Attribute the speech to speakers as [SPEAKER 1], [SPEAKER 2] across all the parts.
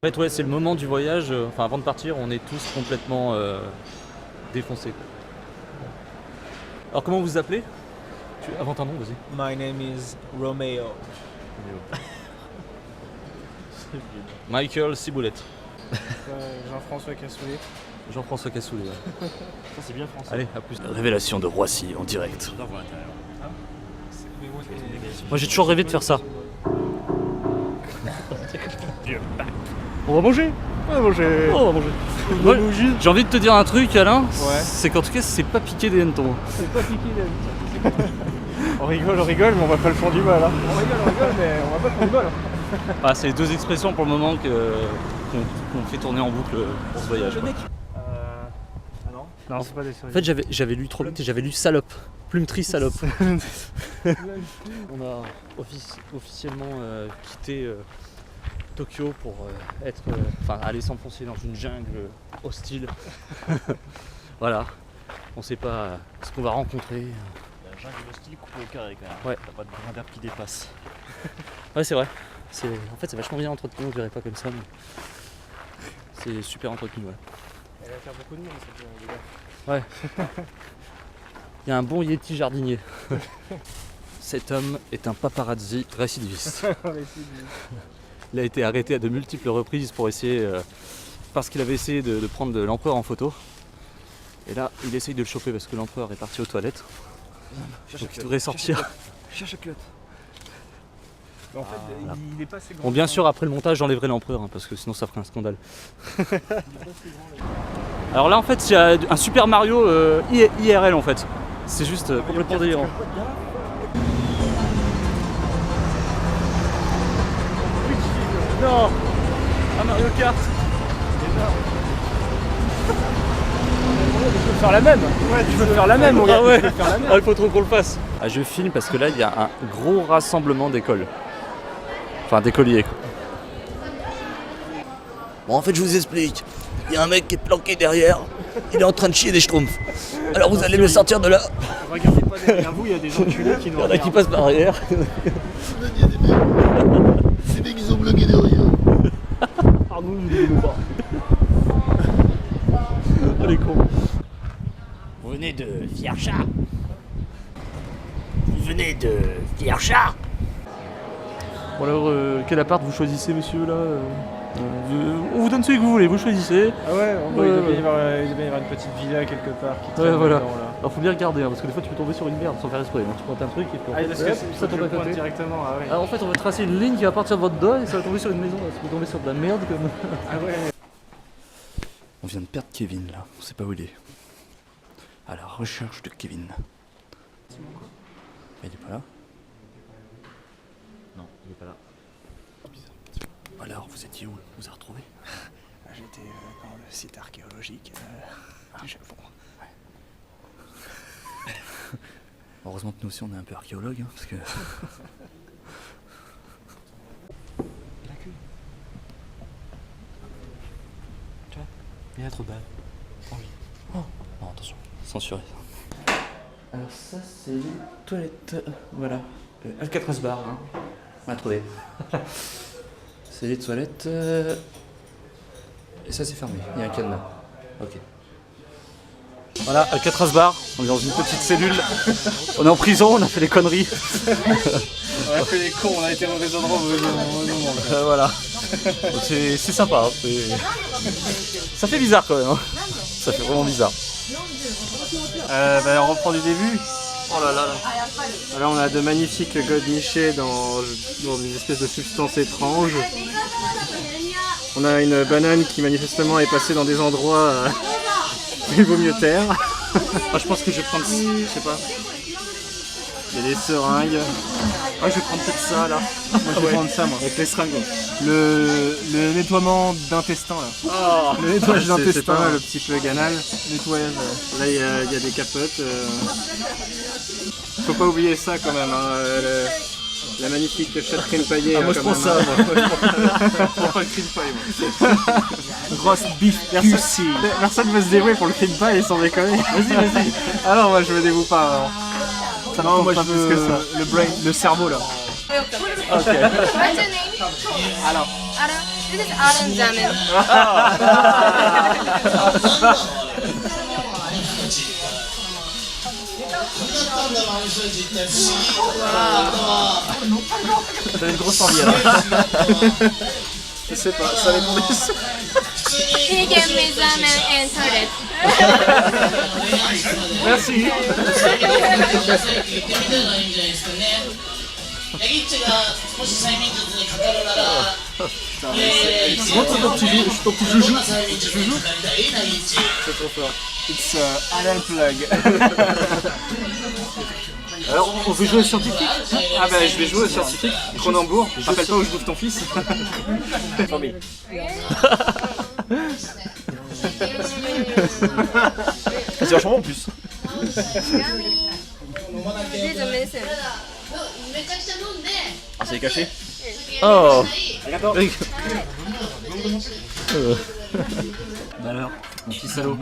[SPEAKER 1] En fait, ouais, c'est le moment du voyage. Enfin, avant de partir, on est tous complètement défoncés. Alors, comment vous vous appelez? Avant ton nom, vas-y.
[SPEAKER 2] My name is Romeo.
[SPEAKER 1] Michael Ciboulette.
[SPEAKER 2] Jean-François Cassoulet.
[SPEAKER 1] Jean-François Cassoulet. Ouais.
[SPEAKER 3] Ça c'est bien français.
[SPEAKER 1] Allez, à plus.
[SPEAKER 4] Révélation de Roissy en direct.
[SPEAKER 1] Moi, j'ai toujours rêvé de faire ça. On va manger.
[SPEAKER 3] On va manger.
[SPEAKER 1] On va manger. Ouais, j'ai envie de te dire un truc, Alain. Ouais. C'est qu'en tout cas, c'est pas piqué des hannetons.
[SPEAKER 3] C'est pas piqué là. On rigole, mais on va pas le fond du mal. Hein. On rigole, mais on va pas le fond du mal.
[SPEAKER 1] Ah, c'est les deux expressions pour le moment qu'on fait tourner en boucle pour ce voyage.
[SPEAKER 3] Ah non. Non, c'est pas des séries.
[SPEAKER 1] En fait, j'avais lu trop vite et j'avais lu salope. Plumeterie salope. On a officiellement quitté Tokyo pour aller s'enfoncer dans une jungle hostile. Voilà. On sait pas ce qu'on va rencontrer.
[SPEAKER 4] La jungle hostile coupée au carré quand même.
[SPEAKER 1] Ouais.
[SPEAKER 4] T'as pas de grain d'herbe qui dépasse.
[SPEAKER 1] Ouais, c'est vrai. En fait, c'est vachement bien entretenu, on dirait pas comme ça, mais c'est super entretenu, ouais.
[SPEAKER 3] Elle va faire beaucoup de monde cette gars.
[SPEAKER 1] Ouais. Il y a un bon Yeti jardinier. Cet homme est un paparazzi récidiviste. Il a été arrêté à de multiples reprises pour essayer, parce qu'il avait essayé de prendre l'empereur en photo. Et là, il essaye de le choper parce que l'empereur est parti aux toilettes. Donc il devrait sortir.
[SPEAKER 3] Cherche la culotte. En fait,
[SPEAKER 1] voilà.
[SPEAKER 3] il est pas assez grand.
[SPEAKER 1] Bon, bien sûr, après le montage, j'enlèverai l'empereur, hein, parce que sinon ça ferait un scandale. Alors là, en fait, il y a un Super Mario IRL, en fait. C'est juste complètement délirant. Non, un Mario Kart.
[SPEAKER 3] Tu veux faire la même. Ouais, tu veux faire la même, mon gars.
[SPEAKER 1] Ah ouais. Ah, il faut trop qu'on le fasse. Ah, je filme parce que là, il y a un gros rassemblement d'écoles. Enfin, d'écoliers.
[SPEAKER 4] Bon, en fait, je vous explique. Il y a un mec qui est planqué derrière. Il est en train de chier des schtroumpfs. Alors vous allez me sortir de là.
[SPEAKER 3] Regardez pas derrière vous, il y a des enculés qui nous
[SPEAKER 1] Il y en a qui passent par derrière.
[SPEAKER 4] Il y a des mecs qui sont bloqués derrière.
[SPEAKER 3] Pardon, je ne veux pas.
[SPEAKER 1] Oh les cons.
[SPEAKER 4] Vous venez de Vierchat. Vous venez de Vierchat.
[SPEAKER 1] Bon alors, quel appart vous choisissez, monsieur, là on vous donne celui que vous voulez, vous choisissez.
[SPEAKER 3] Ah ouais, il doit bien y avoir une petite villa quelque part qui traîne
[SPEAKER 1] voilà.
[SPEAKER 3] dedans, là.
[SPEAKER 1] Alors faut bien regarder, hein, parce que des fois tu peux tomber sur une merde sans faire exprès. Donc tu prends un truc et puis
[SPEAKER 3] Parce que
[SPEAKER 1] ça tombe à côté.
[SPEAKER 3] directement, ah ouais.
[SPEAKER 1] Alors en fait on va tracer une ligne qui va partir de votre doigt et ça va tomber sur une maison, ça peut tomber sur de la merde comme...
[SPEAKER 3] Ah ouais.
[SPEAKER 4] On vient de perdre Kevin là, on sait pas où il est. À la recherche de Kevin. Il est pas là?
[SPEAKER 1] Non, il est pas là.
[SPEAKER 4] Alors, vous étiez où? Vous avez retrouvé?
[SPEAKER 3] J'étais dans le site archéologique du Japon.
[SPEAKER 4] Ouais. Heureusement que nous aussi on est un peu archéologues, hein, parce que...
[SPEAKER 3] La queue. Tu vois, il y a trop de balles. Oh oui.
[SPEAKER 4] Oh, non, attention, censuré.
[SPEAKER 1] Alors ça c'est les toilettes, voilà. Alcatraz bar, hein. On a trouvé. C'est les toilettes. Et ça c'est fermé, il y a un cadenas. Ok. Voilà, Alcatraz bar, on est dans une petite cellule. On est en prison, on a fait des conneries.
[SPEAKER 3] On a fait les cons, on a été dans des endroits au mauvais moment.
[SPEAKER 1] Voilà. Donc c'est sympa, hein. Ça fait bizarre quand même. Hein. Ça fait vraiment bizarre.
[SPEAKER 3] On reprend du début. Oh là là là. Là on a de magnifiques godemichés dans une espèce de substance étrange. On a une banane qui manifestement est passée dans des endroits où il vaut mieux taire.
[SPEAKER 1] Ah, je pense que je vais prendre, je sais pas.
[SPEAKER 3] Il y a des seringues.
[SPEAKER 1] Ah, je vais prendre peut-être ça là.
[SPEAKER 3] Moi je vais prendre ça moi.
[SPEAKER 1] Avec les seringues.
[SPEAKER 3] Le nettoiement d'intestin là.
[SPEAKER 1] Oh,
[SPEAKER 3] Le nettoyage
[SPEAKER 1] c'est
[SPEAKER 3] d'intestin,
[SPEAKER 1] pas...
[SPEAKER 3] le petit peu ganal. Nettoyage. Là il y a des capotes. Faut pas oublier ça quand même. Hein, la magnifique châtelaine paillée.
[SPEAKER 1] Ah, moi je prends ça. Moi.
[SPEAKER 3] Je prends pas le cream pie moi. Grosse beef juicy. Personne veut se dévouer pour le cream pie sans déconner. Vas-y. Alors moi je me dévoue pas. Alors. Ça non, moi je veux plus que ça. Le brain, le cerveau là.
[SPEAKER 1] Ok.
[SPEAKER 5] What's your name?
[SPEAKER 3] Alors.
[SPEAKER 5] Ara. This is autumn jamming.
[SPEAKER 1] T'as une grosse envie alors.
[SPEAKER 3] Je sais pas, ça dépend des sous.
[SPEAKER 5] He gave me ramen and toilet.
[SPEAKER 3] Merci. Montre ton petit joujou. C'est trop fort. It's an unplug. Alors on veut jouer au scientifique? Ah bah je vais jouer au scientifique. Cronenbourg, rappelle pas où je bouffe ton fils.
[SPEAKER 1] C'est vachement bon en plus.
[SPEAKER 5] This is amazing.
[SPEAKER 1] Ah, c'est caché. Oh.
[SPEAKER 3] Bah alors, mon petit salaud.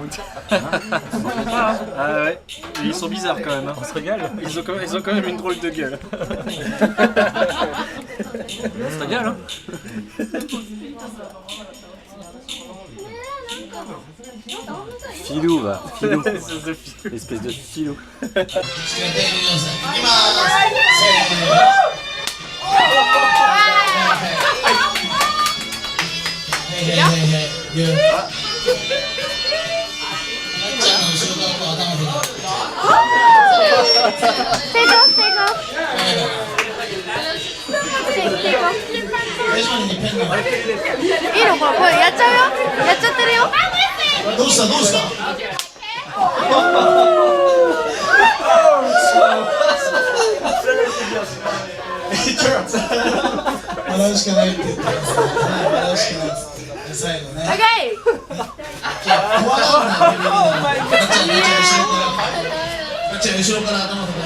[SPEAKER 3] Ah ouais, ils sont bizarres quand même. Hein.
[SPEAKER 1] On se régale.
[SPEAKER 3] Ils ont quand même une drôle de gueule.
[SPEAKER 1] On se régale, hein. Filou, va. Filou. Espèce de filou.
[SPEAKER 5] いいのこれやっちゃうよ。やっちゃってるよ。
[SPEAKER 6] どうした？笑うしかないって言ってますね。笑うしかないです。最後ね。じゃあ後ろから頭とか。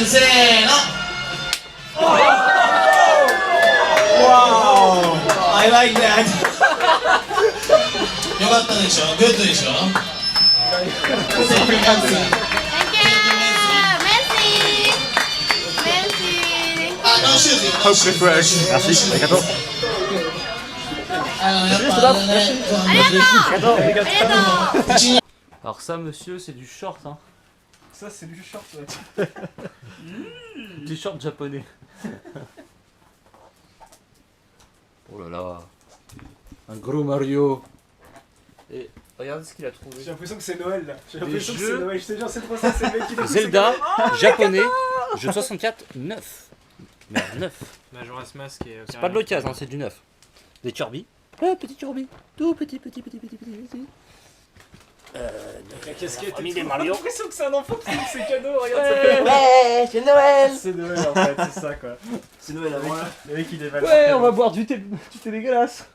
[SPEAKER 6] せーの。Wow! I like that. よかったでしょ？グッドでしょ？
[SPEAKER 5] Thank you. Merci.
[SPEAKER 6] Ah, no shoes.
[SPEAKER 3] Hope refresh. Merci. Arigato.
[SPEAKER 1] Alors ça, monsieur, c'est du short, hein.
[SPEAKER 3] Ça c'est du short. Ouais.
[SPEAKER 1] Du short japonais. Oh là là. Un gros Mario. Et regardez ce qu'il a trouvé.
[SPEAKER 3] J'ai l'impression que c'est Noël là. J'ai
[SPEAKER 1] Des
[SPEAKER 3] l'impression que
[SPEAKER 1] jeux.
[SPEAKER 3] c'est Noël. Je te jure, c'est trop ça, c'est le mec qui fait
[SPEAKER 1] Zelda, japonais, jeu 64, neuf. Merde, neuf.
[SPEAKER 2] Majora's Mask et.
[SPEAKER 1] C'est pas de l'occasion, hein, c'est du neuf. Des Kirby. Petit Kirby. Tout petit.
[SPEAKER 3] La casquette.
[SPEAKER 1] J'ai
[SPEAKER 3] J'ai
[SPEAKER 1] Mario.
[SPEAKER 3] l'impression que c'est un enfant qui ouvre ses cadeaux. Regarde.
[SPEAKER 1] Ouais, c'est Noël.
[SPEAKER 3] C'est Noël en fait, c'est ça quoi.
[SPEAKER 1] C'est Noël avant.
[SPEAKER 3] Le mec il dévale.
[SPEAKER 1] Ouais, on va boire du thé dégueulasse.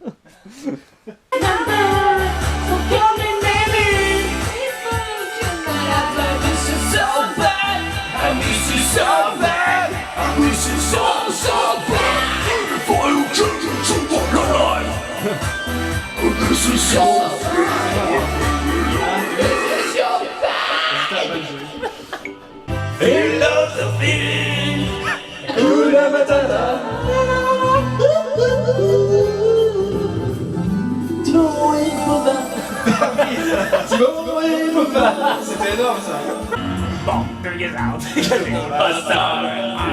[SPEAKER 3] C'était énorme ça.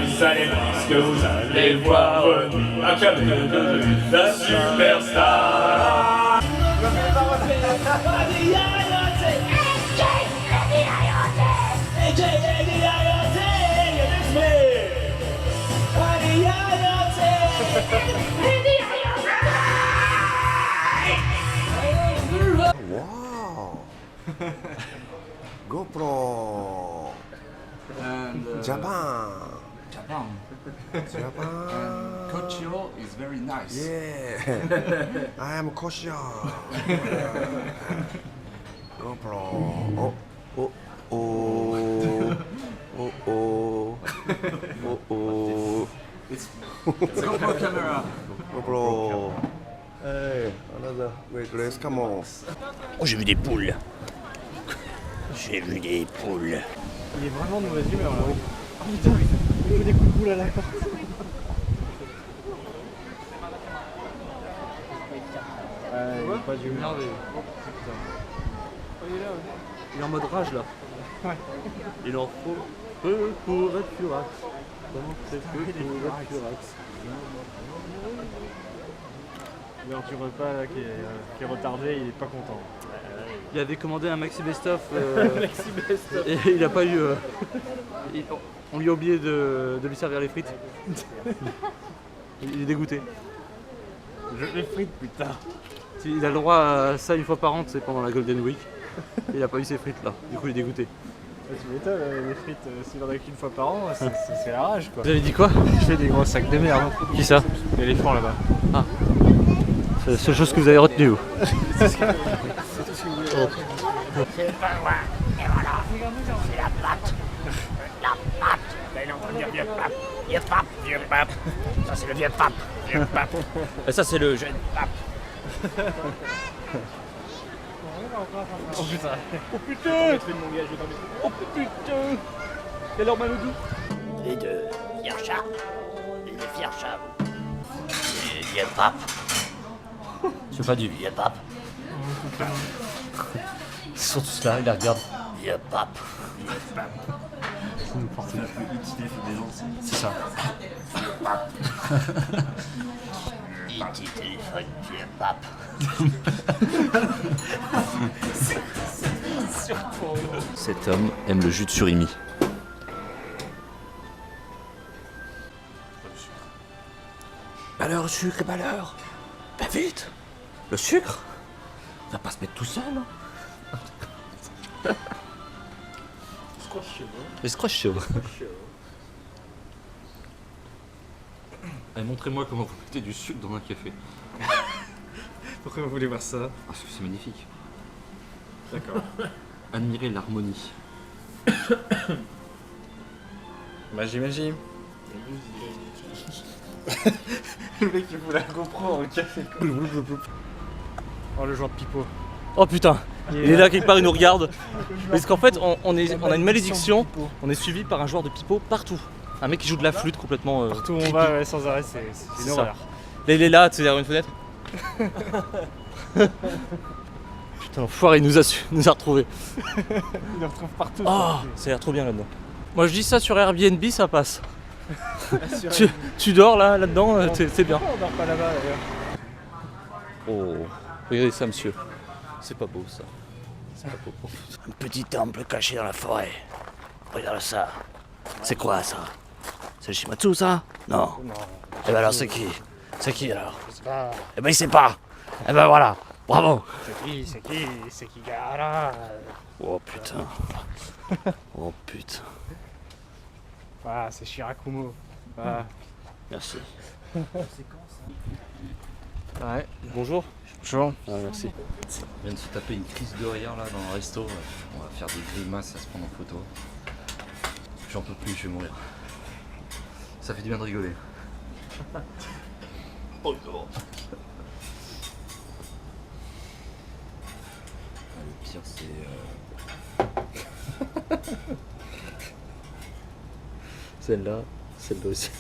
[SPEAKER 7] Vous allez voir ce que vous allez voir, acclamé de la superstar.
[SPEAKER 8] Wow! GoPro!
[SPEAKER 1] And
[SPEAKER 8] Japan!
[SPEAKER 1] Japan.
[SPEAKER 8] Japan!
[SPEAKER 1] Kochio is very nice.
[SPEAKER 8] Yeah! I am Koshio! GoPro! Oh! Oh! Oh! Oh! Oh! Oh! Oh!
[SPEAKER 1] It's a GoPro camera.
[SPEAKER 8] GoPro! Hey! Another great race, come on!
[SPEAKER 4] Oh, j'ai vu des poules. J'ai vu des poules.
[SPEAKER 3] Il est vraiment de mauvaise humeur là. Oh putain, il faut des coups de boule à la corde. pas du
[SPEAKER 1] Énervé.
[SPEAKER 3] Oh putain. Oh, il est là,
[SPEAKER 1] Il est en mode rage là.
[SPEAKER 3] Ouais.
[SPEAKER 1] Il en faut peu pour être Furax. Comment c'est que pour être Furax?
[SPEAKER 3] L'heure du repas là, qui est retardé, il est pas content.
[SPEAKER 1] Il avait commandé un maxi best-of et il a pas eu. On lui a oublié de lui servir les frites. Il est dégoûté.
[SPEAKER 3] Les frites, putain.
[SPEAKER 1] Il a le droit à ça une fois par an, c'est pendant la Golden Week. Il a pas eu ses frites là, du coup il est dégoûté.
[SPEAKER 3] Tu m'étonnes, les frites, s'il en a qu'une fois par an, c'est la rage quoi.
[SPEAKER 1] Vous avez dit quoi?
[SPEAKER 3] Je fais des gros sacs de merde.
[SPEAKER 1] Qui ça?
[SPEAKER 3] L'éléphant là-bas.
[SPEAKER 1] Ah. C'est la seule chose que vous avez retenue vous.
[SPEAKER 3] C'est tout ce que vous voulez.
[SPEAKER 1] Oh.
[SPEAKER 9] C'est pas loin, et voilà, c'est la patte. La patte. Là, il est en train de dire vieux pape. Vieux pape, vieux pape. Ça, c'est le vieux pape. Vieux pape.
[SPEAKER 1] Et ça c'est le jeune
[SPEAKER 9] pape.
[SPEAKER 3] Oh putain.
[SPEAKER 1] Oh putain. Oh putain. Et alors Maloudou?
[SPEAKER 9] Les deux, vieux chat. Les deux fiers chats. Les vieux pape.
[SPEAKER 1] C'est pas du
[SPEAKER 9] Vieux pape.
[SPEAKER 1] Ils sont tous là, ils la regardent.
[SPEAKER 9] Vieux pape.
[SPEAKER 1] C'est ça.
[SPEAKER 9] E.T. téléphone, vieux pape.
[SPEAKER 1] Cet homme aime le jus de surimi.
[SPEAKER 4] Malheur, sucre et malheur. Bah vite. Le sucre va pas se mettre tout seul.
[SPEAKER 1] Les squash show. Allez, montrez-moi comment vous mettez du sucre dans un café.
[SPEAKER 3] Pourquoi vous voulez voir ça?
[SPEAKER 1] Parce que c'est magnifique.
[SPEAKER 3] D'accord.
[SPEAKER 1] Admirez l'harmonie.
[SPEAKER 3] Bah j'imagine. Le mec il fout la GoPro en café. Oh le joueur de pipeau.
[SPEAKER 1] Oh putain, il est là quelque part, il nous regarde. Parce qu'en fait, on a une malédiction. On est suivi par un joueur de pipeau partout. Un mec qui joue de la flûte complètement.
[SPEAKER 3] Partout où on va, ouais, sans arrêt, c'est une
[SPEAKER 1] ça.
[SPEAKER 3] horreur.
[SPEAKER 1] Là, il est là, tu sais, derrière une fenêtre. Putain, l'enfoiré, il nous a retrouvés.
[SPEAKER 3] Il le retrouve partout.
[SPEAKER 1] Oh, ça a l'air trop bien là-dedans. Moi, je dis ça sur Airbnb, ça passe. Tu dors là-dedans, c'est bien.
[SPEAKER 3] On dort pas là-bas d'ailleurs.
[SPEAKER 1] Oh, regardez ça, monsieur. C'est pas beau ça. C'est pas beau.
[SPEAKER 4] Un petit temple caché dans la forêt. Regarde ça. C'est quoi ça? C'est le Shimatsu ça? Non. Eh ben alors c'est qui? C'est qui alors?
[SPEAKER 3] Je sais pas.
[SPEAKER 4] Eh ben il sait pas. Eh ben voilà. Bravo.
[SPEAKER 3] C'est qui Gaara?
[SPEAKER 4] Oh putain. Oh putain.
[SPEAKER 3] Ah, c'est Shirakumo. Ah.
[SPEAKER 4] Merci.
[SPEAKER 3] Ouais.
[SPEAKER 1] Bonjour.
[SPEAKER 3] Bonjour.
[SPEAKER 1] Ah, merci. On vient de se taper une crise de rire là dans un resto. On va faire des grimaces à se prendre en photo. J'en peux plus, je vais mourir. Ça fait du bien de rigoler. Oh non. Le pire c'est... Celle-là aussi.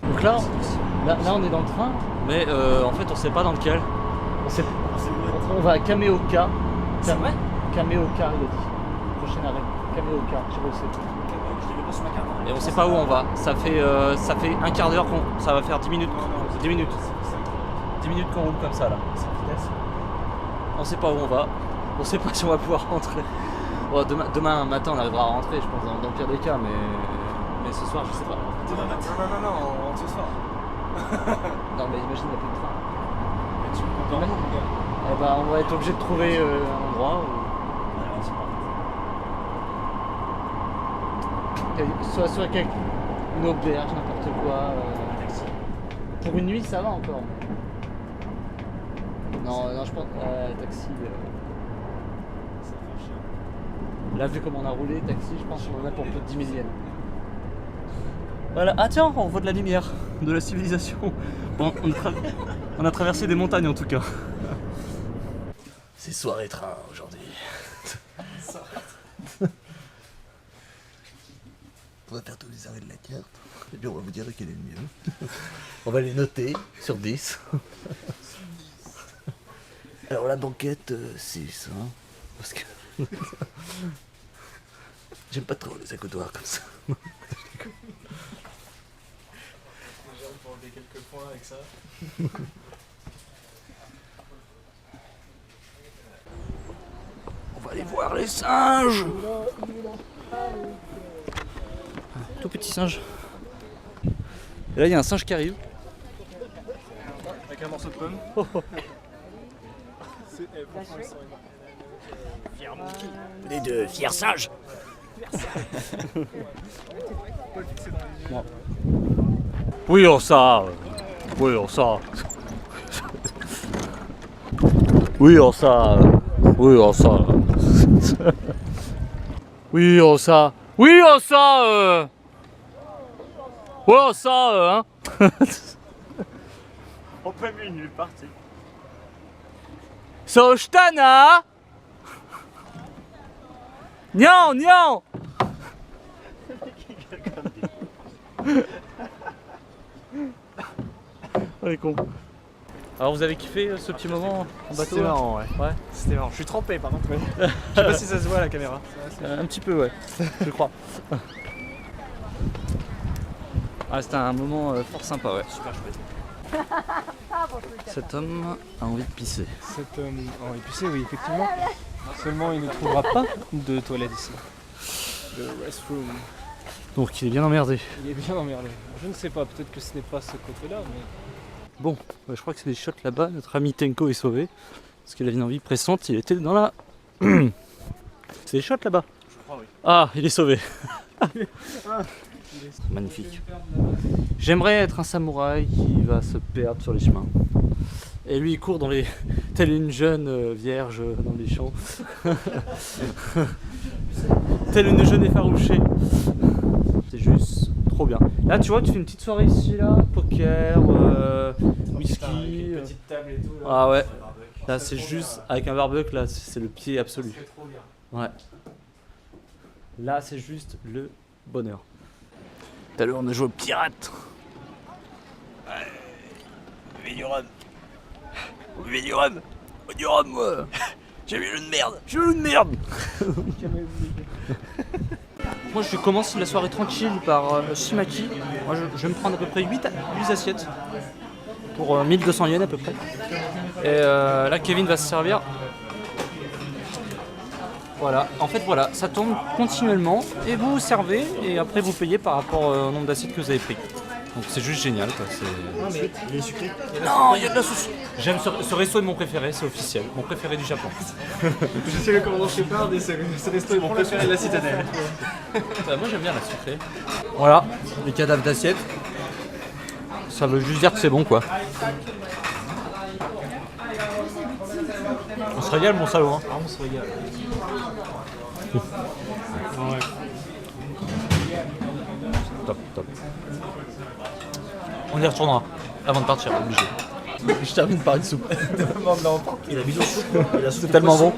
[SPEAKER 1] Donc là, on est dans le train, mais en fait on sait pas dans lequel. On va à Kameoka. C'est vrai? Kameoka, il a dit. Prochain arrêt. Kameoka, je sais pas où c'est. Et on sait pas où on va. Ça fait un quart d'heure ça va faire 10 minutes. 10 minutes. 10 minutes qu'on roule comme ça là. On sait pas où on va. On sait pas si on va pouvoir rentrer. Bon, demain matin on arrivera à rentrer, je pense, dans le pire des cas, mais ce soir je sais pas.
[SPEAKER 3] Non, on rentre ce soir.
[SPEAKER 1] Non mais imagine il n'y a plus de train.
[SPEAKER 3] Et tu me comprends?
[SPEAKER 1] Eh ben, on va être obligé de trouver un endroit où... soit avec une auberge, n'importe quoi. Pour une nuit ça va encore. Non, je pense... taxi... Là vu comme on a roulé, taxi, je pense qu'on en a pour plus de 10 millième. Voilà, ah tiens, on voit de la lumière, de la civilisation. Bon, on a traversé des montagnes en tout cas.
[SPEAKER 4] C'est soirée train aujourd'hui. On va faire tous les arrêts de la carte. Et puis on va vous dire lequel est le mieux. On va les noter sur 10. Alors la banquette, 6. Hein, parce que... J'aime pas trop les accoudoirs comme ça.
[SPEAKER 2] Pour enlever quelques points avec ça.
[SPEAKER 4] On va aller voir les singes.
[SPEAKER 1] Tout petit singe. Et là, il y a un singe qui arrive.
[SPEAKER 2] Avec un morceau de pomme.
[SPEAKER 9] Les deux fiers singes.
[SPEAKER 1] Oui, on ça. Oui, on ça. Oui, on ça. Oui, on ça. Oui, on ça. Oui, on ça. Oui, on ça, hein.
[SPEAKER 2] On peut mieux nulle partie.
[SPEAKER 1] Sochtana. Nian, nian. Oh les cons. Alors vous avez kiffé ce petit moment en bateau?
[SPEAKER 2] C'était marrant, ouais.
[SPEAKER 1] Ouais.
[SPEAKER 2] C'était marrant. Je suis trempé par contre. Je sais pas si ça se voit à la caméra.
[SPEAKER 1] Un petit peu, ouais, je crois. Ah, c'était un moment fort sympa, ouais.
[SPEAKER 2] Super chouette.
[SPEAKER 1] Cet homme a envie de pisser.
[SPEAKER 2] Cet homme en épicé, oui, effectivement. Seulement, il ne trouvera pas de toilette ici. De restroom.
[SPEAKER 1] Donc il est bien emmerdé.
[SPEAKER 2] Il est bien emmerdé. Je ne sais pas, peut-être que ce n'est pas ce côté-là, mais...
[SPEAKER 1] Bon, je crois que c'est des shots là-bas. Notre ami Tenko est sauvé. Parce qu'il avait une envie pressante, il était dans la... C'est des shots là-bas?
[SPEAKER 2] Je crois, oui.
[SPEAKER 1] Ah, il est sauvé. Magnifique. J'aimerais être un samouraï qui va se perdre sur les chemins. Et lui il court dans les... telle une jeune vierge dans les champs. Telle une jeune effarouchée. C'est juste trop bien. Là tu vois, tu fais une petite soirée ici là, poker, whisky.
[SPEAKER 2] Une petite table et tout. Là.
[SPEAKER 1] Ah ouais. Là c'est juste avec un barbecue là, c'est le pied absolu.
[SPEAKER 2] C'est trop bien.
[SPEAKER 1] Ouais. Là c'est juste le bonheur. Tout à l'heure on a joué au pirate.
[SPEAKER 4] Buvez du rhum. Buvez du rhum. Du rhum, moi. J'ai vu une merde. J'ai vu une merde.
[SPEAKER 1] Moi je commence la soirée tranquille par Shimaki. Moi je vais me prendre à peu près 8 assiettes pour 1200 yens à peu près. Et là Kevin va se servir. Voilà, en fait voilà, ça tourne continuellement et vous servez et après vous payez par rapport au nombre d'assiettes que vous avez pris. Donc c'est juste génial quoi.
[SPEAKER 2] Non mais il est sucré.
[SPEAKER 1] Non, il y a de la sauce. J'aime ce resto est mon préféré, c'est officiel. Mon préféré du Japon.
[SPEAKER 2] Je sais le commandant Shepard et ce resto est mon préféré de la citadelle.
[SPEAKER 1] Bah, moi j'aime bien la sucrée. Voilà, les cadavres d'assiettes. Ça veut juste dire que c'est bon quoi. On se régale mon salaud hein.
[SPEAKER 2] Ah, on se régale.
[SPEAKER 1] Ouais. Top, top. On y retournera avant de partir, obligé. Je termine par une soupe.
[SPEAKER 8] Et la mise en soupe, et la soupe
[SPEAKER 1] C'est
[SPEAKER 8] de
[SPEAKER 1] tellement
[SPEAKER 8] poisson,
[SPEAKER 1] bon.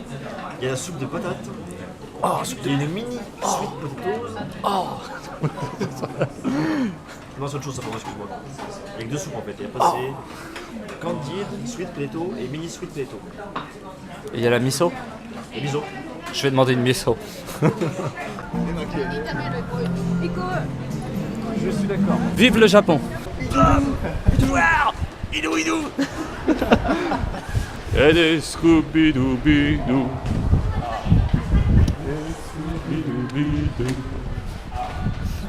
[SPEAKER 8] et la soupe de patates. Oh, soupe de une mini sweet potato. Non, c'est autre chose, ça pour moi, excuse-moi. Avec deux soupes en fait. Il y a passé candide, sweet potato et mini sweet potato.
[SPEAKER 1] Et il y a la miso.
[SPEAKER 8] Et miso.
[SPEAKER 1] Je vais demander une miso.
[SPEAKER 2] Je suis d'accord.
[SPEAKER 1] Vive le Japon.
[SPEAKER 4] Idou, idou.
[SPEAKER 7] Et des Scooby-Doo-Bidou.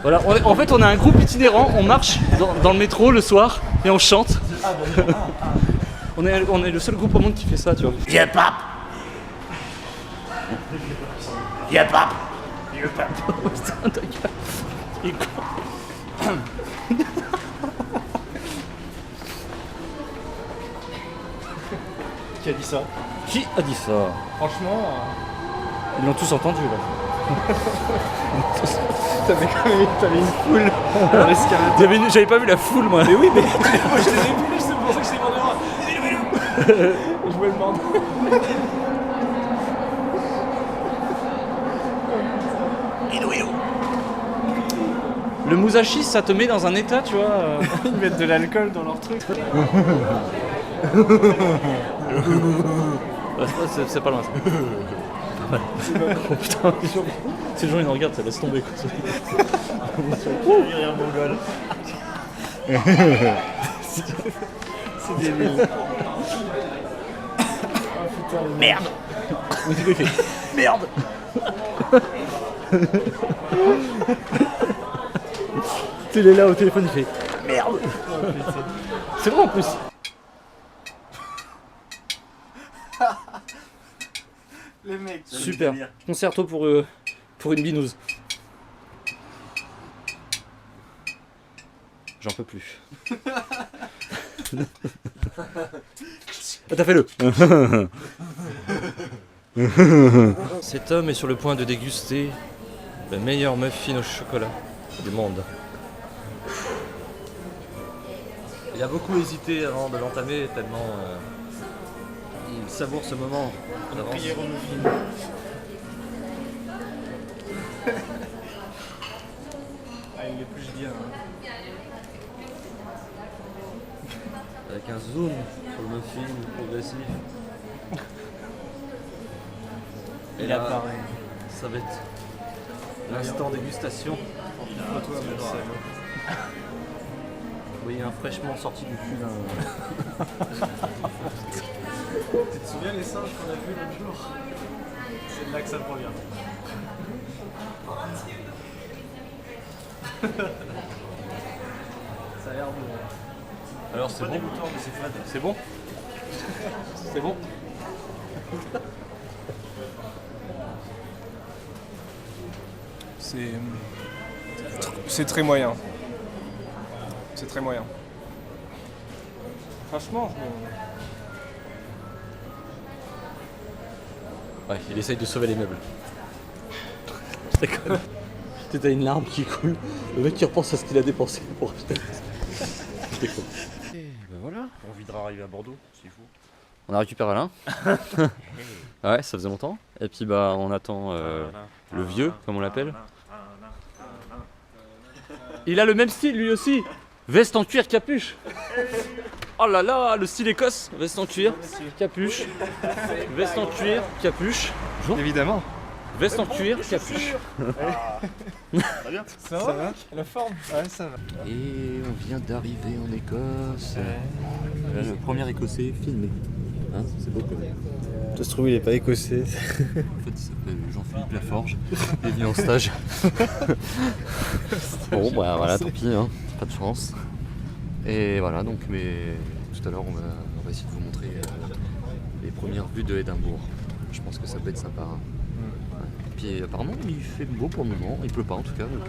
[SPEAKER 1] Voilà, en fait on a un groupe itinérant, on marche dans le métro le soir et on chante. on est le seul groupe au monde qui fait ça, tu vois.
[SPEAKER 4] Viens, pape. Viens, pape.
[SPEAKER 1] Putain, ta gueule. Il est con.
[SPEAKER 2] Qui a dit ça?
[SPEAKER 1] Qui a dit ça?
[SPEAKER 2] Franchement,
[SPEAKER 1] Ils l'ont tous entendu là.
[SPEAKER 2] t'avais une foule dans l'escalade.
[SPEAKER 1] J'avais pas vu la foule moi.
[SPEAKER 2] Mais oui, mais moi je les ai vus, c'est pour ça que je t'ai demandé. Je me demande.
[SPEAKER 4] Idou, idou.
[SPEAKER 1] Le musashi, ça te met dans un état, tu vois.
[SPEAKER 2] Ils mettent de l'alcool dans leur truc.
[SPEAKER 1] C'est pas loin ça. Oh putain, si les gens ils nous regardent, ça laisse tomber quoi.
[SPEAKER 8] Rire mongol.
[SPEAKER 2] C'est débile.
[SPEAKER 9] Merde.
[SPEAKER 1] Mais c'est quoi il fait?
[SPEAKER 9] Merde.
[SPEAKER 1] Il est là au téléphone, il fait
[SPEAKER 9] Merde.
[SPEAKER 1] c'est vrai en plus.
[SPEAKER 2] Les mecs.
[SPEAKER 1] Super. Concerto pour une binouse. J'en peux plus. Ah, t'as fait le. Cet homme est sur le point de déguster la meilleure muffin au chocolat du monde. Il a beaucoup hésité avant de l'entamer tellement il savoure ce moment d'avance.
[SPEAKER 2] Prière au muffin. Ah, il est plus bien.
[SPEAKER 1] Avec un zoom sur le muffin progressif. Et
[SPEAKER 2] Il
[SPEAKER 1] là,
[SPEAKER 2] apparaît.
[SPEAKER 1] ça va être l'instant dégustation. Vous voyez un fraîchement sorti du cul d'un...
[SPEAKER 2] Tu te souviens les singes qu'on a vus l'autre jour? C'est de là que ça provient. Ça a l'air de...
[SPEAKER 1] Alors c'est bon?
[SPEAKER 2] dégoûtant, mais c'est fade.
[SPEAKER 1] C'est bon? C'est bon?
[SPEAKER 2] C'est très moyen. C'est très moyen. Franchement,
[SPEAKER 1] Ouais, il essaye de sauver les meubles. Je déconne. T'as une larme qui coule. Le mec qui repense à ce qu'il a dépensé pour acheter. Je déconne. Et ben voilà.
[SPEAKER 8] On videra arriver à Bordeaux, c'est fou.
[SPEAKER 1] On a récupéré Alain. Ouais, ça faisait longtemps. Et puis bah on attend le vieux, comme on l'appelle. Il a le même style lui aussi. Veste en cuir, capuche. Oh là là, le style écosse. Veste en cuir, capuche. Veste en cuir, capuche. Bonjour.
[SPEAKER 2] évidemment.
[SPEAKER 1] Veste en cuir, capuche.
[SPEAKER 2] Ça va? La forme? Ouais, ça va.
[SPEAKER 1] Et on vient d'arriver en Écosse. Là, le premier écossais filmé. Hein, c'est beau quand même.
[SPEAKER 3] Ça se trouve, il est pas écossais.
[SPEAKER 1] En fait, il s'appelle Jean-Philippe Laforge. Il est venu en stage. Bon, bah voilà, tant pis, hein. Pas de chance. Et voilà, donc, mais tout à l'heure, on va essayer de vous montrer les premières vues de Édimbourg. Je pense que ça peut être sympa. Hein. Ouais. Puis apparemment, il fait beau pour le moment. Il pleut pas en tout cas, donc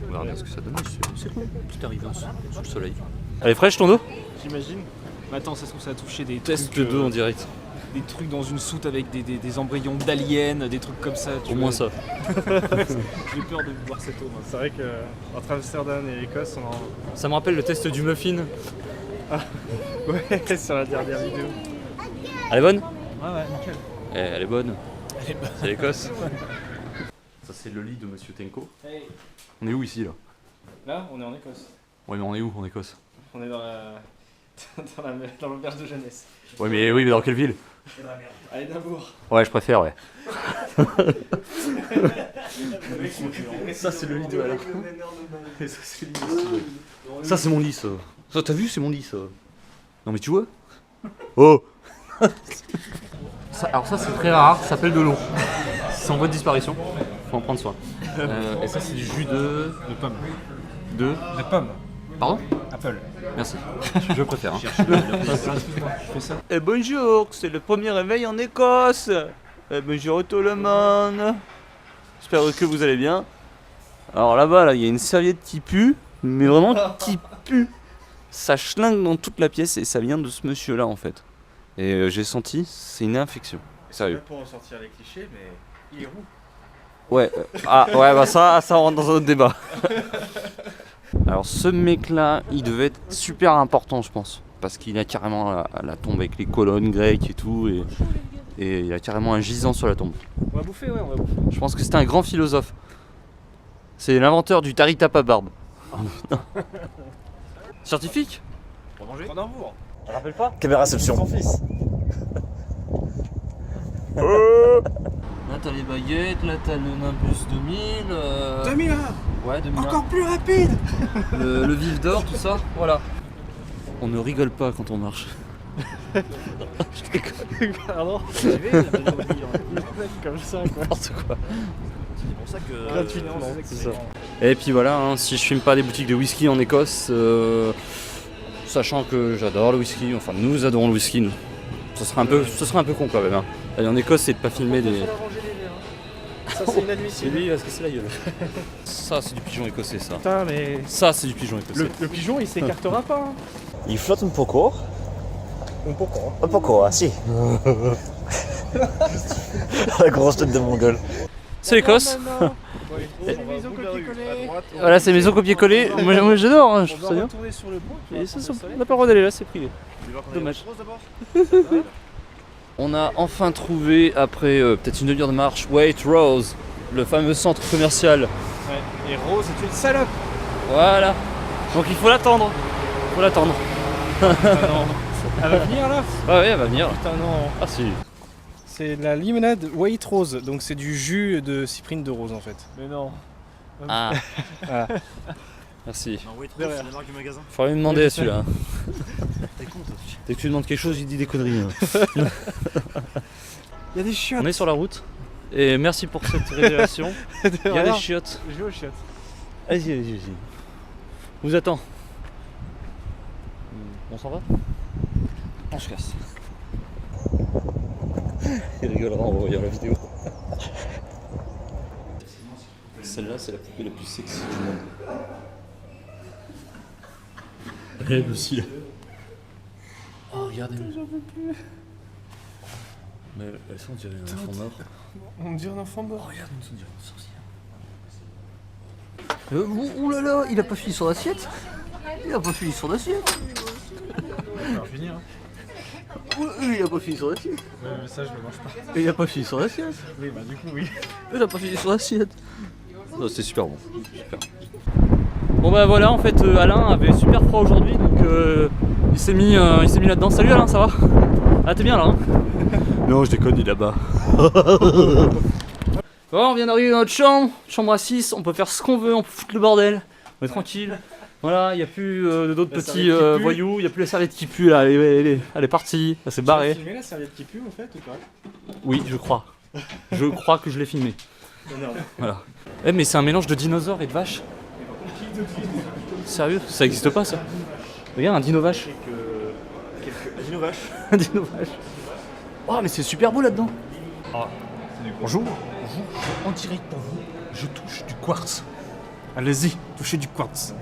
[SPEAKER 1] on verra bien ce que ça donne. C'est cool, petite arrivée sous le soleil. Elle est fraîche ton eau?
[SPEAKER 2] J'imagine. Mais attends, ça se trouve, ça a touché des
[SPEAKER 1] Test
[SPEAKER 2] trucs,
[SPEAKER 1] d'eau en direct.
[SPEAKER 2] des trucs dans une soute avec des embryons d'aliens, des trucs comme ça.
[SPEAKER 1] Au moins ça.
[SPEAKER 2] J'ai peur de boire cette eau. Moi.
[SPEAKER 3] C'est vrai que entre Amsterdam et l'Écosse, on en...
[SPEAKER 1] Ça me rappelle le test du muffin.
[SPEAKER 3] Ouais, sur la dernière vidéo.
[SPEAKER 1] Elle est bonne?
[SPEAKER 2] Ouais, nickel.
[SPEAKER 1] Elle est bonne. C'est l'Écosse. Ça c'est le lit de Monsieur Tenko.
[SPEAKER 2] Hey.
[SPEAKER 1] On est où ici là?
[SPEAKER 2] Là, on est en Écosse.
[SPEAKER 1] Ouais mais on est où en Écosse?
[SPEAKER 2] On est dans l'auberge de jeunesse.
[SPEAKER 1] Ouais mais oui mais dans quelle ville?
[SPEAKER 2] À Édimbourg.
[SPEAKER 1] Ouais je préfère ouais. Ça c'est le lit de Alain. Et ça c'est le lit de Steven. Ça c'est mon lit ça. Ça t'as vu c'est mon lit ça. Non mais tu vois? Oh ça, alors ça c'est très rare, ça s'appelle de l'eau. C'est en voie de disparition, faut en prendre soin. Et ça c'est du jus de
[SPEAKER 2] pomme.
[SPEAKER 1] De
[SPEAKER 2] pomme.
[SPEAKER 1] Pardon?
[SPEAKER 2] Apple.
[SPEAKER 1] Merci, je préfère. Hein. Et bonjour, c'est le premier réveil en Écosse. Et bonjour tout le monde. J'espère que vous allez bien. Alors là-bas, là, il y a une serviette qui pue, mais vraiment qui pue. Ça schlingue dans toute la pièce et ça vient de ce monsieur-là en fait. Et j'ai senti, c'est une infection. Sérieux.
[SPEAKER 3] Pour ressortir les clichés, mais il est roux.
[SPEAKER 1] Ouais, ah ouais, bah ça rentre dans un autre débat. Alors ce mec-là, il devait être super important, je pense, parce qu'il a carrément la tombe avec les colonnes grecques et tout, et il a carrément un gisant sur la tombe.
[SPEAKER 2] On va bouffer, ouais, on va bouffer.
[SPEAKER 1] Je pense que c'était un grand philosophe. C'est l'inventeur du taritapa barbe. Scientifique?
[SPEAKER 8] Pour manger?
[SPEAKER 1] Tu te rappelles pas?
[SPEAKER 8] Caméraception.
[SPEAKER 1] Son fils. Là t'as les baguettes, là t'as le Nimbus 2000.
[SPEAKER 3] 2000 hein.
[SPEAKER 1] Ouais, 2000.
[SPEAKER 3] Encore plus rapide.
[SPEAKER 1] Le vif d'or, tout ça, voilà. On ne rigole pas quand on marche. Je déconne.
[SPEAKER 3] Pardon. Comme ça quoi.
[SPEAKER 1] N'importe quoi.
[SPEAKER 8] C'est pour ça que.
[SPEAKER 3] Gratuitement,
[SPEAKER 1] C'est ça. Et puis voilà, hein, si je filme pas des boutiques de whisky en Écosse, sachant que j'adore le whisky, enfin nous adorons le whisky, nous. Ce serait un peu con quand même. Hein. Aller en Écosse, c'est de pas filmer des.
[SPEAKER 3] Ça c'est inadmissible.
[SPEAKER 1] Lui, il va se casser la gueule. Ça, c'est du pigeon écossais, ça.
[SPEAKER 3] Putain mais.
[SPEAKER 1] Ça, c'est du pigeon écossais.
[SPEAKER 3] Le pigeon il s'écartera pas. Hein.
[SPEAKER 8] Il flotte un poco.
[SPEAKER 3] Un poco.
[SPEAKER 8] Un poco, ah si. La grosse tête de mongol.
[SPEAKER 1] C'est l'Écosse.
[SPEAKER 3] C'est maison copier-coller.
[SPEAKER 1] Voilà, c'est maison copier-coller. Moi j'adore, hein, je
[SPEAKER 3] On
[SPEAKER 1] trouve ça
[SPEAKER 3] va
[SPEAKER 1] bien.
[SPEAKER 3] retourner sur le pont.
[SPEAKER 1] Et ça, on n'a pas le droit d'aller là, c'est privé. Dommage. On a enfin trouvé, après peut-être une demi-heure de marche, Waitrose, le fameux centre commercial.
[SPEAKER 3] Ouais. Et Rose est une salope.
[SPEAKER 1] Voilà. Donc il faut l'attendre. Faut l'attendre.
[SPEAKER 3] Ah non. Elle va venir là?
[SPEAKER 1] Ah ouais, elle va venir.
[SPEAKER 3] Putain non.
[SPEAKER 1] Ah si.
[SPEAKER 3] C'est la limonade Waitrose, donc c'est du jus de cyprine de rose en fait. Mais non.
[SPEAKER 1] Ah. Merci.
[SPEAKER 8] Non, Waitrose, c'est la marque du magasin.
[SPEAKER 1] Faudrait lui demander à celui-là.
[SPEAKER 8] T'es con, toi.
[SPEAKER 1] Dès que tu lui demandes quelque chose, il dit des conneries. Hein.
[SPEAKER 3] Il y a des chiottes.
[SPEAKER 1] On est sur la route. Et merci pour cette révélation. Il y a des chiottes.
[SPEAKER 3] Je joue aux chiottes.
[SPEAKER 1] Vas-y. On vous attend. On s'en va? On se casse. Il rigolera en voyant la vidéo. Celle-là, c'est la poupée la plus sexy du monde. Elle aussi là. Oh, regardez. J'en peux plus. Mais elle on dirait un enfant mort.
[SPEAKER 3] On me dirait un enfant mort.
[SPEAKER 1] Oh, regarde, on dirait une sorcière. Ouh là là, il a pas fini son assiette. Il a pas fini son assiette.
[SPEAKER 3] On va finir.
[SPEAKER 1] Il a pas fini son assiette.
[SPEAKER 3] Ouais, mais ça je le mange pas.
[SPEAKER 1] Il a pas fini son assiette.
[SPEAKER 3] Oui, bah du coup oui.
[SPEAKER 1] Il a pas fini son assiette. Non, c'est super bon. Super. Bon bah voilà, en fait Alain avait super froid aujourd'hui, donc il s'est mis là-dedans. Salut Alain, ça va? Ah t'es bien là hein? Non je déconne, il est là-bas. Bon, on vient d'arriver dans notre chambre à 6, on peut faire ce qu'on veut, on peut foutre le bordel, on est tranquille. Voilà, il n'y a plus d'autres petits voyous, il n'y a plus la serviette qui pue là, elle est partie, elle s'est barrée.
[SPEAKER 3] Tu as filmé la serviette qui pue en fait ou pas?
[SPEAKER 1] Oui, je crois. Je crois que je l'ai filmé. Voilà. Eh mais c'est un mélange de dinosaures et de vaches. Sérieux? Ça existe pas ça? Regarde un dino-vache.
[SPEAKER 8] Un dino-vache.
[SPEAKER 1] Un dino-vache. Oh mais c'est super beau là-dedans.
[SPEAKER 3] Bonjour.
[SPEAKER 1] En direct pour vous, je touche du quartz. Allez-y, touchez du quartz.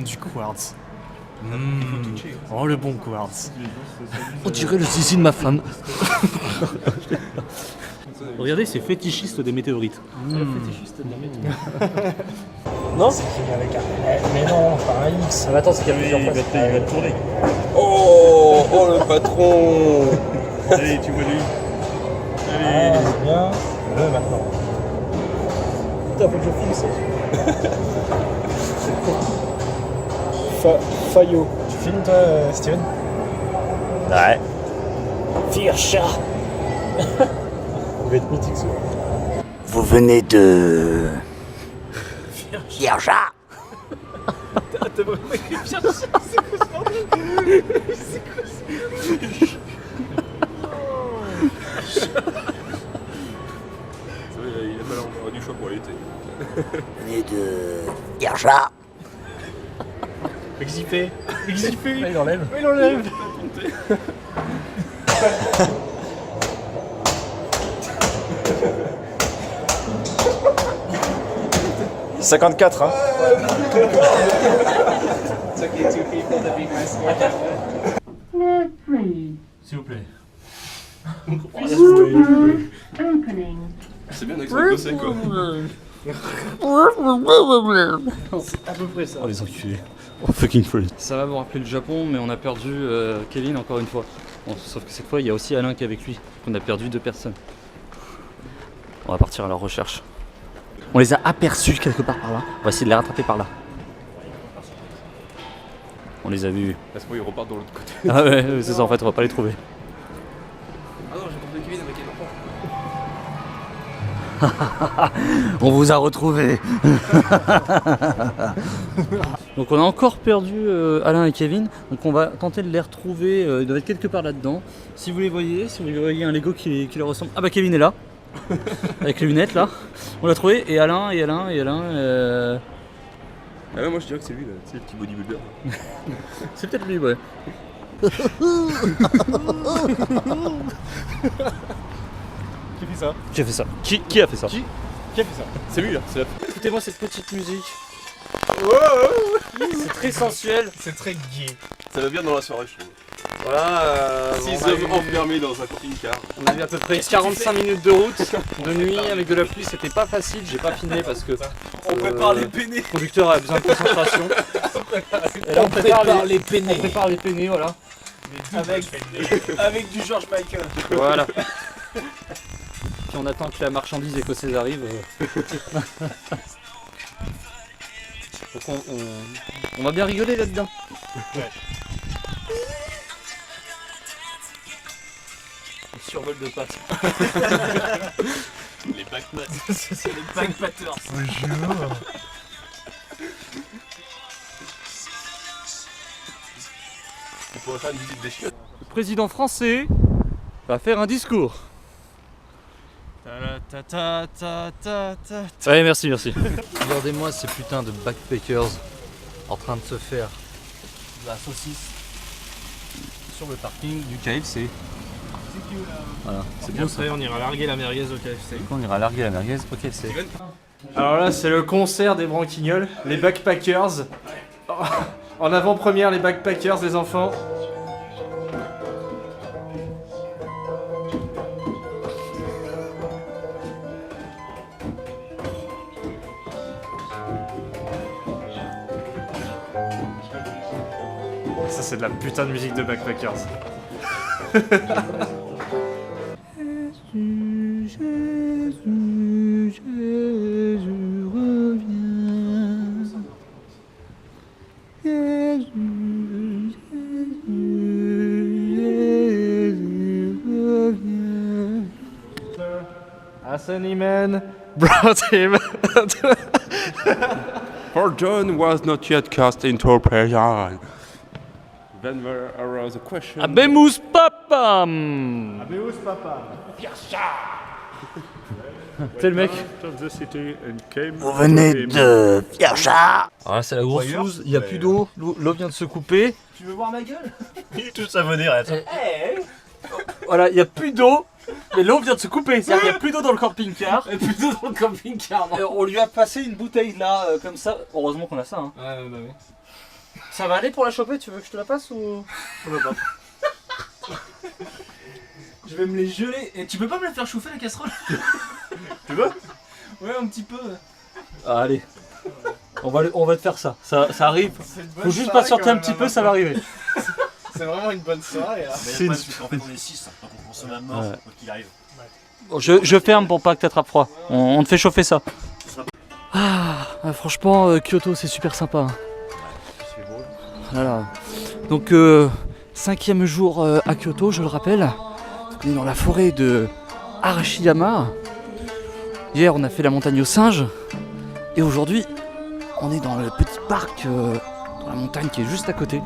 [SPEAKER 1] Du quartz. Oh le bon quartz. On dirait le zizi de ma femme. Regardez, c'est fétichiste des météorites. Fétichiste de la météorite.
[SPEAKER 3] Non? C'est fini avec un. Mais non, enfin un X.
[SPEAKER 1] Ah, mais attends, c'est qu'il y a plusieurs fois.
[SPEAKER 8] Il va te tourner.
[SPEAKER 10] Oh le patron.
[SPEAKER 8] Allez, tu vois lui.
[SPEAKER 3] Ah, c'est bien. Le maintenant. Putain, faut que je filme ça. Fayot. Tu filmes toi, Steven?
[SPEAKER 8] Ouais.
[SPEAKER 9] Firscha.
[SPEAKER 3] Il va être mythique ce soir.
[SPEAKER 9] Vous venez de... Firscha.
[SPEAKER 3] T'as vraiment écrit Firscha? C'est quoi ce bordel? C'est quoi ça?
[SPEAKER 10] Il a pas l'air du choix pour l'été.
[SPEAKER 9] Vous venez de... Firscha.
[SPEAKER 3] Exipé. Exipé.
[SPEAKER 2] Il enlève.
[SPEAKER 3] Il enlève.
[SPEAKER 8] 54 hein.
[SPEAKER 1] S'il vous plaît.
[SPEAKER 10] C'est bien d'accent écossais quoi.
[SPEAKER 3] À peu près ça.
[SPEAKER 1] Oh les enculés. Oh fucking free. Ça va vous rappeler le Japon, mais on a perdu Kevin encore une fois. Bon, sauf que cette fois, il y a aussi Alain qui est avec lui. On a perdu 2 personnes. On va partir à leur recherche. On les a aperçus quelque part par là. On va essayer de les rattraper par là. On les a vus.
[SPEAKER 10] À ce moment, ils repartent dans l'autre côté.
[SPEAKER 1] Ah ouais, c'est ça en fait, on va pas les trouver.
[SPEAKER 10] Ah non, j'ai trouvé Kevin avec les enfants.
[SPEAKER 1] On vous a retrouvés. Donc on a encore perdu Alain et Kevin. Donc on va tenter de les retrouver. Ils doivent être quelque part là-dedans. Si vous les voyez, si vous voyez un Lego qui leur ressemble. Ah bah Kevin est là. Avec les lunettes là. On l'a trouvé. Et Alain.
[SPEAKER 10] Ah ouais, moi je dirais que c'est lui là, c'est le petit bodybuilder.
[SPEAKER 1] C'est peut-être lui, ouais.
[SPEAKER 2] Qui fait ça?
[SPEAKER 1] Qui a fait ça? Qui a fait ça?
[SPEAKER 2] Qui a fait ça?
[SPEAKER 10] C'est lui là, c'est la...
[SPEAKER 1] Écoutez-moi cette petite musique. C'est très sensuel.
[SPEAKER 2] C'est très gay.
[SPEAKER 10] Ça va bien dans la soirée, je trouve.
[SPEAKER 1] Voilà.
[SPEAKER 10] 6 hommes enfermés dans un camping-car.
[SPEAKER 1] On a eu à peu près 45 minutes de route de nuit avec de la pluie, c'était pas facile, j'ai pas filmé parce que
[SPEAKER 2] On prépare les peinés.
[SPEAKER 1] le conducteur a besoin de concentration. Et là, on prépare les peinés. On prépare les peinés, voilà.
[SPEAKER 2] Avec du George Michael.
[SPEAKER 1] Voilà. Puis on attend que la marchandise écossaise arrive. Donc on va bien rigoler là-dedans.
[SPEAKER 2] Ouais.
[SPEAKER 1] Survol de pâtes.
[SPEAKER 10] Les backpats.
[SPEAKER 2] C'est les backpatters.
[SPEAKER 3] Bonjour.
[SPEAKER 10] On pourrait faire une visite des chiottes.
[SPEAKER 1] Le président français va faire un discours. Ouais, merci. Regardez-moi ces putains de backpackers en train de se faire de la saucisse sur le parking du KFC. Voilà, c'est bien ça.
[SPEAKER 2] On ira larguer la merguez au KFC.
[SPEAKER 1] On ira larguer la merguez au KFC.
[SPEAKER 3] Alors là, c'est le concert des branquignoles, les backpackers. En avant-première, les backpackers, les enfants. Ça, c'est de la putain de musique de backpackers. Assaniman brought him.
[SPEAKER 10] For John was not yet cast into prison. Then there arose a question.
[SPEAKER 1] Abemus papam.
[SPEAKER 3] Abemus papa.
[SPEAKER 1] C'est le mec.
[SPEAKER 4] Vous venez de Fiacha.
[SPEAKER 1] Alors là, c'est la grosse loose, il n'y a plus d'eau, l'eau vient de se couper.
[SPEAKER 2] Tu veux voir ma gueule?
[SPEAKER 8] Il est tout savonné, arrête.
[SPEAKER 1] Voilà, il n'y a plus d'eau, mais l'eau vient de se couper. C'est-à-dire qu'il n'y a plus d'eau dans le camping-car.
[SPEAKER 2] Et plutôt dans le camping-car.
[SPEAKER 1] Et on lui a passé une bouteille là, comme ça. Heureusement qu'on a ça. Hein.
[SPEAKER 2] Ouais, bah oui.
[SPEAKER 1] Ça va aller pour la choper? Tu veux que je te la passe ou on va pas?
[SPEAKER 2] Je vais me les geler. Et tu peux pas me la faire chauffer la casserole?
[SPEAKER 1] Tu veux?
[SPEAKER 2] Ouais, un petit peu.
[SPEAKER 1] Ah, allez. On va te faire ça. Ça arrive. Faut juste patienter un petit peu, ça va arriver.
[SPEAKER 3] C'est vraiment une bonne soirée là.
[SPEAKER 8] Mais le problème, c'est qu'en fait, on est 6, donc on consomme à mort, quoi qu'il arrive.
[SPEAKER 1] Bon, je ferme pour pas que t'attrapes froid. On te fait chauffer ça. Franchement, Kyoto, c'est super sympa. Voilà. Donc, 5e jour à Kyoto, je le rappelle. Donc, on est dans la forêt de Arashiyama. Hier, on a fait la montagne aux singes. Et aujourd'hui, on est dans le petit parc dans la montagne qui est juste à côté.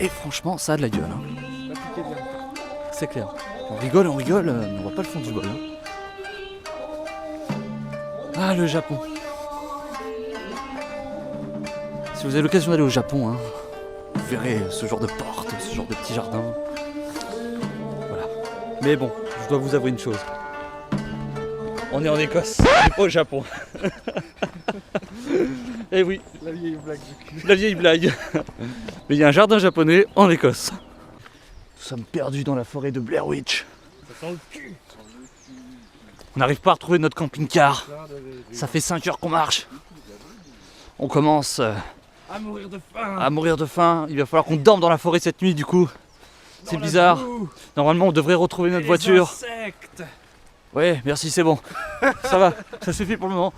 [SPEAKER 1] Et franchement, ça a de la gueule. Hein. C'est clair. On rigole, mais on voit pas le fond du bol. Hein. Ah, le Japon. Si vous avez l'occasion d'aller au Japon, hein, vous verrez ce genre de porte, ce genre de petit jardin. Voilà. Mais bon, je dois vous avouer une chose. On est en Écosse, on n'est pas au Japon. Eh oui.
[SPEAKER 3] La vieille blague du cul.
[SPEAKER 1] La vieille blague. Mais il y a un jardin japonais en Écosse. Nous sommes perdus dans la forêt de Blair Witch.
[SPEAKER 3] Ça sent le cul.
[SPEAKER 1] On n'arrive pas à retrouver notre camping-car. Ça fait 5 heures qu'on marche. On commence
[SPEAKER 2] À mourir de faim.
[SPEAKER 1] à mourir de faim. Il va falloir qu'on dorme dans la forêt cette nuit du coup. C'est bizarre. Normalement on devrait retrouver notre voiture.
[SPEAKER 2] Insectes.
[SPEAKER 1] Ouais, merci, c'est bon. Ça va, ça suffit pour le moment.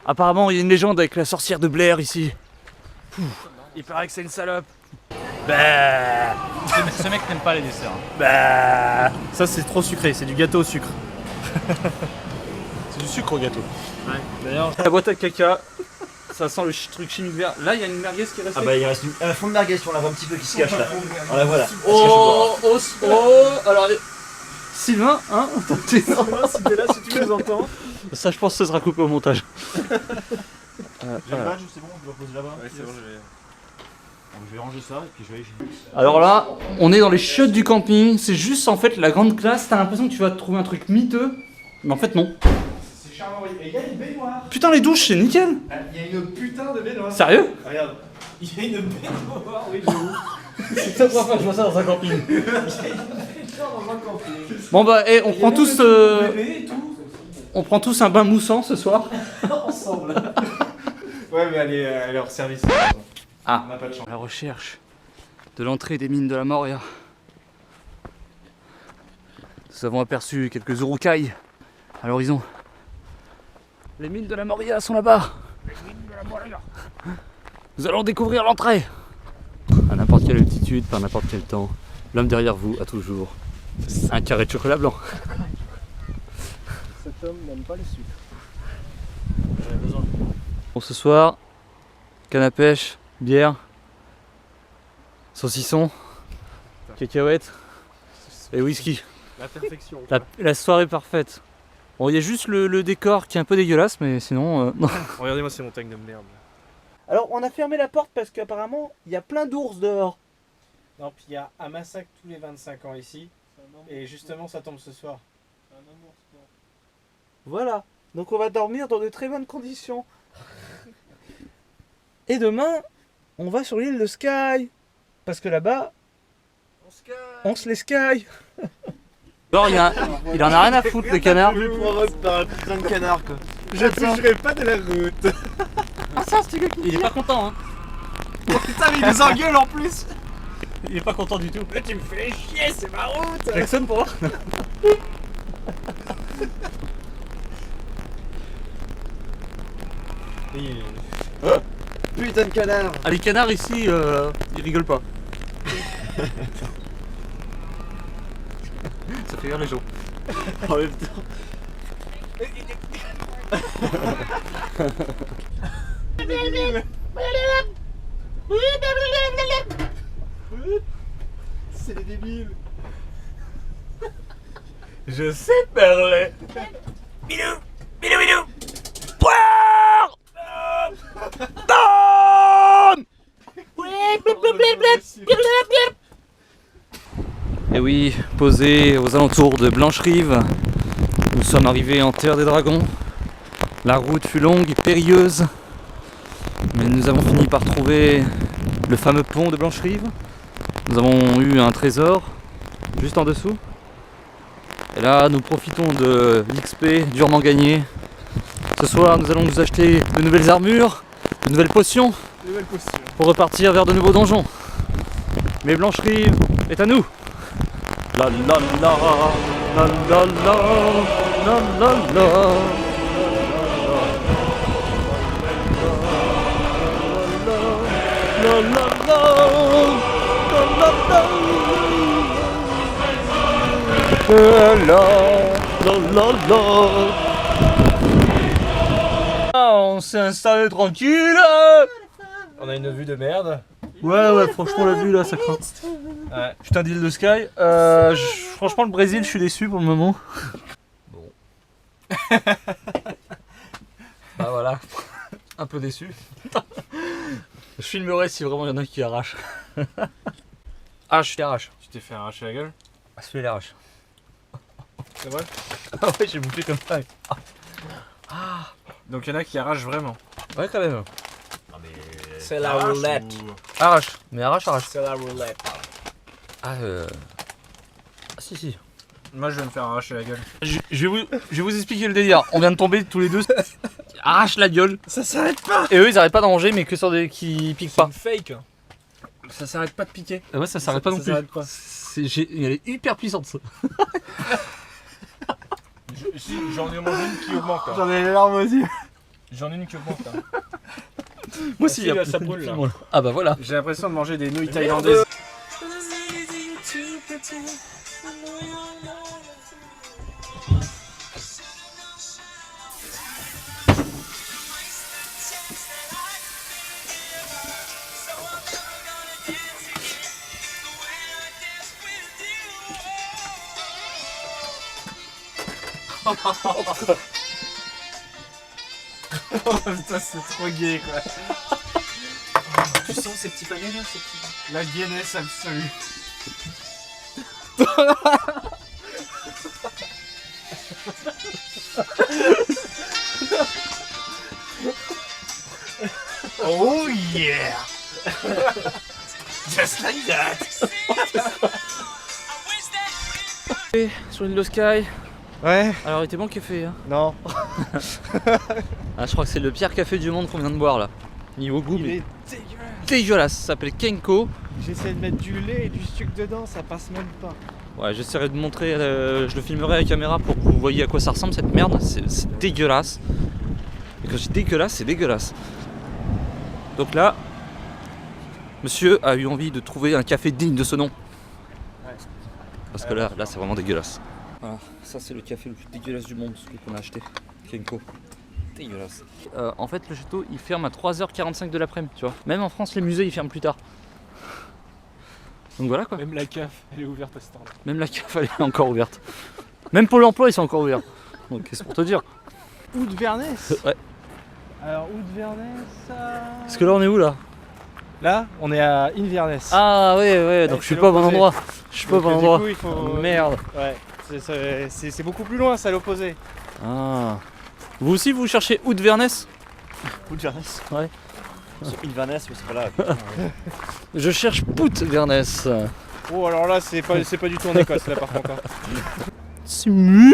[SPEAKER 1] Apparemment, il y a une légende avec la sorcière de Blair ici. Il paraît que c'est une salope. Bah. Ce mec n'aime pas les desserts.
[SPEAKER 3] Bah. Ça c'est trop sucré, c'est du gâteau au sucre.
[SPEAKER 1] C'est du sucre au gâteau.
[SPEAKER 3] Ouais. D'ailleurs,
[SPEAKER 1] la boîte à caca, ça sent le truc chimique vert. Là, il y a une merguez qui est restée.
[SPEAKER 8] Ah bah il reste un fond de merguez, on la voit un petit peu qui se cache là. On la voit là.
[SPEAKER 1] Oh, alors Sylvain, hein
[SPEAKER 3] si t'es là, si tu nous entends.
[SPEAKER 1] Ça, je pense que ce sera coupé au montage.
[SPEAKER 8] J'ai le badge, c'est bon, on peut le poser là-bas.
[SPEAKER 3] Ouais, c'est bon,
[SPEAKER 8] Je vais ranger ça et puis je vais aller.
[SPEAKER 1] Alors là, on est dans les chiottes du camping. C'est juste en fait la grande classe. T'as l'impression que tu vas trouver un truc miteux, mais en fait non.
[SPEAKER 3] C'est charmant, oui. Et il y a une baignoire.
[SPEAKER 1] Putain, les douches, c'est nickel.
[SPEAKER 3] Il y a une putain de baignoire.
[SPEAKER 1] Sérieux?
[SPEAKER 3] Regarde. Il y a une baignoire, oui, de ouf.
[SPEAKER 1] C'est la première fois que je vois ça dans un camping. Bon bah, on prend tous. On prend tous un bain moussant ce soir.
[SPEAKER 3] Ensemble. Ouais, mais elle est hors service.
[SPEAKER 1] Ah,
[SPEAKER 3] on n'a pas de chance.
[SPEAKER 1] La recherche de l'entrée des mines de la Moria. Nous avons aperçu quelques urukai à l'horizon. Les mines de la Moria sont là-bas. Nous allons découvrir l'entrée. À n'importe quelle altitude, par n'importe quel temps, l'homme derrière vous a toujours un carré de chocolat blanc.
[SPEAKER 3] Cet homme n'aime pas le sucre.
[SPEAKER 1] Bon, ce soir, canne à pêche, bière, saucisson, cacahuètes et whisky.
[SPEAKER 3] La perfection.
[SPEAKER 1] La soirée parfaite. Bon, il y a juste le décor qui est un peu dégueulasse, mais sinon... non.
[SPEAKER 3] Regardez-moi ces montagnes de merde.
[SPEAKER 2] Alors, on a fermé la porte parce qu'apparemment, il y a plein d'ours dehors.
[SPEAKER 3] Non, puis il y a un massacre tous les 25 ans ici. Et justement, ça tombe ce soir.
[SPEAKER 2] Voilà. Donc, on va dormir dans de très bonnes conditions. Et demain, on va sur l'île de Skye. Parce que là-bas, on se les sky.
[SPEAKER 1] Alors, il en a rien à foutre, le canard.
[SPEAKER 3] Je par un putain de canard, quoi. Je bougerai pas de la route.
[SPEAKER 1] Ah ça, c'est le gars il est pas content, hein.
[SPEAKER 3] Oh putain, mais il nous engueule en plus.
[SPEAKER 1] Il est pas content du tout.
[SPEAKER 3] Mais tu me fais chier, c'est ma route.
[SPEAKER 1] Jackson pour voir.
[SPEAKER 3] Putain de canard.
[SPEAKER 1] Ah, les canards ici, ils rigolent pas. Ça fait rire les gens.
[SPEAKER 3] En même temps. C'est les débiles.
[SPEAKER 1] Je sais parler.
[SPEAKER 9] Bilou, bilou, bilou. Poire. Tom.
[SPEAKER 1] Et oui, posé aux alentours de Blancherive, nous sommes arrivés en Terre des Dragons. La route fut longue et périlleuse, mais nous avons fini par trouver le fameux pont de Blancherive. Nous avons eu un trésor juste en dessous. Et là, nous profitons de l'XP durement gagné. Ce soir, nous allons nous acheter de nouvelles armures, de nouvelles potions, pour repartir vers de nouveaux donjons. Mais Blancherive est à nous. La la la, la la la, la la la. La la la, la la la. On s'est installé tranquille.
[SPEAKER 3] On a une vue de merde.
[SPEAKER 1] Ouais, franchement la vue là ça craint.
[SPEAKER 3] Ouais.
[SPEAKER 1] Putain d'île de Skye. Franchement le Brésil je suis déçu pour le moment. Bon. Bah voilà. Un peu déçu. Je filmerai si vraiment il y en a qui arrachent. Ah je l'arrache.
[SPEAKER 3] Tu t'es fait arracher la gueule?
[SPEAKER 1] Ah celui-là il arrache.
[SPEAKER 3] C'est vrai?
[SPEAKER 1] Ah ouais j'ai bouffé comme ça.
[SPEAKER 3] Ah. Donc il y en a qui arrachent vraiment.
[SPEAKER 1] Ouais quand même.
[SPEAKER 3] C'est la roulette.
[SPEAKER 1] Arrache. Mais arrache.
[SPEAKER 3] C'est la roulette.
[SPEAKER 1] Ah si.
[SPEAKER 3] Moi je vais me faire arracher la gueule.
[SPEAKER 1] Je vais vous expliquer le délire. On vient de tomber tous les deux. Arrache la gueule.
[SPEAKER 3] Ça s'arrête pas.
[SPEAKER 1] Et eux ils arrêtent pas d'en manger mais que sur des qui piquent pas.
[SPEAKER 3] Fake. Ça s'arrête pas de piquer.
[SPEAKER 1] Ouais ça s'arrête pas non plus.
[SPEAKER 3] S'arrête pas.
[SPEAKER 1] Elle est hyper puissante ça.
[SPEAKER 2] J'en ai mangé une qui augmente. Hein.
[SPEAKER 3] J'en ai les larmes aux yeux.
[SPEAKER 2] J'en ai une qui augmente. Hein.
[SPEAKER 1] Moi aussi,
[SPEAKER 2] Ah, si, ça brûle là.
[SPEAKER 1] Ah bah voilà.
[SPEAKER 3] J'ai l'impression de manger des nouilles thaïlandaises. Oh putain, c'est trop gay quoi.
[SPEAKER 1] Tu sens ces petits paniers là, ces petits...
[SPEAKER 3] La gayness absolue.
[SPEAKER 9] Oh yeah! Just like that!
[SPEAKER 1] Sur l'île de Sky.
[SPEAKER 3] Ouais.
[SPEAKER 1] Alors il était bon le café hein.
[SPEAKER 3] Non.
[SPEAKER 1] Ah je crois que c'est le pire café du monde qu'on vient de boire là. Niveau goût
[SPEAKER 3] Il
[SPEAKER 1] mais
[SPEAKER 3] est dégueulasse.
[SPEAKER 1] dégueulasse, ça s'appelle Kenko.
[SPEAKER 3] J'essaie de mettre du lait et du sucre dedans, ça passe même pas.
[SPEAKER 1] Ouais j'essaierai de montrer, je le filmerai à la caméra pour que vous voyez à quoi ça ressemble cette merde, c'est dégueulasse. Et quand je dis dégueulasse, c'est dégueulasse. Donc là, monsieur a eu envie de trouver un café digne de ce nom. Parce que là c'est vraiment dégueulasse. Voilà, ça c'est le café le plus dégueulasse du monde, celui qu'on a acheté, Kenko. Dégueulasse. En fait le château il ferme à 3h45 de l'après-midi, tu vois. Même en France les musées ils ferment plus tard. Donc voilà quoi.
[SPEAKER 2] Même la CAF, elle est ouverte à cette heure-là.
[SPEAKER 1] Même la CAF elle est encore ouverte. Même Pôle emploi ils sont encore ouverts. Donc qu'est-ce pour te dire.
[SPEAKER 3] Ou de Vernès.
[SPEAKER 1] Ouais.
[SPEAKER 3] Alors où de Vernès
[SPEAKER 1] Parce que là on est où là?
[SPEAKER 3] Là on est à Inverness.
[SPEAKER 1] Ah ouais donc je suis pas au bon endroit. Je suis pas au bon endroit.
[SPEAKER 3] Du coup, il faut...
[SPEAKER 1] Oh, merde.
[SPEAKER 3] Ouais, c'est beaucoup plus loin, c'est à l'opposé.
[SPEAKER 1] Ah. Vous aussi vous cherchez où de Vernès?
[SPEAKER 8] Où de Vernès?
[SPEAKER 1] Ouais.
[SPEAKER 8] Inverness, mais c'est pas là.
[SPEAKER 1] Je cherche Pout Vernès.
[SPEAKER 3] Oh alors là c'est pas du tout en Écosse là par contre.
[SPEAKER 1] C'est mignon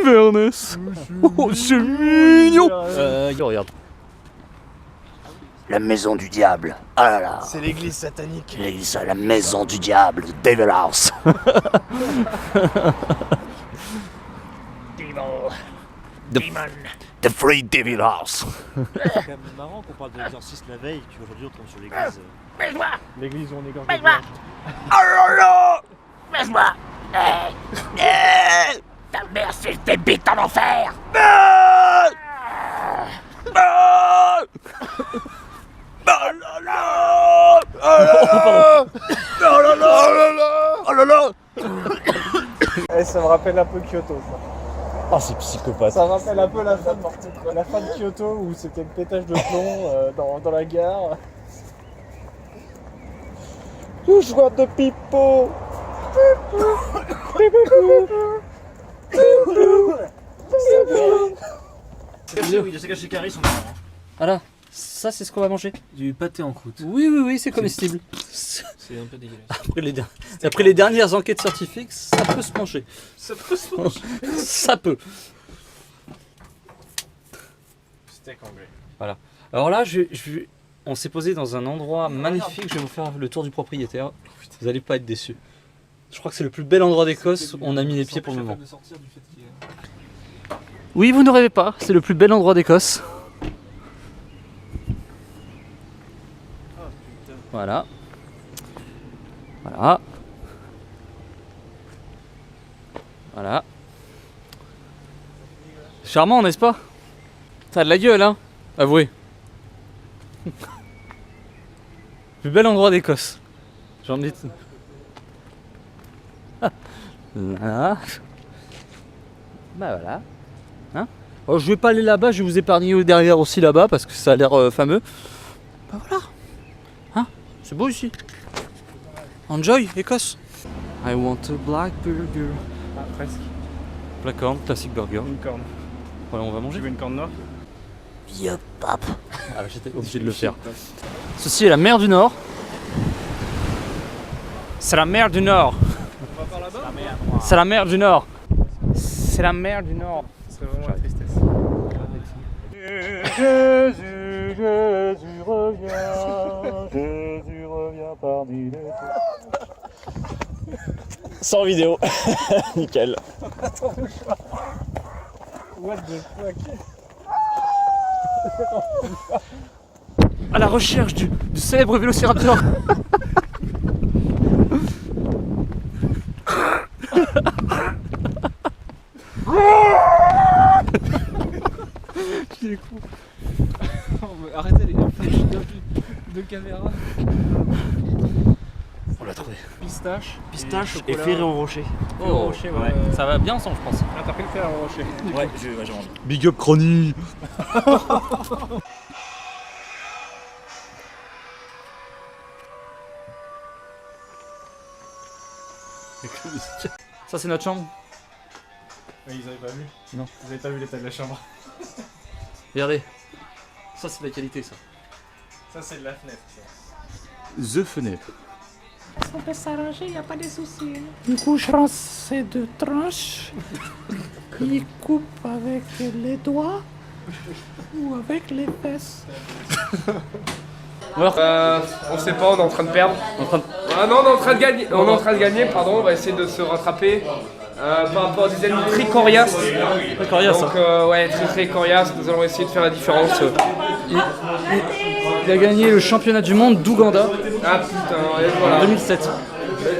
[SPEAKER 1] Inverness. Oh c'est mignon. Regarde.
[SPEAKER 4] La maison du diable. Ah là là.
[SPEAKER 3] C'est l'église satanique.
[SPEAKER 4] L'église, la maison du diable, the Devil House. The Free Devil House.
[SPEAKER 8] C'est quand même marrant qu'on parle de l'exorcisme la veille, puis aujourd'hui on tombe sur l'église.
[SPEAKER 3] L'église où on égorge.
[SPEAKER 9] Baisse-moi! Oh là là! Baisse-moi! Ta mère c'est tes bites en enfer!
[SPEAKER 3] Ça me rappelle un peu Kyoto ça.
[SPEAKER 8] Ah, c'est psychopathe.
[SPEAKER 3] Ça me rappelle un peu la fin de Kyoto où c'était le pétage de plomb dans la gare. You want the people.
[SPEAKER 8] Oui, je sais qu'à Carré, ils sont marrants.
[SPEAKER 1] Voilà, ça c'est ce qu'on va manger.
[SPEAKER 2] Du pâté en croûte.
[SPEAKER 1] Oui, c'est comestible.
[SPEAKER 2] C'est un peu dégueulasse.
[SPEAKER 1] Après les dernières enquêtes scientifiques, ça peut se manger.
[SPEAKER 2] Ça peut se manger.
[SPEAKER 1] Ça peut.
[SPEAKER 3] Steak anglais.
[SPEAKER 1] Voilà. Alors là, on s'est posé dans un endroit magnifique. Je vais vous faire le tour du propriétaire. Vous n'allez pas être déçus. Je crois que c'est le plus bel endroit d'Écosse où on a mis les pieds pour le moment. Oui, vous ne rêvez pas. C'est le plus bel endroit d'Écosse. Voilà. Voilà. Voilà. Charmant, n'est-ce pas? Ça a de la gueule, hein? Avouez. Plus bel endroit d'Écosse. J'en ai... Voilà. Bah voilà. Hein? Oh, je vais pas aller là-bas, je vais vous épargner derrière aussi là-bas parce que ça a l'air fameux. Bah voilà. Hein? C'est beau ici. Enjoy, Écosse. I want a black burger.
[SPEAKER 3] Ah presque.
[SPEAKER 1] Black corn, classic burger.
[SPEAKER 3] Une corne.
[SPEAKER 1] Voilà, on va manger.
[SPEAKER 3] Tu veux une corne noire?
[SPEAKER 4] Yep, pap.
[SPEAKER 1] Ah, j'étais obligé de le faire. Ceci est la mer du Nord. C'est la mer du Nord.
[SPEAKER 3] On va par là-bas?
[SPEAKER 1] C'est la mer du Nord. C'est la mer du Nord.
[SPEAKER 3] C'est vraiment la tristesse.
[SPEAKER 1] Jésus, Jésus reviens. Jésus revient parmi les
[SPEAKER 8] Sans vidéo. Nickel.
[SPEAKER 3] Attends, bouge pas.
[SPEAKER 2] What the fuck?
[SPEAKER 1] À la recherche du célèbre vélociraptor.
[SPEAKER 2] Il est con. Arrêtez les flashs de caméra.
[SPEAKER 1] On l'a trouvé.
[SPEAKER 2] Pistache
[SPEAKER 8] et Ferrero Rocher.
[SPEAKER 2] Ferrero Rocher, ouais.
[SPEAKER 1] Ça va bien ensemble, je pense.
[SPEAKER 2] Ah, t'as pris le Ferrero Rocher.
[SPEAKER 8] Ouais, j'ai envie.
[SPEAKER 1] Big up Crony. Ça c'est notre chambre.
[SPEAKER 2] Mais ils avaient pas vu.
[SPEAKER 1] Non.
[SPEAKER 2] Ils avaient pas vu l'état de la chambre.
[SPEAKER 1] Regardez. Ça c'est de la qualité ça.
[SPEAKER 2] Ça c'est de la fenêtre. Ça.
[SPEAKER 1] The fenêtre.
[SPEAKER 5] On peut s'arranger, y a pas de soucis.
[SPEAKER 11] Une couche c'est de tranches. Il coupe avec les doigts ou avec les fesses.
[SPEAKER 12] Alors, on sait pas, on est en train de perdre. Ah non, on est en train de gagner. On est en train de gagner, pardon. On va essayer de se rattraper par rapport à des ennemis très coriaces.
[SPEAKER 1] Très coriace.
[SPEAKER 12] Donc ouais, très coriaces. Nous allons essayer de faire la différence.
[SPEAKER 1] Il a gagné le championnat du monde d'Ouganda
[SPEAKER 12] Ah putain, et voilà.
[SPEAKER 1] en 2007.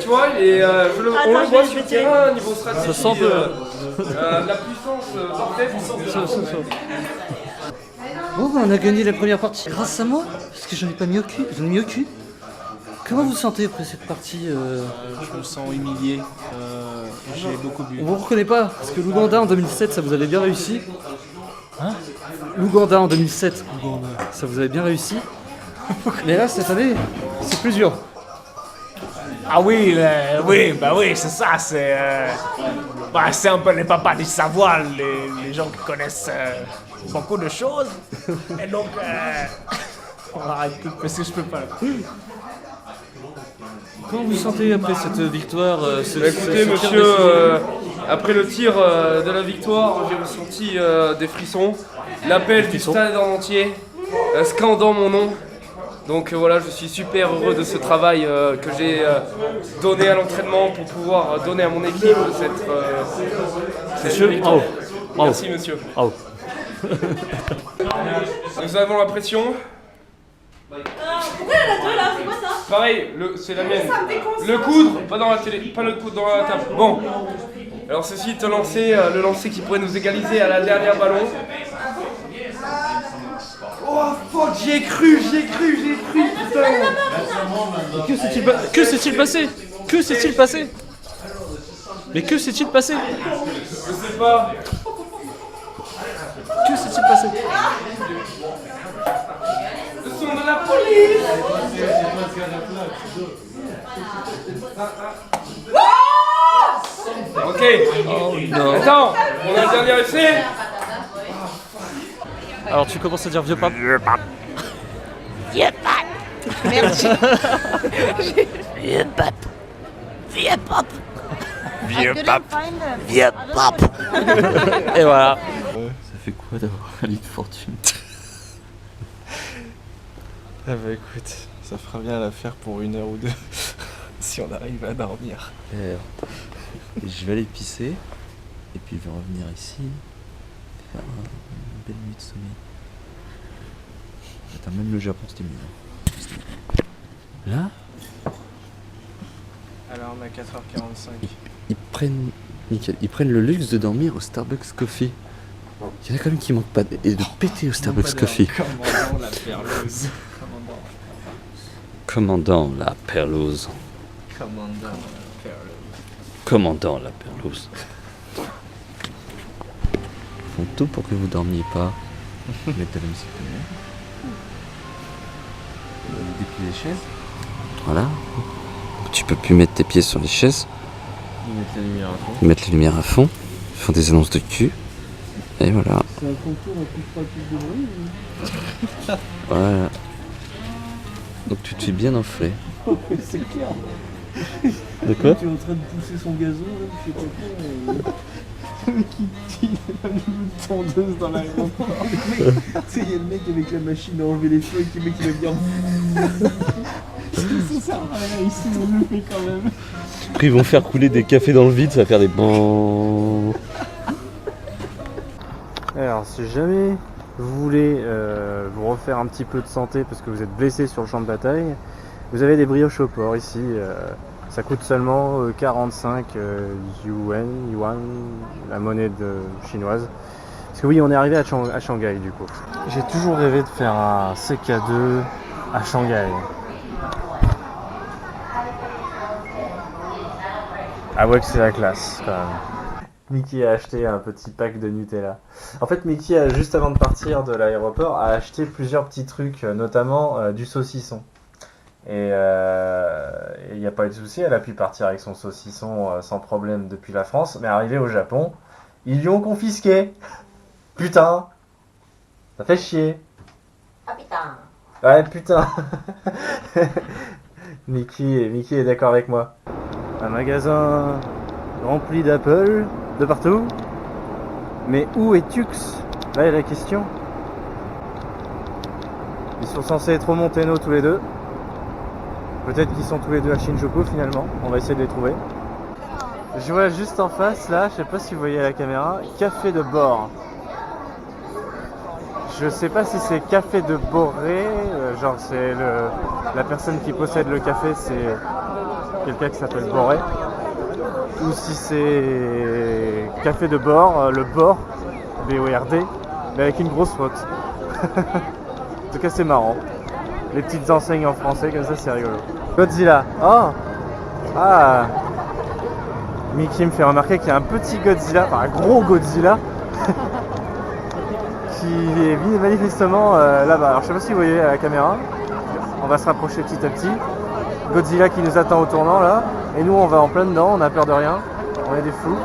[SPEAKER 12] Tu vois, et on le voit sur le terrain, niveau stratégie.
[SPEAKER 1] Ça sent peu.
[SPEAKER 12] La puissance dans tête.
[SPEAKER 1] Bon, on a gagné la première partie grâce à moi, parce que j'en ai pas mis au cul. J'en ai mis au cul. Comment vous vous sentez après cette partie
[SPEAKER 2] Je me sens humilié. J'ai beaucoup bu.
[SPEAKER 1] On vous reconnaît pas, parce que l'Ouganda en 2007, ça vous avait bien réussi. Hein? L'Ouganda en 2007, ça vous avait bien réussi. Mais là, cette année, c'est plus dur.
[SPEAKER 9] Ah oui, oui, c'est ça, c'est un peu les papas du savoir, les gens qui connaissent beaucoup de choses. Et donc, on va arrêter parce que je peux pas.
[SPEAKER 1] Comment vous vous sentez après cette victoire
[SPEAKER 12] Écoutez, monsieur, après le tir de la victoire, j'ai ressenti des frissons, l'appel du stade en entier, scandant mon nom. Donc voilà, je suis super heureux de ce travail que j'ai donné à l'entraînement pour pouvoir donner à mon équipe cette victoire. Merci monsieur. Nous avons la pression.
[SPEAKER 5] Pourquoi il y en a deux là? C'est quoi ça?
[SPEAKER 12] Pareil, c'est la mienne. Le coudre, pas dans la télé, pas le coudre dans la table. Bon. Alors ceci est le lancer qui pourrait nous égaliser à la dernière ballon. Oh fuck, j'y ai cru, putain.
[SPEAKER 1] Que s'est-il passé? Que s'est-il passé? Mais que s'est-il passé?
[SPEAKER 12] Je sais pas.
[SPEAKER 1] Que s'est-il passé?
[SPEAKER 12] Le son de la police. Ok.
[SPEAKER 1] Oh non.
[SPEAKER 12] Attends, on a le dernier essai.
[SPEAKER 1] Alors tu commences à dire vieux pape.
[SPEAKER 4] Vieux pape.
[SPEAKER 5] Vieux pape. Merci.
[SPEAKER 4] Vieux pape. Vieux pape. Vieux
[SPEAKER 5] I
[SPEAKER 4] pape.
[SPEAKER 5] couldn't find them.
[SPEAKER 4] Vieux pape.
[SPEAKER 1] Et voilà. Ça fait quoi d'avoir un lit de fortune?
[SPEAKER 2] Ah bah écoute, ça fera bien l'affaire pour 1 heure ou 2 si on arrive à dormir.
[SPEAKER 1] Je vais aller pisser et puis je vais revenir ici faire une belle nuit de sommeil. Attends, même le Japon c'était mieux. Là,
[SPEAKER 2] Alors on a 4h45.
[SPEAKER 1] ils prennent le luxe de dormir au Starbucks Coffee. Il y en a quand même qui manquent pas et de péter au Starbucks Coffee.
[SPEAKER 2] Commandant la perleuse.
[SPEAKER 1] Commandant la perlouse. Commandant la perlouse. Ils font tout pour que vous dormiez pas. Mettre de la musique de mer. Déplier les chaises. Voilà. Tu peux plus mettre tes pieds sur les chaises. Ils mettent la lumière à fond. Ils font des annonces de cul. Et voilà.
[SPEAKER 11] C'est un concours, on coupe pas plus de bruit.
[SPEAKER 1] Voilà. Donc tu te fais bien enfler.
[SPEAKER 11] C'est clair.
[SPEAKER 1] De quoi?
[SPEAKER 11] Tu es en train de pousser son gazon, là, je sais pas quoi. Le mec il a une tondeuse dans l'aéroport. Tu sais, il y a le mec avec la machine à enlever les feuilles, le mec il va venir. Ça sert à rien ici, on le fait quand même.
[SPEAKER 1] Après ils vont faire couler des cafés dans le vide, ça va faire des bons.
[SPEAKER 3] Alors si jamais vous voulez vous refaire un petit peu de santé parce que vous êtes blessé sur le champ de bataille, vous avez des brioches au porc ici. Ça coûte seulement 45 yuan, la monnaie chinoise. Parce que oui, on est arrivé à Shanghai du coup. J'ai toujours rêvé de faire un CK2 à Shanghai. Ah ouais que c'est la classe quand même. Mickey a acheté un petit pack de Nutella. En fait, Mickey, juste avant de partir de l'aéroport, a acheté plusieurs petits trucs, notamment du saucisson. Et il n'y a pas eu de souci, elle a pu partir avec son saucisson sans problème depuis la France. Mais arrivé au Japon, ils lui ont confisqué. Putain, ça fait chier.
[SPEAKER 13] Ah putain.
[SPEAKER 3] Ouais, putain. Mickey est d'accord avec moi. Un magasin rempli d'Apple de partout. Mais où est Tux? Là est la question. Ils sont censés être au Monteno tous les deux. Peut-être qu'ils sont tous les deux à Shinjuku finalement. On va essayer de les trouver. Je vois juste en face là, je sais pas si vous voyez à la caméra, café de bord. Je sais pas si c'est café de Boré, genre c'est la personne qui possède le café, c'est quelqu'un qui s'appelle Boré, ou si c'est café de bord, le bord, B-O-R-D, mais avec une grosse faute. En tout cas c'est marrant. Les petites enseignes en français comme ça c'est rigolo. Godzilla, oh ah, Mickey me fait remarquer qu'il y a un petit Godzilla, enfin un gros Godzilla qui est manifestement là-bas. Alors je sais pas si vous voyez à la caméra, on va se rapprocher petit à petit. Godzilla qui nous attend au tournant là, et nous on va en plein dedans, on a peur de rien, on est des fous.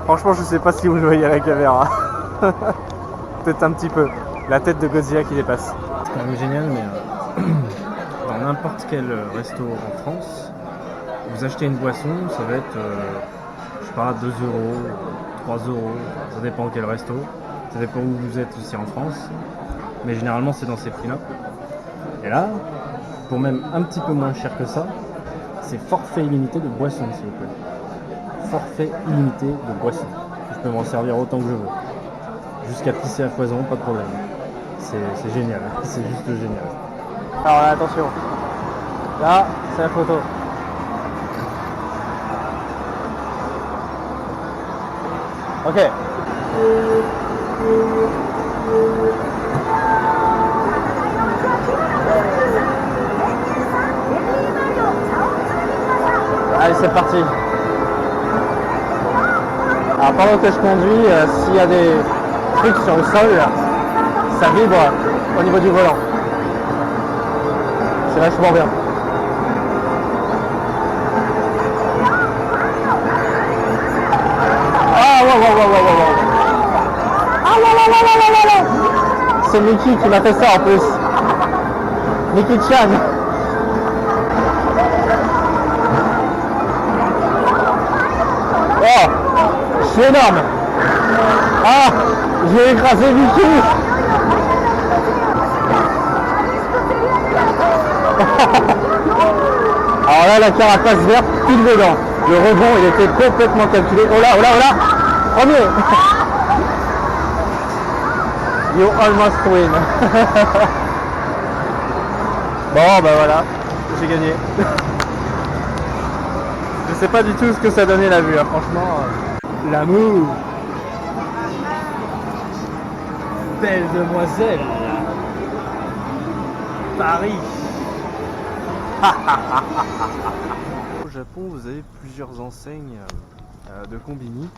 [SPEAKER 3] Franchement je sais pas si vous le voyez à la caméra. Peut-être un petit peu. La tête de Godzilla qui dépasse. C'est quand même génial, mais dans n'importe quel resto en France, vous achetez une boisson, ça va être, je sais pas, 2 euros, 3 euros, ça dépend quel resto, ça dépend où vous êtes aussi en France, mais généralement c'est dans ces prix-là. Et là, pour même un petit peu moins cher que ça, c'est forfait illimité de boisson, s'il vous plaît. Forfait illimité de boisson. Je peux m'en servir autant que je veux. Jusqu'à pisser à foison, pas de problème. C'est génial, c'est juste génial. Alors là, attention, là c'est la photo. Ok. Allez, c'est parti. Alors pendant que je conduis, s'il y a des trucs sur le sol, ça vibre au niveau du volant. C'est vachement bien. Ah wow, wow, wow, wow, wow. Ah là là là là là là. C'est Mickey qui m'a fait ça en plus. Mickey Chan. Oh, je suis énorme. Ah, j'ai écrasé Mickey. Alors là, la carapace verte, pile dedans. Le rebond, il était complètement calculé. Oh là, oh là, oh là. Premier. You almost win. Bon, bah voilà, j'ai gagné. Je sais pas du tout ce que ça donnait la vue, hein. Franchement. L'amour. Belle demoiselle. Paris. Au Japon, vous avez plusieurs enseignes de combini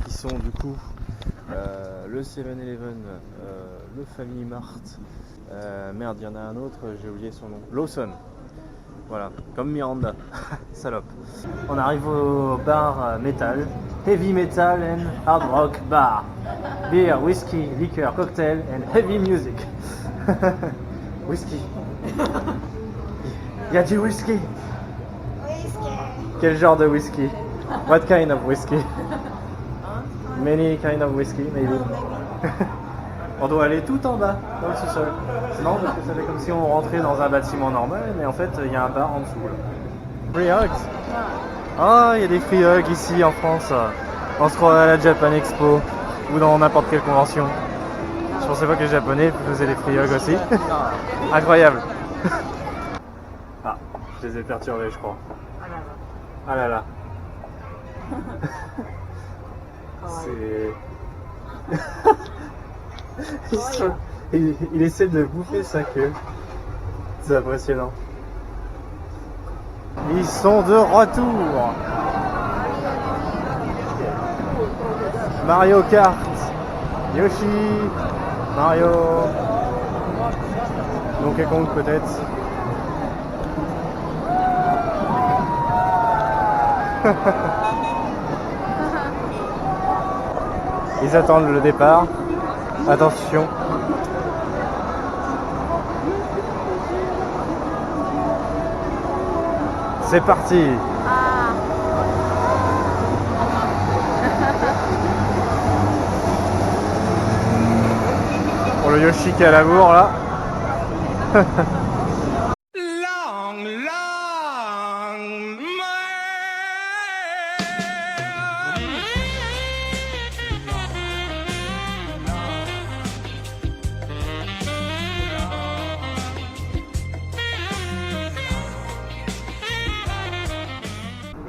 [SPEAKER 3] qui sont du coup le 7-Eleven, le Family Mart, merde, il y en a un autre, j'ai oublié son nom, Lawson. Voilà, comme Miranda, salope. On arrive au bar metal, heavy metal and hard rock bar. Beer, whisky, liquor, cocktail and heavy music. Whisky. Y a du whisky? Quel genre de whisky? What kind of whisky? Many kind of whisky, maybe. On doit aller tout en bas, dans le sous-sol. C'est marrant parce que ça fait comme si on rentrait dans un bâtiment normal, mais en fait, il y a un bar en dessous. Là. Free hugs? Ah, il y a des free hugs ici en France. On se croirait à la Japan Expo ou dans n'importe quelle convention. Je pensais pas que les Japonais faisaient des free hugs aussi. Incroyable. Ah, je les ai perturbés, je crois. Ah là là. C'est... il essaie de bouffer sa queue. C'est impressionnant. Ils sont de retour. Mario Kart. Yoshi. Mario. Donkey Kong peut-être. Ils attendent le départ. Attention. C'est parti. Pour le Yoshi qui est à la bourre là.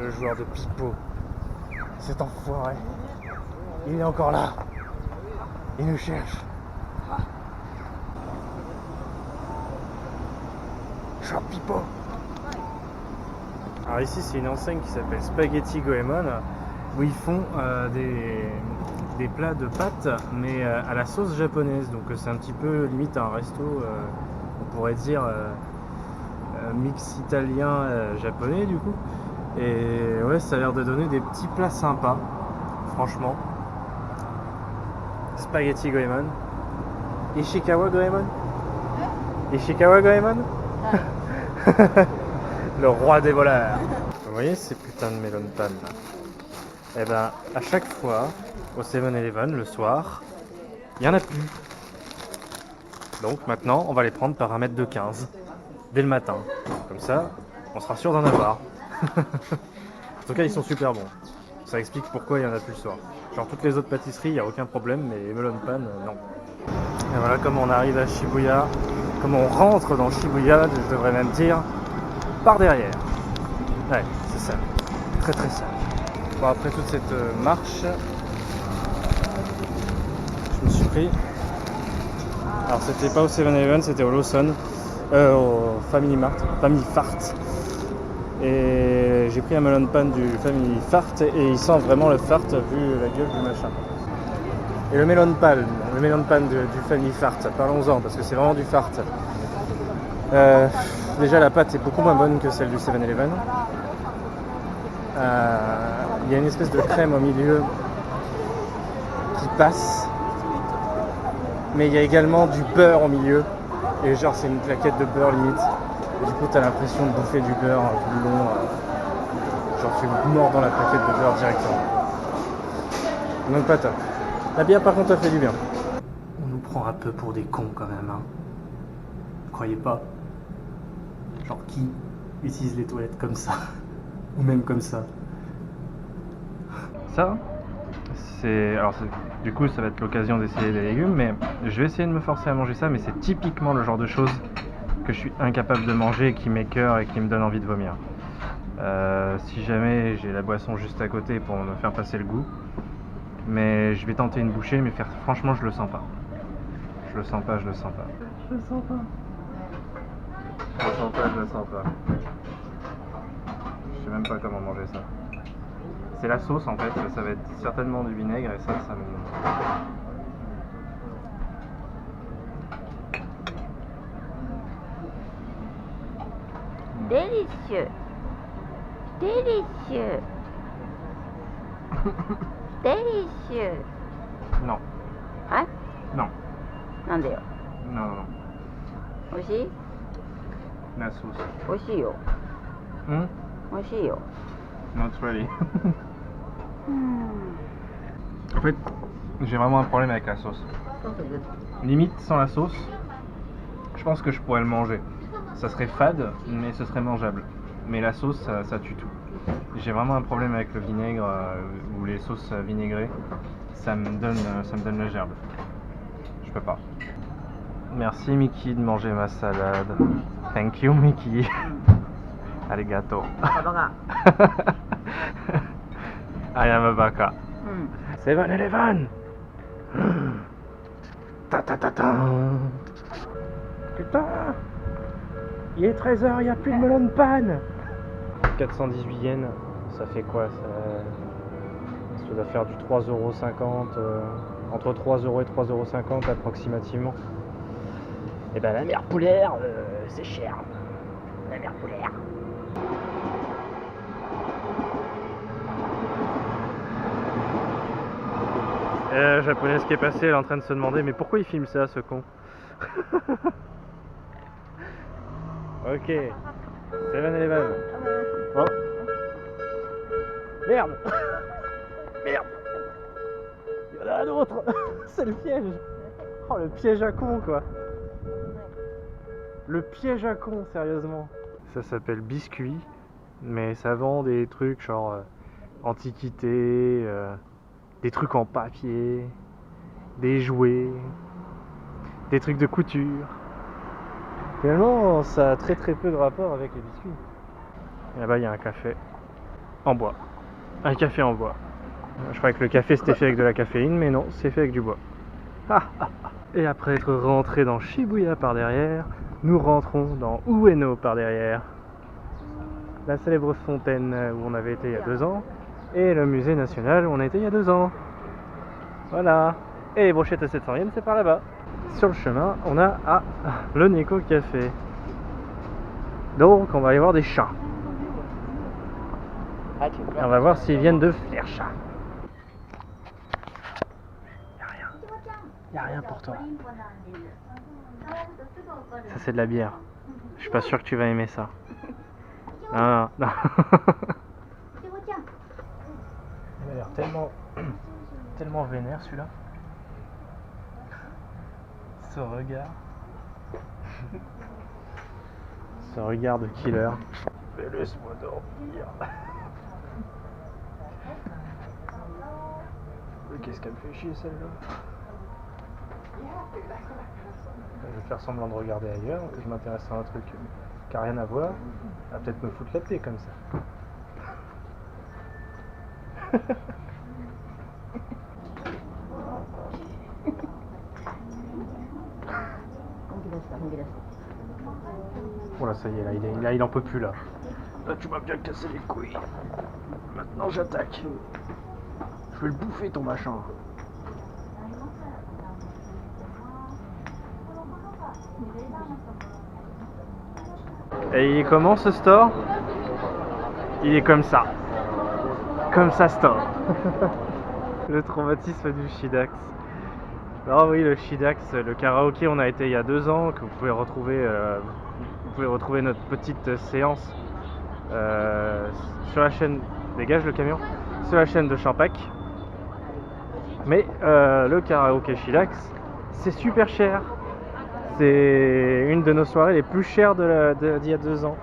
[SPEAKER 3] Le joueur de pipeau, cet enfoiré, il est encore là, il nous cherche. Joueur pipeau. Alors ici c'est une enseigne qui s'appelle Spaghetti Goemon, où ils font des plats de pâtes mais à la sauce japonaise, donc c'est un petit peu limite un resto, on pourrait dire mix italien japonais du coup. Et ouais, ça a l'air de donner des petits plats sympas, franchement. Spaghetti Goemon. Ishikawa Goemon. Ishikawa Goemon. Le roi des voleurs. Vous voyez ces putains de melon pan là? Et ben, à chaque fois, au 7-Eleven, le soir, il n'y en a plus. Donc maintenant, on va les prendre par 1,15 m dès le matin. Comme ça, on sera sûr d'en avoir. En tout cas, ils sont super bons. Ça explique pourquoi il n'y en a plus le soir. Genre toutes les autres pâtisseries, il n'y a aucun problème, mais les melon pan, non. Et voilà comment on arrive à Shibuya, comment on rentre dans Shibuya, je devrais même dire, par derrière. Ouais, c'est ça. Très très sage. Bon, après toute cette marche, je me suis pris... Alors c'était pas au 7-Eleven, c'était au Lawson, au Family Mart, Family Fart. Et j'ai pris un melon pan du Family Fart et il sent vraiment le fart vu la gueule du machin. Et le melon pan du Family Fart, parlons-en parce que c'est vraiment du fart. Déjà la pâte est beaucoup moins bonne que celle du 7-Eleven. Il y a une espèce de crème au milieu qui passe. Mais il y a également du beurre au milieu. Et genre c'est une claquette de beurre limite. Et du coup t'as l'impression de bouffer du beurre tout le long. Genre tu mords dans la plaquette de beurre directement. Donc pas top. La bière par contre a fait du bien. On nous prend un peu pour des cons quand même, hein. Vous croyez pas? Genre qui utilise les toilettes comme ça? Ou même comme ça? Ça, c'est... Alors du coup ça va être l'occasion d'essayer des légumes, mais je vais essayer de me forcer à manger ça, mais c'est typiquement le genre de choses que je suis incapable de manger et qui m'écœure et qui me donne envie de vomir. Si jamais j'ai la boisson juste à côté pour me faire passer le goût, mais je vais tenter une bouchée, mais franchement je le sens pas. Je le sens pas. Je le sens pas. Je sais même pas comment manger ça. C'est la sauce en fait, ça va être certainement du vinaigre et ça me...
[SPEAKER 13] Délicieux. Délicieux. Délicieux.
[SPEAKER 3] Non.
[SPEAKER 13] Hein?
[SPEAKER 3] Non.
[SPEAKER 13] Nandeyo?
[SPEAKER 3] Non.
[SPEAKER 13] Oishii?
[SPEAKER 3] La sauce.
[SPEAKER 13] Oishii yo. Oishii yo.
[SPEAKER 3] Not really. En fait, j'ai vraiment un problème avec la sauce. Limite, sans la sauce, je pense que je pourrais le manger. Ça serait fade, mais ce serait mangeable. Mais la sauce, ça tue tout. J'ai vraiment un problème avec le vinaigre ou les sauces vinaigrées. Ça me donne le gerbe. Je peux pas. Merci Mickey de manger ma salade. Thank you Mickey. Arigato. I am a baka. 7-Eleven. Ta ta ta ta. Putain. Il est 13h, il n'y a plus de melon de panne. 418 yens, ça fait quoi? Ça doit faire du 3,50€, entre 3€ et 3,50€ approximativement. Et ben la mère poulaire, c'est cher. La mère poulaire. La japonaise qui est passée, elle est en train de se demander mais pourquoi il filme ça, ce con. Ok. 7-Eleven. Oh. Merde. Merde. Il y en a un autre. C'est le piège. Oh, le piège à con, quoi. Le piège à con, sérieusement. Ça s'appelle biscuit, mais ça vend des trucs genre antiquité, des trucs en papier, des jouets, des trucs de couture. Finalement, ça a très peu de rapport avec les biscuits. Et là-bas, il y a un café en bois. Un café en bois. Je croyais que le café c'était fait avec de la caféine, mais non, c'est fait avec du bois. Et après être rentré dans Shibuya par derrière, nous rentrons dans Ueno par derrière. La célèbre fontaine où on avait été il y a 2 ans, et le musée national où on a été il y a 2 ans. Voilà. Et les brochettes à 700 yens, c'est par là-bas. Sur le chemin, on a le Neko Café. Donc, on va aller voir des chats. Et on va voir s'ils viennent de Flersha. Y'a rien pour toi. Ça, c'est de la bière. Je suis pas sûr que tu vas aimer ça. Non. Il a l'air tellement vénère celui-là. Ce regard. Ce regard de killer. Mais laisse-moi dormir. Qu'est-ce qu'elle me fait chier celle-là? Je vais faire semblant de regarder ailleurs, que je m'intéresse à un truc qui n'a rien à voir. Elle va peut-être me foutre la paix comme ça. Voilà, ça y est, là il en peut plus là. Là tu m'as bien cassé les couilles. Maintenant j'attaque. Je vais le bouffer ton machin. Et il est comment ce store? Il est comme ça. Comme ça store. Le traumatisme du Shidax. Ah oui, le Shidax, le karaoké, on a été il y a 2 ans, que vous pouvez retrouver, notre petite séance sur la chaîne, dégage le camion, sur la chaîne de Champac. Mais le karaoké Shidax, c'est super cher. C'est une de nos soirées les plus chères d'il y a 2 ans.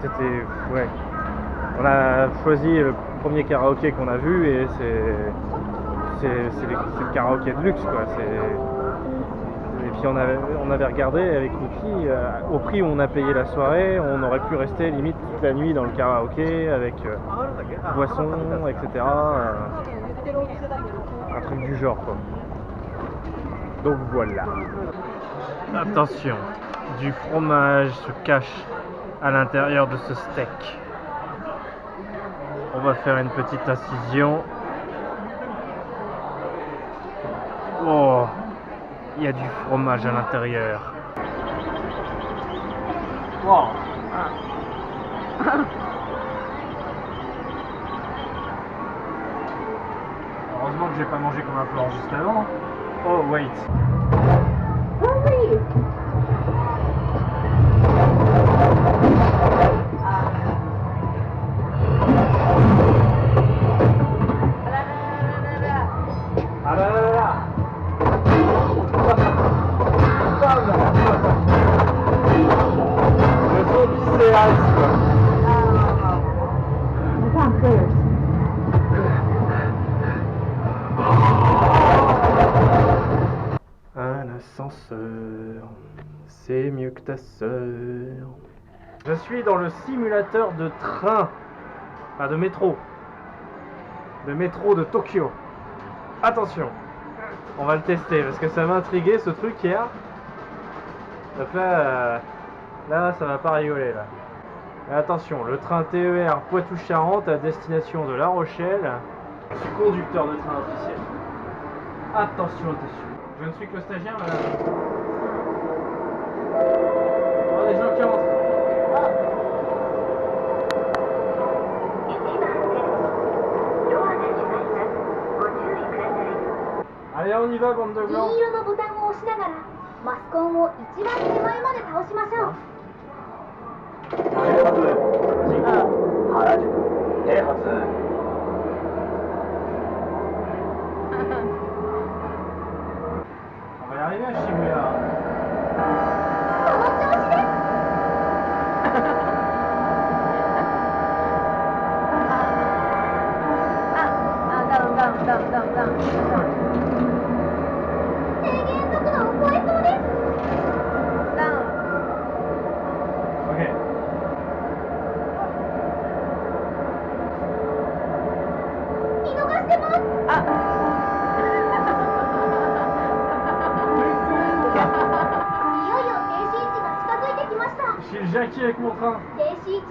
[SPEAKER 3] C'était ouais. On a choisi le premier karaoké qu'on a vu et c'est le karaoké de luxe quoi. Et puis on avait regardé avec Niki au prix où on a payé la soirée, on aurait pu rester limite toute la nuit dans le karaoké avec boissons, etc. Un truc du genre quoi. Donc voilà. Attention, du fromage se cache à l'intérieur de ce steak. On va faire une petite incision. Oh, il y a du fromage à l'intérieur. Wow. Heureusement que j'ai pas mangé comme un plan juste avant. Oh wait. Le zombie c'est Ice quoi. Un ascenseur, c'est mieux que ta sœur. Je suis dans le simulateur de train, enfin de métro. De métro de Tokyo. Attention, on va le tester parce que ça m'a intrigué ce truc hier. Donc là, ça va pas rigoler là. Mais attention, le train TER Poitou-Charentes à destination de La Rochelle. Je suis conducteur de train officiel. Attention, attention. Je ne suis que le stagiaire, madame. Oh, des gens qui rentrent. Allez, on y va, bande de blancs.
[SPEAKER 5] 銀色のボタンを押しながらマスコンを一番手前まで倒しましょう。
[SPEAKER 3] On va y arriver à Shibuya.
[SPEAKER 5] その調子です。ダウンダウンダウンダウンダウン。制限速度を超えそうです。ダウン。
[SPEAKER 3] OK。
[SPEAKER 5] 見逃してます。いよいよ停止位置が近づいてきました。
[SPEAKER 3] Je suis le Jackie avec mon train.
[SPEAKER 5] 停止位置。こ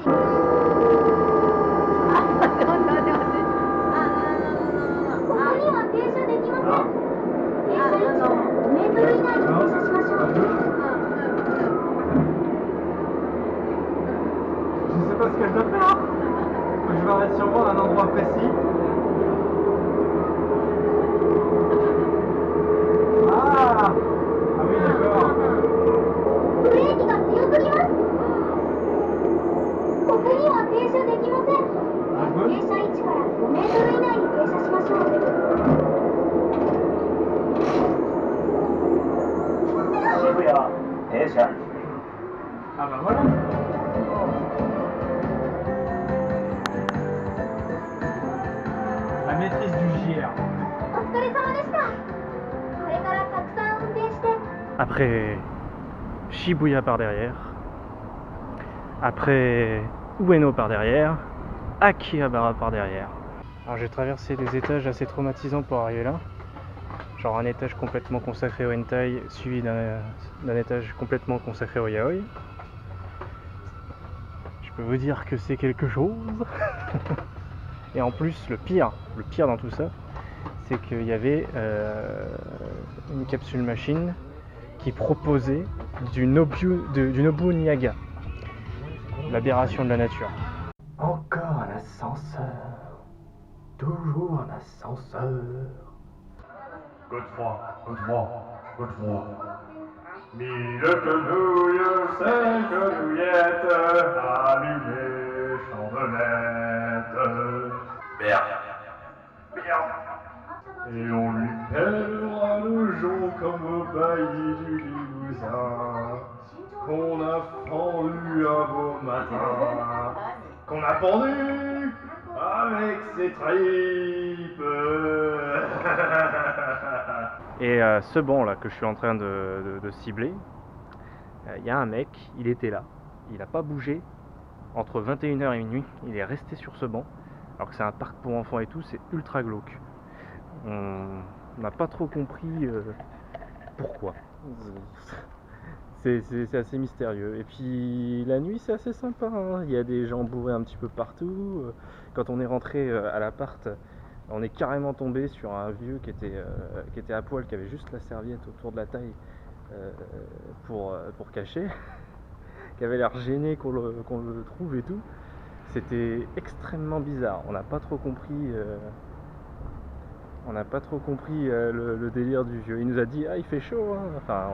[SPEAKER 5] こには停車できません。停車位置から5メートル以内に停車しましょう。
[SPEAKER 3] Je sais pas ce que je dois faire. Je vais arrêter sûrement à un endroit précis. Ah oui, d'accord.
[SPEAKER 5] ブレーキが強すぎます。ここには停車できません。停車位置から5メートル以内に停車しましょう。
[SPEAKER 14] 渋谷停車。
[SPEAKER 3] Ah bah voilà. La maîtrise du JR.
[SPEAKER 5] お疲れ様でした。これからたくさん運転して。
[SPEAKER 3] Après Shibuya par derrière, après Ueno par derrière, Akihabara par derrière. Alors j'ai traversé des étages assez traumatisants pour arriver là. Genre un étage complètement consacré au hentai suivi d'un étage complètement consacré au yaoi. Je peux vous dire que c'est quelque chose. Et en plus le pire dans tout ça, c'est qu'il y avait une capsule machine qui proposait du Nobu Niaga, l'aberration de la nature. Encore un ascenseur, toujours un ascenseur.
[SPEAKER 7] Godefroy. Mille quenouilles, ces quenouillettes, allumées, chandelettes. Et on lui pèlera le jonc comme au bailli du Limousin, qu'on a fendu un beau matin, qu'on a pendu avec ses tripes.
[SPEAKER 3] Et ce banc là que je suis en train de cibler, il y a un mec, il était là, il n'a pas bougé entre 21h et minuit, il est resté sur ce banc, alors que c'est un parc pour enfants et tout, c'est ultra glauque. On n'a pas trop compris pourquoi. C'est assez mystérieux. Et puis la nuit c'est assez sympa, hein. Il y a des gens bourrés un petit peu partout. Quand on est rentré à l'appart, on est carrément tombé sur un vieux qui était à poil, qui avait juste la serviette autour de la taille pour cacher, qui avait l'air gêné qu'on le trouve et tout. C'était extrêmement bizarre. On n'a pas trop compris. Le délire du vieux. Il nous a dit ah il fait chaud, hein. Enfin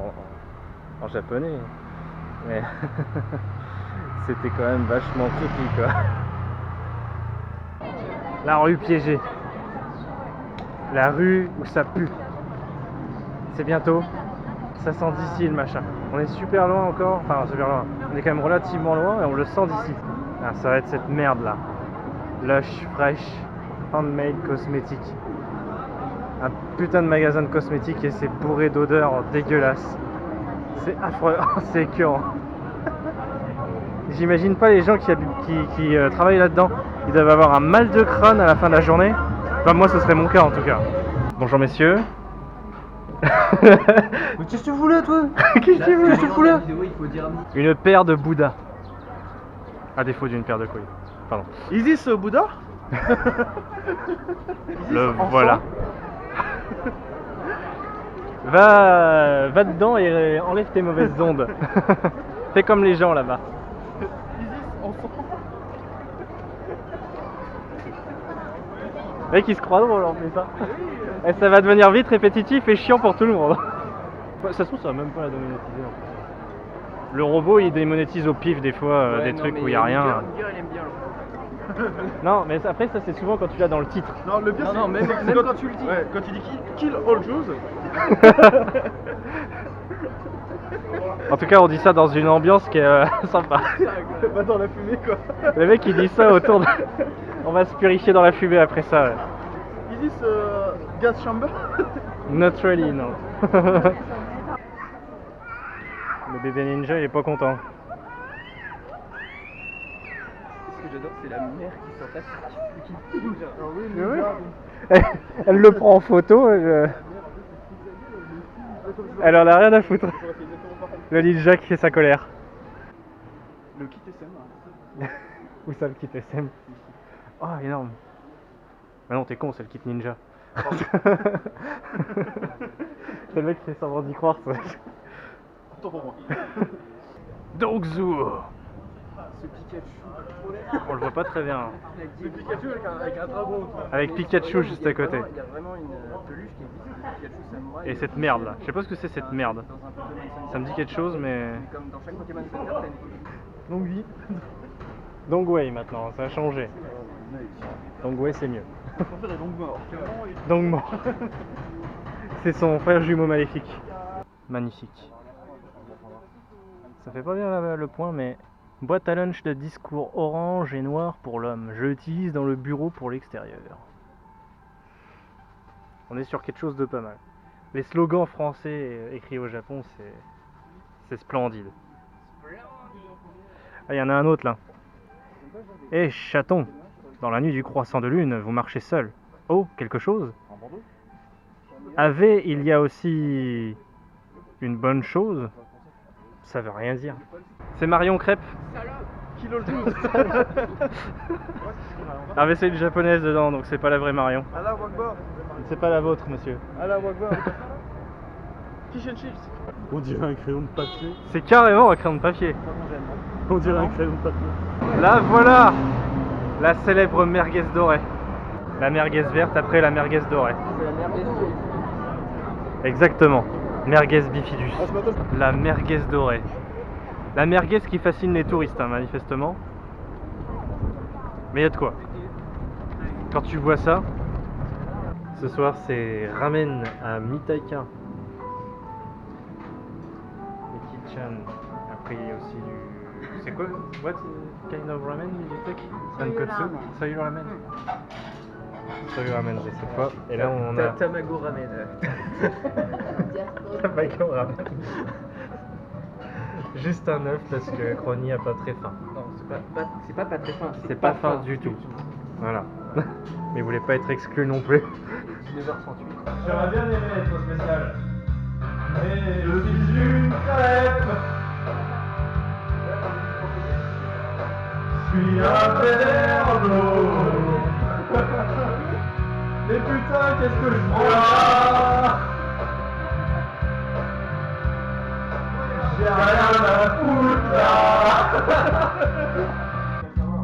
[SPEAKER 3] en japonais, mais c'était quand même vachement creepy quoi. La rue piégée, la rue où ça pue. C'est bientôt, ça sent d'ici le machin. On est super loin encore, enfin super loin. On est quand même relativement loin et on le sent d'ici. Ah, ça va être cette merde là. Lush, Fresh, Handmade Cosmétiques. Un putain de magasin de cosmétiques et c'est bourré d'odeurs dégueulasses. C'est affreux, c'est écœurant. J'imagine pas les gens qui travaillent là-dedans. Ils doivent avoir un mal de crâne à la fin de la journée. Enfin, moi, ce serait mon cas en tout cas. Bonjour messieurs.
[SPEAKER 11] Mais qu'est-ce que tu fous là, toi?
[SPEAKER 3] Qu'est-ce que tu fous là? Une paire de Bouddha. À défaut d'une paire de couilles. Pardon.
[SPEAKER 11] Is this Bouddha?
[SPEAKER 3] Le voilà. Va dedans et enlève tes mauvaises ondes. Fais comme les gens là-bas. Mec, il se croit drôle en plus ça. Et ça va devenir vite répétitif et chiant pour tout le monde. Ça se trouve, ça va même pas la démonétiser en fait. Le robot il démonétise au pif des fois des trucs où il y a rien. Non, mais après ça c'est souvent quand tu l'as dans le titre.
[SPEAKER 11] Non, le pire c'est même quand tu le dis. Ouais, quand tu dis kill all Jews.
[SPEAKER 3] En tout cas, on dit ça dans une ambiance qui est sympa.
[SPEAKER 11] Pas dans la fumée quoi.
[SPEAKER 3] Le mec il dit ça autour de... On va se purifier dans la fumée après ça. Ouais.
[SPEAKER 11] Is this gas chamber?
[SPEAKER 3] Not really, non. Le bébé ninja il est pas content.
[SPEAKER 11] Ce que j'adore c'est la mère qui s'en
[SPEAKER 3] Elle le prend en photo. Elle en a rien à foutre. Le ninja qui fait sa colère.
[SPEAKER 11] Le kit SM.
[SPEAKER 3] Où ça le kit SM? Oh énorme. Bah non t'es con, c'est le kit ninja. C'est le mec qui fait semblant d'y croire ça. Dogzu.
[SPEAKER 11] Ce Pikachu.
[SPEAKER 3] On le voit pas très bien.
[SPEAKER 11] Ce Pikachu avec un dragon.
[SPEAKER 3] Avec Pikachu juste à côté.
[SPEAKER 11] Il y a vraiment une peluche qui existe, Pikachu Samurai.
[SPEAKER 3] Et cette merde là, je sais pas ce que c'est cette merde. Ça me dit quelque chose mais...
[SPEAKER 11] Comme dans chaque Pokémon Center, t'as une peluche.
[SPEAKER 3] Dongui. Dongwei maintenant, ça a changé. Dongwei c'est mieux. Dongmort. C'est son frère jumeau maléfique. Magnifique. Ça fait pas bien le point mais... Boîte à lunch de discours orange et noir pour l'homme. Je l'utilise dans le bureau pour l'extérieur. On est sur quelque chose de pas mal. Les slogans français écrits au Japon, c'est splendide. Ah, il y en a un autre là. Eh chaton, dans la nuit du croissant de lune, vous marchez seul. Oh, quelque chose? Avait, il y a aussi une bonne chose. Ça veut rien dire. C'est Marion Crêpe.
[SPEAKER 11] Kilo le 12.
[SPEAKER 3] Ah mais c'est une japonaise dedans, donc c'est pas la vraie Marion.
[SPEAKER 11] Allah Wakbar.
[SPEAKER 3] C'est pas la vôtre, monsieur.
[SPEAKER 11] Allah Wakbar. Fish and chips.
[SPEAKER 10] On dirait un crayon de papier.
[SPEAKER 3] C'est carrément un crayon de papier.
[SPEAKER 10] On dirait un crayon de papier.
[SPEAKER 3] Là voilà la célèbre merguez dorée. La merguez verte après la merguez dorée.
[SPEAKER 11] C'est la merguez dorée.
[SPEAKER 3] Exactement. Merguez bifidus. La merguez dorée. La merguez qui fascine les touristes, hein, manifestement. Mais il y a de quoi. Quand tu vois ça, ce soir c'est ramen à Mitaika. Et Kichan. Après il y a aussi du... C'est quoi? What kind of ramen you take? Sankotsu? Soyu ramen. Soyu ramen cette fois. Et là on a...
[SPEAKER 11] Tamago ramen.
[SPEAKER 3] Tamago ramen. Juste un œuf parce que Crony a pas très faim.
[SPEAKER 11] Non, c'est pas très fin.
[SPEAKER 3] C'est pas fin du tout. Voilà. Mais il voulait pas être exclu non plus.
[SPEAKER 11] 19h38.
[SPEAKER 7] J'aurais bien aimé être au spécial. Mais je suis une crêpe. Je suis un pédère d'eau. Mais putain, qu'est-ce que je vois? J'ai rien à foutre là.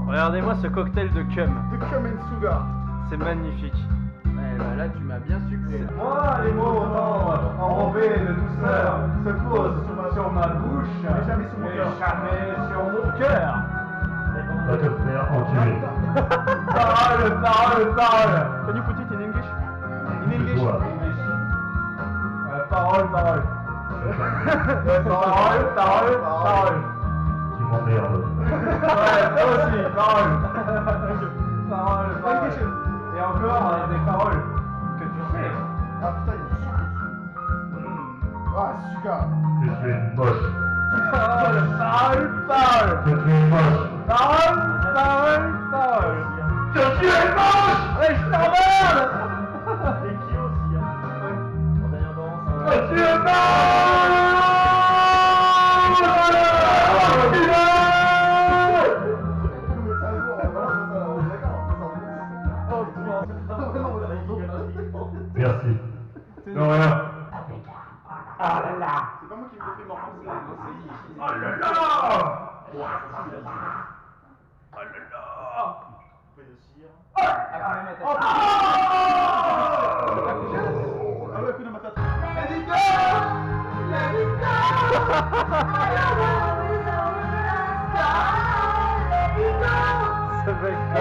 [SPEAKER 3] Regardez-moi ce cocktail de cum.
[SPEAKER 11] De cum and sugar.
[SPEAKER 3] C'est magnifique.
[SPEAKER 11] Ouais, bah là tu m'as bien sucré.
[SPEAKER 7] Moi, les mots autant enrobés de douceur se posent sur ma bouche, mais jamais sur mon cœur. Jamais sur mon cœur.
[SPEAKER 14] Va te faire enculer.
[SPEAKER 7] Parole, parole, parole.
[SPEAKER 11] Can you put it in English? In
[SPEAKER 14] Je
[SPEAKER 11] English.
[SPEAKER 14] vois.
[SPEAKER 7] Parole, parole. Parole, parole, parole.
[SPEAKER 14] Tu m'emmerdes.
[SPEAKER 7] Ouais, toi aussi, parole.
[SPEAKER 3] paroles. Et encore des paroles que tu fais.
[SPEAKER 7] Ah putain, il est super. Ah, super. Je suis moche.
[SPEAKER 3] Parole.
[SPEAKER 7] Je suis moche.
[SPEAKER 3] Parole.
[SPEAKER 7] Je suis moche.
[SPEAKER 3] Ouais, je t'emmerde.
[SPEAKER 8] Et qui aussi, hein. En dernière danse.
[SPEAKER 7] Je suis moche. Merci. Non, rien.
[SPEAKER 3] Ah là là.
[SPEAKER 7] C'est pas moi qui me fais morceau.
[SPEAKER 3] Oh là là.
[SPEAKER 7] Oh là là. Ah ouais, coup de ma tête.
[SPEAKER 3] Ça va être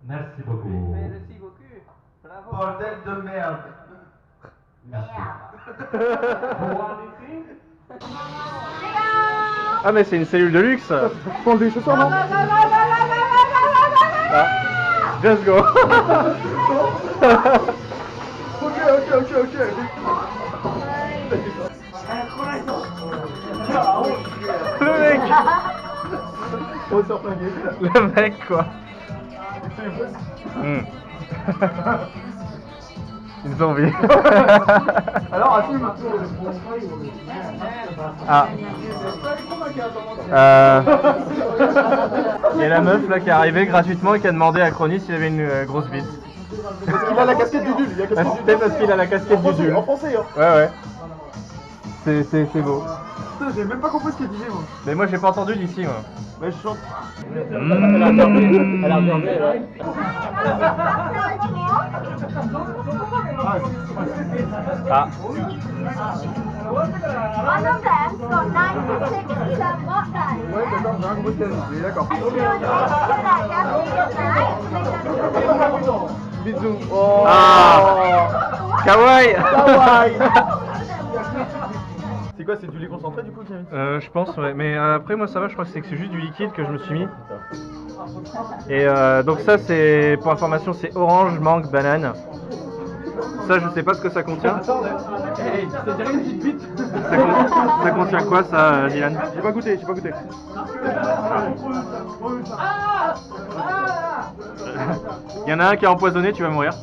[SPEAKER 7] Merci beaucoup.
[SPEAKER 3] Merci beaucoup. Bravo.
[SPEAKER 7] Bordel de merde.
[SPEAKER 3] Ah mais c'est une cellule de luxe. Prends des chaussures, non? Ah. Just go. Ok. Le mec. Le mec quoi. Une zombie. Alors assume. Ah. Il y a la meuf là qui est arrivée gratuitement et qui a demandé à Crony s'il avait une grosse bite.
[SPEAKER 11] Parce qu'il a la casquette du Dul.
[SPEAKER 3] C'était parce qu'il a la casquette du Dul.
[SPEAKER 11] En français, hein.
[SPEAKER 3] Ouais. C'est beau.
[SPEAKER 11] Putain, j'ai même pas compris ce qu'il disait, moi.
[SPEAKER 3] Mais moi j'ai pas entendu d'ici, moi.
[SPEAKER 11] Mais je chante.
[SPEAKER 3] Elle a regardé, ouais. Ah.
[SPEAKER 5] One of them got 96% what day?
[SPEAKER 11] Ouais, d'accord, j'ai un gros thème. D'accord. Bisous. Oh.
[SPEAKER 3] Ah. Kawaii.
[SPEAKER 11] C'est quoi, c'est du lait concentré du coup, Camille?
[SPEAKER 3] Je pense, ouais. Mais après, moi ça va, je crois que c'est juste du liquide que je me suis mis. Et donc ça, c'est, pour information, c'est orange, mangue, banane. Ça, je sais pas ce que ça contient.
[SPEAKER 11] Hey, ça dirait une petite bite.
[SPEAKER 3] Ça contient quoi, ça, Dylan?
[SPEAKER 11] J'ai pas goûté.
[SPEAKER 3] Il y en a un qui est empoisonné, tu vas mourir.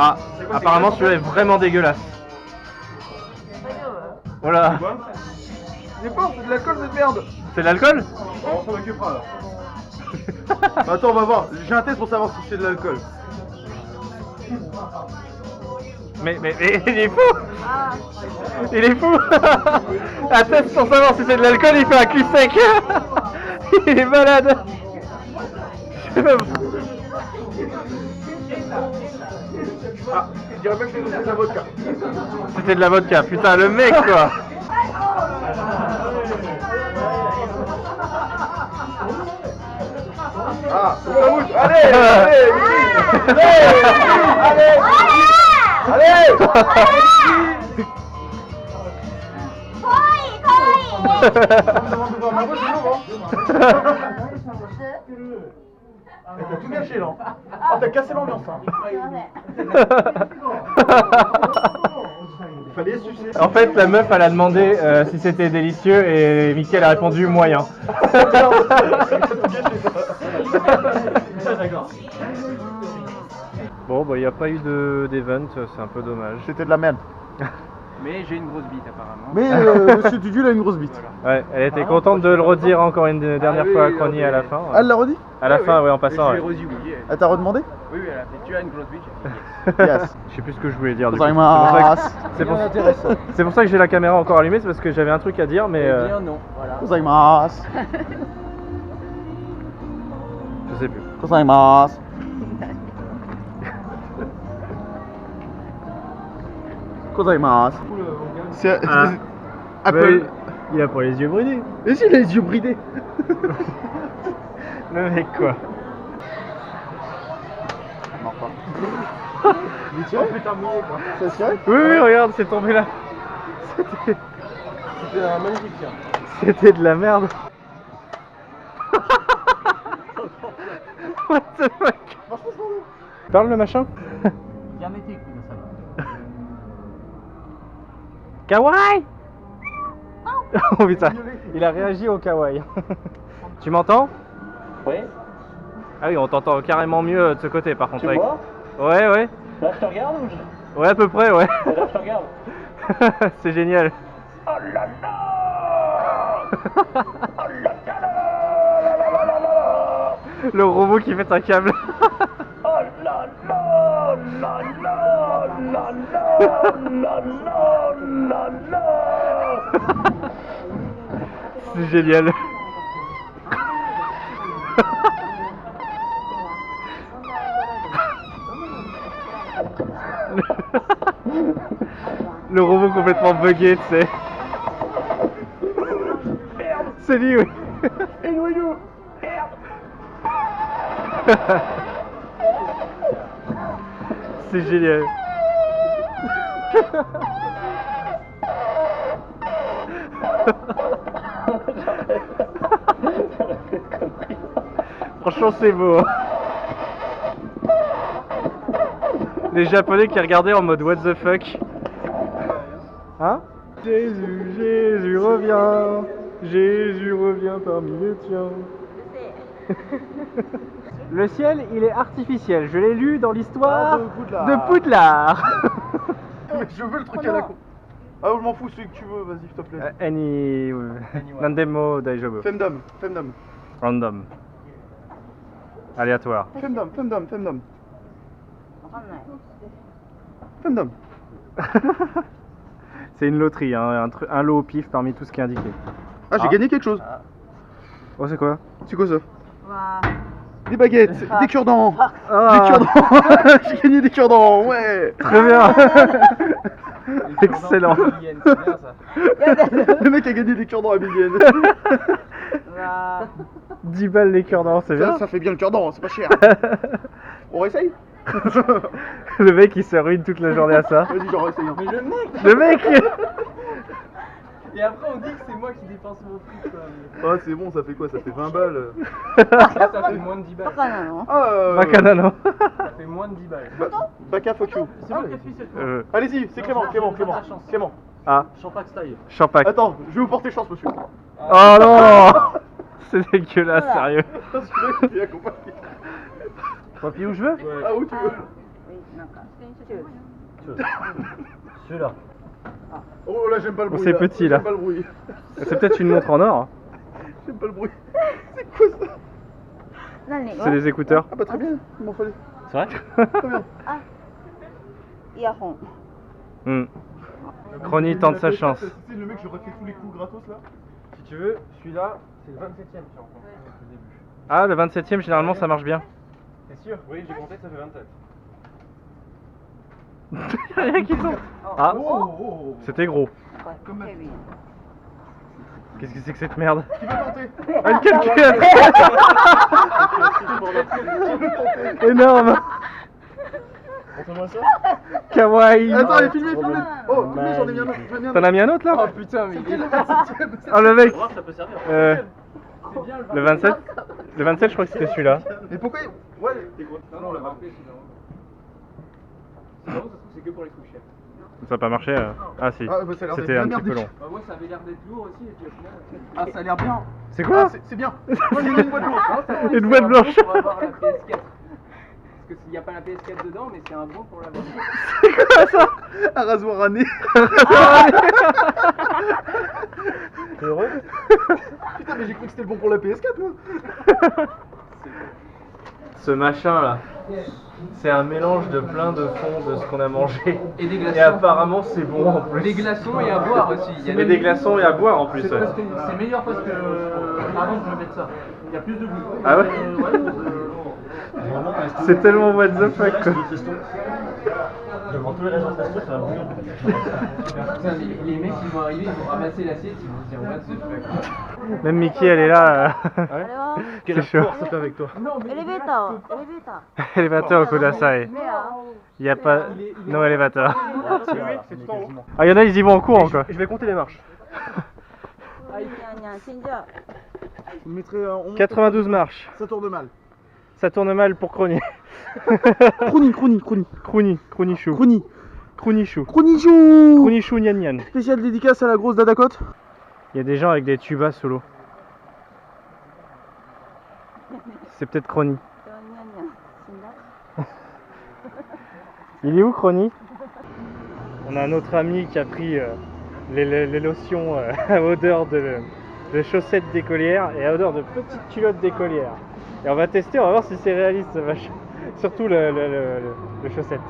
[SPEAKER 3] Ah, apparemment celui-là est vraiment dégueulasse. Voilà.
[SPEAKER 11] J'ai peur, c'est de l'alcool de merde.
[SPEAKER 3] C'est de l'alcool?
[SPEAKER 11] On s'en occupera là. Attends, on va voir. J'ai un test pour savoir si c'est de l'alcool.
[SPEAKER 3] Mais il est fou. Il est fou. Un test pour savoir si c'est de l'alcool, il fait un cul sec. Il est malade.
[SPEAKER 11] Ah, je dirais même que c'était de la vodka.
[SPEAKER 3] C'était de la vodka, putain, le mec quoi.
[SPEAKER 11] Ah, ça bouge. Allez. T'as tout gâché là. Oh, t'as cassé l'ambiance hein. Il fallait sucer.
[SPEAKER 3] En fait, la meuf elle a demandé si c'était délicieux et Mickaël a répondu moyen. Bon, bah il n'y a pas eu d'event, c'est un peu dommage.
[SPEAKER 11] C'était de la merde.
[SPEAKER 2] Mais j'ai une grosse bite apparemment.
[SPEAKER 11] Mais Monsieur Tudu, il a une grosse bite.
[SPEAKER 3] Ouais, elle était contente de le redire encore une dernière fois à Crony à la fin.
[SPEAKER 11] Ah, elle l'a redit?
[SPEAKER 3] À la fin, ouais, en passant.
[SPEAKER 2] Je l'ai
[SPEAKER 3] Ouais.
[SPEAKER 2] redit, oui.
[SPEAKER 11] Elle t'a redemandé?
[SPEAKER 2] Oui, elle a fait tu as une grosse bite.
[SPEAKER 11] Yes.
[SPEAKER 3] Je sais plus ce que je voulais dire. du coup.
[SPEAKER 11] Gozaimasu.
[SPEAKER 3] C'est pour ça que j'ai la caméra encore allumée, c'est parce que j'avais un truc à dire, mais.
[SPEAKER 2] Bien non, voilà.
[SPEAKER 11] Gozaimasu.
[SPEAKER 3] Je sais plus.
[SPEAKER 11] Gozaimasu. Gozaimasu. C'est Apple.
[SPEAKER 3] Il a pas les yeux bridés.
[SPEAKER 11] Mais si, il a les yeux bridés.
[SPEAKER 3] Le mec, quoi.
[SPEAKER 11] Mais tu vois, putain mouillé quoi. Ça se fait?
[SPEAKER 3] Oui, oui, regarde, c'est tombé là.
[SPEAKER 11] C'était un magnifique tir.
[SPEAKER 3] C'était de la merde. What the fuck? Parle le machin. Kawaii. Oh putain, il a réagi au kawaii. Tu m'entends?
[SPEAKER 14] Oui.
[SPEAKER 3] Ah oui, on t'entend carrément mieux de ce côté par contre.
[SPEAKER 14] Tu vois?
[SPEAKER 3] Ouais, ouais.
[SPEAKER 14] Là je te regarde ou je...
[SPEAKER 3] Ouais, à peu près, ouais.
[SPEAKER 14] Et là je te regarde.
[SPEAKER 3] C'est génial.
[SPEAKER 14] Oh là là. Oh là là.
[SPEAKER 3] Le robot qui fait un câble.
[SPEAKER 14] Oh là là là là là là là là.
[SPEAKER 3] C'est génial. Le robot complètement bugué, tu sais. C'est lui, oui.
[SPEAKER 14] Et noyau. Merde.
[SPEAKER 3] C'est génial. Franchement, c'est beau. Les Japonais qui regardaient en mode what the fuck. Hein? Jésus, Jésus revient. Jésus revient parmi les tiens. Le ciel, il est artificiel. Je l'ai lu dans l'histoire de Poudlard.
[SPEAKER 11] Mais je veux le truc à la con. Ah, je m'en fous, celui que tu veux, vas-y, s'il te plaît.
[SPEAKER 3] Any... Nandemo daijobu.
[SPEAKER 11] Femdom.
[SPEAKER 3] Random. Aléatoire.
[SPEAKER 11] Femdom.
[SPEAKER 3] C'est une loterie, hein, un lot au pif parmi tout ce qui est indiqué.
[SPEAKER 11] Ah, j'ai gagné quelque chose.
[SPEAKER 3] Oh, c'est quoi?
[SPEAKER 11] C'est quoi ça? Des baguettes, des cure-dents.
[SPEAKER 3] Ah.
[SPEAKER 11] Des cure-dents. J'ai gagné des cure-dents, ouais.
[SPEAKER 3] Très bien. Excellent.
[SPEAKER 11] Le mec a gagné des cure-dents à Millienne.
[SPEAKER 3] 10 balles les cure-dents, c'est bien.
[SPEAKER 11] Ça fait bien le cure-dent, c'est pas cher. On réessaye?
[SPEAKER 3] Le mec il se ruine toute la journée à ça.
[SPEAKER 11] Vas-y, j'en réessaye.
[SPEAKER 2] Mais le mec.
[SPEAKER 3] Le mec.
[SPEAKER 2] Et après on dit que c'est moi qui dépense mon fric quoi.
[SPEAKER 11] Oh, c'est bon, ça fait quoi? Ça fait 20 balles.
[SPEAKER 2] Là ça fait moins de 10 balles.
[SPEAKER 3] Bacana, non?
[SPEAKER 2] Ça fait moins de 10 balles.
[SPEAKER 11] Baka, fuck you.
[SPEAKER 2] C'est bon.
[SPEAKER 11] Allez-y, c'est Clément.
[SPEAKER 3] Ah.
[SPEAKER 1] Champagne style.
[SPEAKER 3] Champagne.
[SPEAKER 11] Attends, je vais vous porter chance, monsieur.
[SPEAKER 3] Oh non. C'est dégueulasse, sérieux.
[SPEAKER 11] Il a compris.
[SPEAKER 3] Papy, où je veux?
[SPEAKER 11] Ah, où tu veux?
[SPEAKER 1] Celui-là.
[SPEAKER 11] Oh là, j'aime pas le bruit.
[SPEAKER 3] C'est petit là.
[SPEAKER 11] J'aime pas le bruit.
[SPEAKER 3] C'est peut-être une montre en or.
[SPEAKER 11] J'aime pas le bruit. C'est quoi ça?
[SPEAKER 3] C'est des écouteurs.
[SPEAKER 11] Ah bah très bien, il m'en fallait.
[SPEAKER 1] C'est vrai?
[SPEAKER 11] Très bien.
[SPEAKER 3] Crony tente sa chance.
[SPEAKER 11] C'est le mec, j'aurais fait tous les coups gratos là.
[SPEAKER 2] Si tu veux, celui-là, c'est le 27ème tu rencontres au début.
[SPEAKER 3] Ah, le 27ème, généralement ça marche bien.
[SPEAKER 2] T'es sûr? Oui, j'ai compté, ça fait 27.
[SPEAKER 3] Rien qui tombe. Ah, c'était gros.
[SPEAKER 11] Comme
[SPEAKER 3] Qu'est-ce que c'est que cette merde?
[SPEAKER 11] Qui veut tenter?
[SPEAKER 3] Ah, une calculatrice. Énorme.
[SPEAKER 11] Montre-moi ça.
[SPEAKER 3] Kawaii.
[SPEAKER 11] Attends, filmez. Oh, filmez, j'en ai mis un autre.
[SPEAKER 3] T'en as mis un autre là?
[SPEAKER 2] Oh putain, mais il est là.
[SPEAKER 3] Oh le mec.
[SPEAKER 1] Ça peut servir.
[SPEAKER 3] Le 27? Le 27, je crois que c'était celui-là.
[SPEAKER 11] Mais pourquoi? Ouais, t'es quoi?
[SPEAKER 2] Non, on l'a rappelé sinon. Sinon, c'est que pour les coups chers.
[SPEAKER 3] Ça n'a pas marché. Ah si.
[SPEAKER 11] Ah, bah, ça a l'air
[SPEAKER 3] C'était
[SPEAKER 11] d'être
[SPEAKER 3] un
[SPEAKER 11] bien
[SPEAKER 3] petit peu long.
[SPEAKER 2] Bah, moi ça avait l'air d'être lourd aussi, et puis au final.
[SPEAKER 11] Ah, ça a l'air bien.
[SPEAKER 3] C'est quoi?
[SPEAKER 11] C'est bien. Moi, j'ai une boîte lourde.
[SPEAKER 3] Une boîte blanche.
[SPEAKER 2] On va voir la PS4. Parce que Il n'y a pas la PS4 dedans, mais c'est un bon pour la voiture.
[SPEAKER 3] C'est quoi ça? Un rasoir à nez.
[SPEAKER 2] T'es heureux?
[SPEAKER 3] Putain, mais j'ai cru que c'était le bon pour la PS4 moi. Ce machin là, c'est un mélange de plein de fonds de ce qu'on a mangé.
[SPEAKER 2] Et des glaçons.
[SPEAKER 3] Et apparemment c'est bon en plus.
[SPEAKER 2] Des glaçons et à boire aussi. Il y a
[SPEAKER 3] Mais des glaçons et à boire en plus.
[SPEAKER 2] C'est
[SPEAKER 3] Ouais.
[SPEAKER 2] meilleur parce que avant je vais mettre ça. Il y a plus de goût.
[SPEAKER 3] Ah ouais. C'est tellement what the fuck quoi.
[SPEAKER 8] Devant tous les restaurants de resto, c'est un bouillon.
[SPEAKER 2] Putain, les mecs ils vont arriver, ils vont ramasser l'assiette, ils vont se dire what the fuck.
[SPEAKER 3] Même Mickey elle est là.
[SPEAKER 6] Quelle
[SPEAKER 3] C'est chaud.
[SPEAKER 6] force ça fait avec toi.
[SPEAKER 5] Elevator.
[SPEAKER 3] Élévateur Kudasai. Il n'y a pas. No élévateur. Ah, il y en a, ils y vont en courant quoi.
[SPEAKER 6] Je vais compter les marches.
[SPEAKER 11] On mettrait
[SPEAKER 3] 92 marches.
[SPEAKER 11] Ça tourne mal.
[SPEAKER 3] Ça tourne mal pour Crony.
[SPEAKER 11] Crony.
[SPEAKER 3] Cronichou.
[SPEAKER 11] Cronichou.
[SPEAKER 3] Cronichou Nian Nian.
[SPEAKER 11] Spécial dédicace à la grosse Dadacote.
[SPEAKER 3] Il y a des gens avec des tubas sous l'eau. C'est peut-être Crony. Il est où Crony? On a un autre ami qui a pris les lotions à odeur de chaussettes d'écolière et à odeur de petites culottes d'écolière. Et on va tester, on va voir si c'est réaliste ce machin. Surtout le chaussette.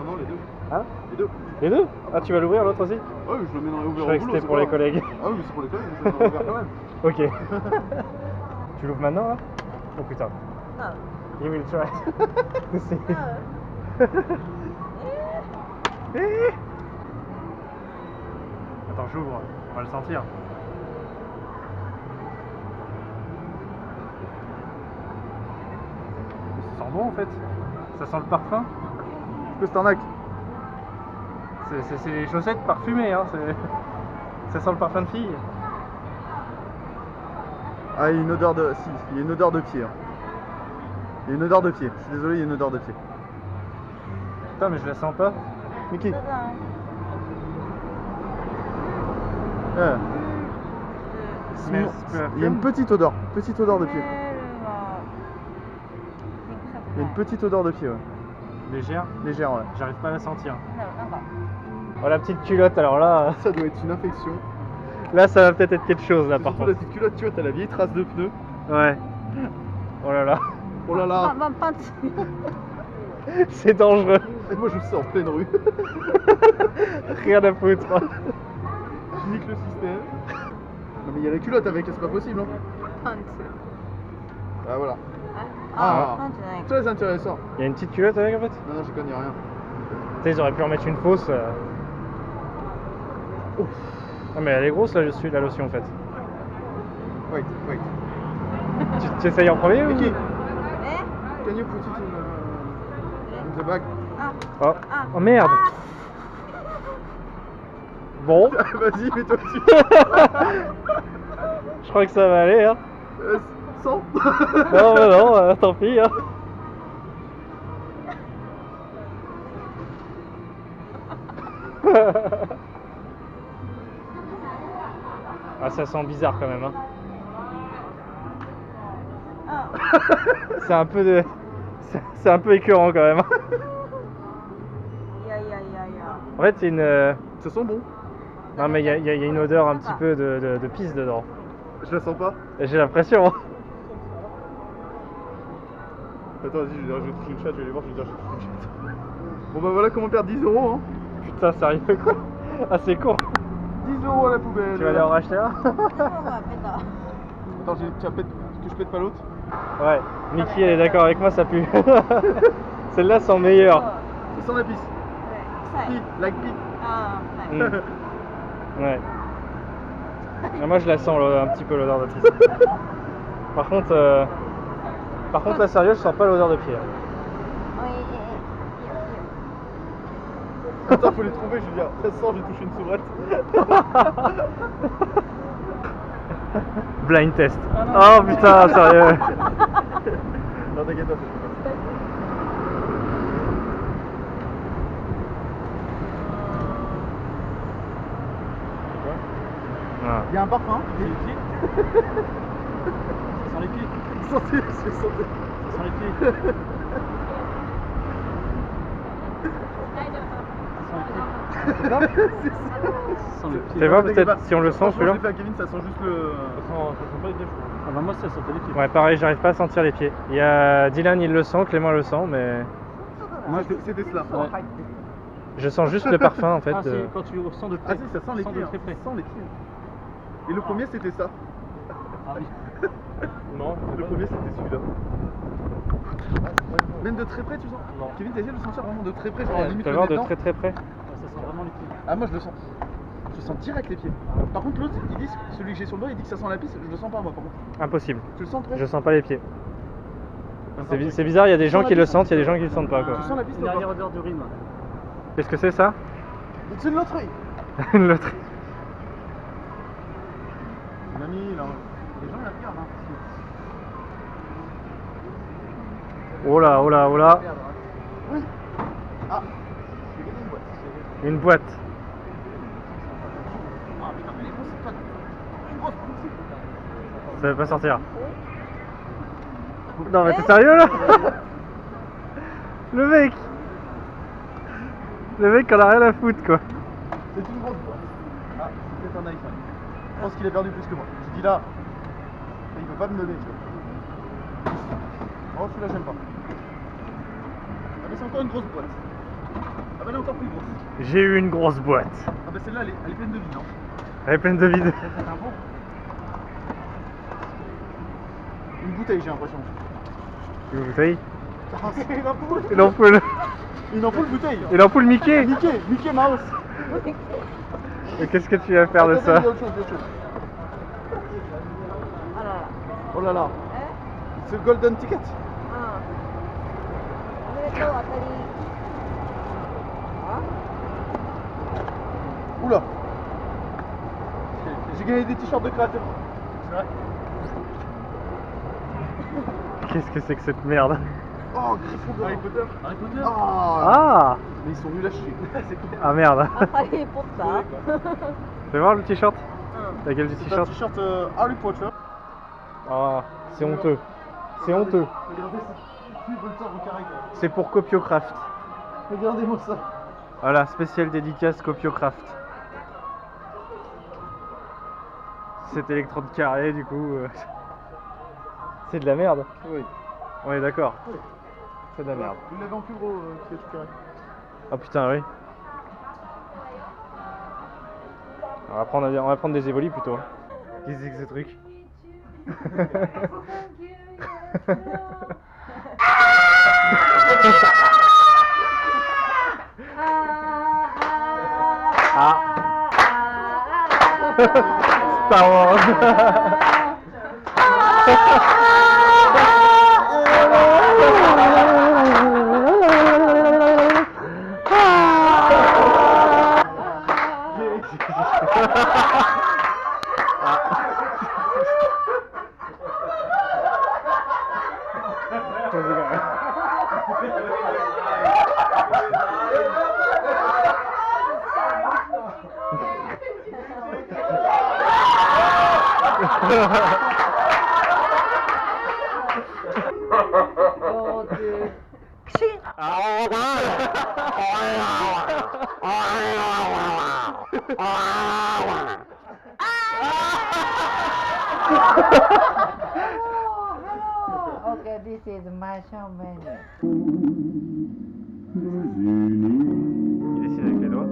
[SPEAKER 11] Non, les deux.
[SPEAKER 3] Hein?
[SPEAKER 11] Les deux.
[SPEAKER 3] Les deux? Ah, tu vas l'ouvrir l'autre aussi?
[SPEAKER 11] Ah oui, je le mets dans les
[SPEAKER 3] Je
[SPEAKER 11] ouverts.
[SPEAKER 3] croyais que c'était pour les collègues.
[SPEAKER 11] Ah oui, mais c'est pour les collègues, mais c'est dans l'ouvert quand même.
[SPEAKER 3] Ok. Tu l'ouvres maintenant là? Oh putain. You will try. Attends, j'ouvre, on va le sentir. Ça sent bon en fait. Ça sent le parfum.
[SPEAKER 11] Que c'est arnaque.
[SPEAKER 3] C'est les chaussettes parfumées, hein. Ça sent le parfum de fille.
[SPEAKER 11] Ah, il y a une odeur de. Si, il y a une odeur de pied. Hein. Il y a une odeur de pied. Je suis désolé, il y a une odeur de pied.
[SPEAKER 3] Putain, mais je la sens pas.
[SPEAKER 11] Mickey. Il y a une petite odeur de pied. Il y a une petite odeur de pied, ouais.
[SPEAKER 3] Légère?
[SPEAKER 11] Légère, ouais.
[SPEAKER 3] J'arrive pas à la sentir. Oh, la petite culotte, alors là.
[SPEAKER 11] Ça doit être une infection.
[SPEAKER 3] Là, ça va peut-être être quelque chose là par
[SPEAKER 11] Surtout
[SPEAKER 3] contre.
[SPEAKER 11] la petite culotte, tu vois, t'as la vieille trace de pneu.
[SPEAKER 3] Ouais. Oh là là.
[SPEAKER 11] Oh là là.
[SPEAKER 3] C'est dangereux.
[SPEAKER 11] Et moi je sais en pleine rue.
[SPEAKER 3] Rien à foutre.
[SPEAKER 11] Je nique le système. Non mais il y a la culotte avec, c'est pas possible. Hein. Ah voilà. Ah, très intéressant.
[SPEAKER 3] Il y a une petite culotte avec en fait?
[SPEAKER 11] Non, non, je connais rien.
[SPEAKER 3] Tu sais, ils auraient pu en mettre une fausse. Ah mais elle est grosse la lotion en fait.
[SPEAKER 11] Wait.
[SPEAKER 3] Tu essayes en premier ou?
[SPEAKER 11] Mickey, can you put it in the bag?
[SPEAKER 3] Oh. Oh merde. Bon.
[SPEAKER 11] Vas-y, mets-toi dessus.
[SPEAKER 3] Je crois que ça va aller hein.
[SPEAKER 11] Sans.
[SPEAKER 3] Non, tant pis hein. Ah, ça sent bizarre quand même hein. C'est un peu de... C'est un peu écœurant quand même. En fait c'est une...
[SPEAKER 11] Ça sent bon.
[SPEAKER 3] Non mais il y a une odeur un petit peu de pisse dedans.
[SPEAKER 11] Je la sens pas.
[SPEAKER 3] J'ai l'impression.
[SPEAKER 11] Attends, vas-y, je vais toucher une chatte, je vais aller voir, je vais dire je touche une chatte. Bon bah voilà comment perdre 10 €, hein.
[SPEAKER 3] Putain, sérieux quoi? Ah c'est con.
[SPEAKER 11] 10 € à la poubelle.
[SPEAKER 3] Tu vas aller en racheter un?
[SPEAKER 11] Attends, que je pète pas l'autre.
[SPEAKER 3] Ouais, Mickey elle est d'accord avec moi, ça pue. Celle-là sent meilleure.
[SPEAKER 11] Ça sent la pisse. Pee, like pee.
[SPEAKER 3] Ouais. Et moi je la sens un petit peu l'odeur de pisse. Par contre là sérieux je sens pas l'odeur de pied.
[SPEAKER 11] Attends, faut les trouver, je veux dire, ça sent, j'ai touché une soubrette.
[SPEAKER 3] Blind test. Oh putain, sérieux.
[SPEAKER 11] Non, t'inquiète pas, il y a un parfum. C'est les pieds. Ça sent les pieds. Ça sent les pieds.
[SPEAKER 3] Tu vois peut-être si on le sent celui-là.
[SPEAKER 11] J'ai fait à Kevin, ça sent juste le.
[SPEAKER 2] Ça sent pas les pieds, je crois.
[SPEAKER 11] Ah bah moi ça sentait les pieds.
[SPEAKER 3] Ouais, pareil, j'arrive pas à sentir les pieds. Il y a Dylan, il le sent, Clément le sent, mais
[SPEAKER 11] Moi c'était cela. Ouais.
[SPEAKER 3] je sens juste le parfum en fait.
[SPEAKER 11] Ah, c'est quand tu ressens de près. Ah si, ça sent les pieds. Ça sent les pieds. Et le premier c'était ça. Ah oui.
[SPEAKER 2] Non,
[SPEAKER 11] le premier c'était celui-là. Même de très près tu sens. Non. Kevin, t'as essayé de le sentir vraiment de très près, genre limite
[SPEAKER 3] Tu
[SPEAKER 11] le
[SPEAKER 3] vas
[SPEAKER 11] nez
[SPEAKER 3] voir de
[SPEAKER 11] dedans.
[SPEAKER 3] très près.
[SPEAKER 11] Ça sent vraiment les pieds. Ah moi je le sens. Je sens direct les pieds. Par contre l'autre, il dit, celui que j'ai sur le doigt, il dit que ça sent la pisse, je le sens pas moi par contre.
[SPEAKER 3] Impossible.
[SPEAKER 11] Tu le sens toi?
[SPEAKER 3] Je sens pas les pieds. C'est bizarre, il y a des gens qui le sentent, il y a des gens qui le sentent pas quoi.
[SPEAKER 11] Tu sens la pisse?
[SPEAKER 2] Une dernière odeur d'urine.
[SPEAKER 3] Qu'est-ce que c'est ça?
[SPEAKER 11] C'est une loterie.
[SPEAKER 3] Une loterie.
[SPEAKER 11] Mamie là. Les gens la regardent hein.
[SPEAKER 3] Oh là, oh là, oh là.
[SPEAKER 11] Oui. Ah.
[SPEAKER 3] Une boîte.
[SPEAKER 11] Ah putain mais les grosses c'est pas une grosse poussée.
[SPEAKER 3] Ça va pas sortir. Non mais t'es sérieux là? Le mec en a rien à foutre quoi.
[SPEAKER 11] C'est une grosse boîte. Ah, c'est peut-être un iPhone. Je pense qu'il a perdu plus que moi. Je dis là. Il peut pas me donner, tu vois. Oh celui-là j'aime pas. Ah mais c'est encore une grosse boîte. Ah bah elle est encore plus grosse.
[SPEAKER 3] J'ai eu une grosse boîte.
[SPEAKER 11] Ah bah celle-là elle est pleine de vide hein.
[SPEAKER 3] Elle est pleine de vide.
[SPEAKER 11] C'est un bon. Une bouteille j'ai l'impression.
[SPEAKER 3] Une bouteille.
[SPEAKER 11] Ah, c'est une ampoule.
[SPEAKER 3] Une ampoule.
[SPEAKER 11] Une ampoule bouteille.
[SPEAKER 3] Une ampoule Mickey.
[SPEAKER 11] Mickey Mouse.
[SPEAKER 3] Et qu'est-ce que tu vas faire de ça?
[SPEAKER 11] Il y a autre chose, il y a autre chose. Oh là là. C'est le Golden Ticket. Oula. J'ai gagné des t-shirts de créateurs. C'est vrai.
[SPEAKER 3] Qu'est-ce que c'est que cette merde?
[SPEAKER 11] Oh, Gryffondor. Harry Potter. Harry Potter.
[SPEAKER 3] Ah.
[SPEAKER 11] Mais ils sont nuls à chier. C'est clair.
[SPEAKER 3] Ah merde.
[SPEAKER 13] Harry Potter.
[SPEAKER 3] Tu vas voir le t-shirt? T'as quel
[SPEAKER 11] C'est un
[SPEAKER 3] t-shirt?
[SPEAKER 11] t-shirt Harry Potter.
[SPEAKER 3] Ah, c'est honteux. C'est honteux.
[SPEAKER 11] Regardez ça. Plus Voltaire en carré.
[SPEAKER 3] C'est pour Copiocraft.
[SPEAKER 11] Regardez-moi ça.
[SPEAKER 3] Voilà, spécial dédicace Copiocraft. Cet électrode carré du coup. C'est de la merde.
[SPEAKER 11] Oui.
[SPEAKER 3] On est d'accord.
[SPEAKER 11] Oui.
[SPEAKER 3] C'est de la merde.
[SPEAKER 11] Vous l'avez en plus gros, c'est tout carré.
[SPEAKER 3] Ah putain oui. On va prendre des évolis plutôt. Qu'est-ce que c'est que ce truc? Ah. Star Wars.
[SPEAKER 13] Okay, this is my show menu.
[SPEAKER 3] Il dessine avec les doigts.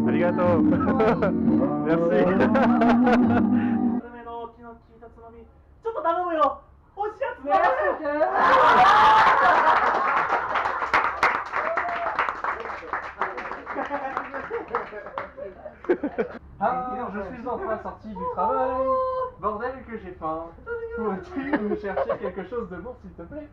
[SPEAKER 3] Arigato. Merci.
[SPEAKER 14] ちょっと頼むよ。欲しいやつね。
[SPEAKER 11] Ah, je suis enfin sorti du travail. Bordel que j'ai faim. Pourrais-tu me chercher quelque chose de bon s'il te plaît?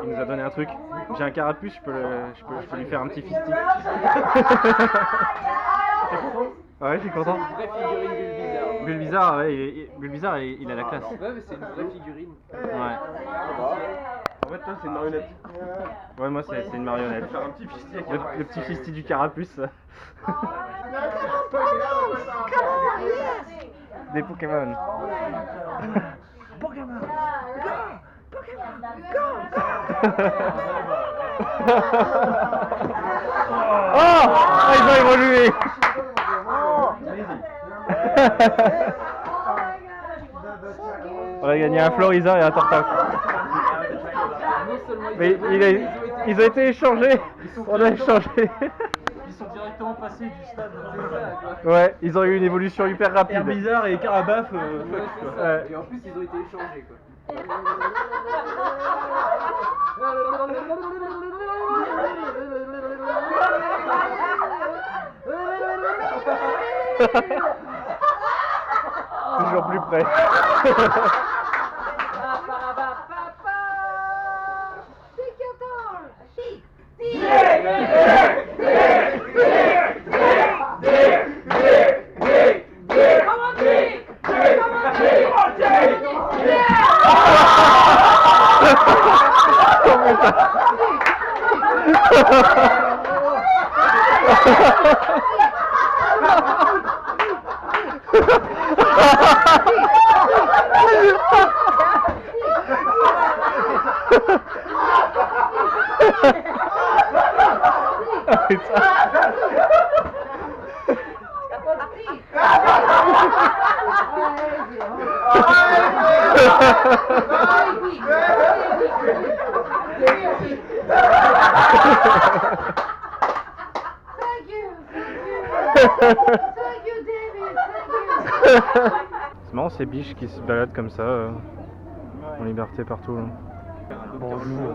[SPEAKER 3] Il nous a donné un truc. J'ai un carapuce, je peux lui faire un petit fisting. Ouais, je suis content.
[SPEAKER 12] Vraie figurine Bulbizarre.
[SPEAKER 3] Bulbizarre, ouais, Bulbizarre, il a la classe.
[SPEAKER 12] Ouais, mais c'est une vraie figurine.
[SPEAKER 3] Ouais. En fait, toi, c'est une marionnette. Ouais, moi, c'est une marionnette.
[SPEAKER 8] Faire un petit fisty avec
[SPEAKER 3] Le petit fisty du carapuce. Des Pokémon.
[SPEAKER 14] Pokémon.
[SPEAKER 3] Oh, ils ont évolué. On a gagné un Floriza et un Tortac. Mais ils ont été échangés. On a échangé.
[SPEAKER 2] Ils sont directement passés du stade de
[SPEAKER 3] Ouais, ils ont eu une évolution hyper rapide.
[SPEAKER 2] Air Bizarre et Carabaf. Ouais.
[SPEAKER 11] Et en plus, ils ont été échangés quoi.
[SPEAKER 3] Toujours plus près. C'est marrant ces biches qui se baladent comme ça en liberté partout. Là. Bonjour.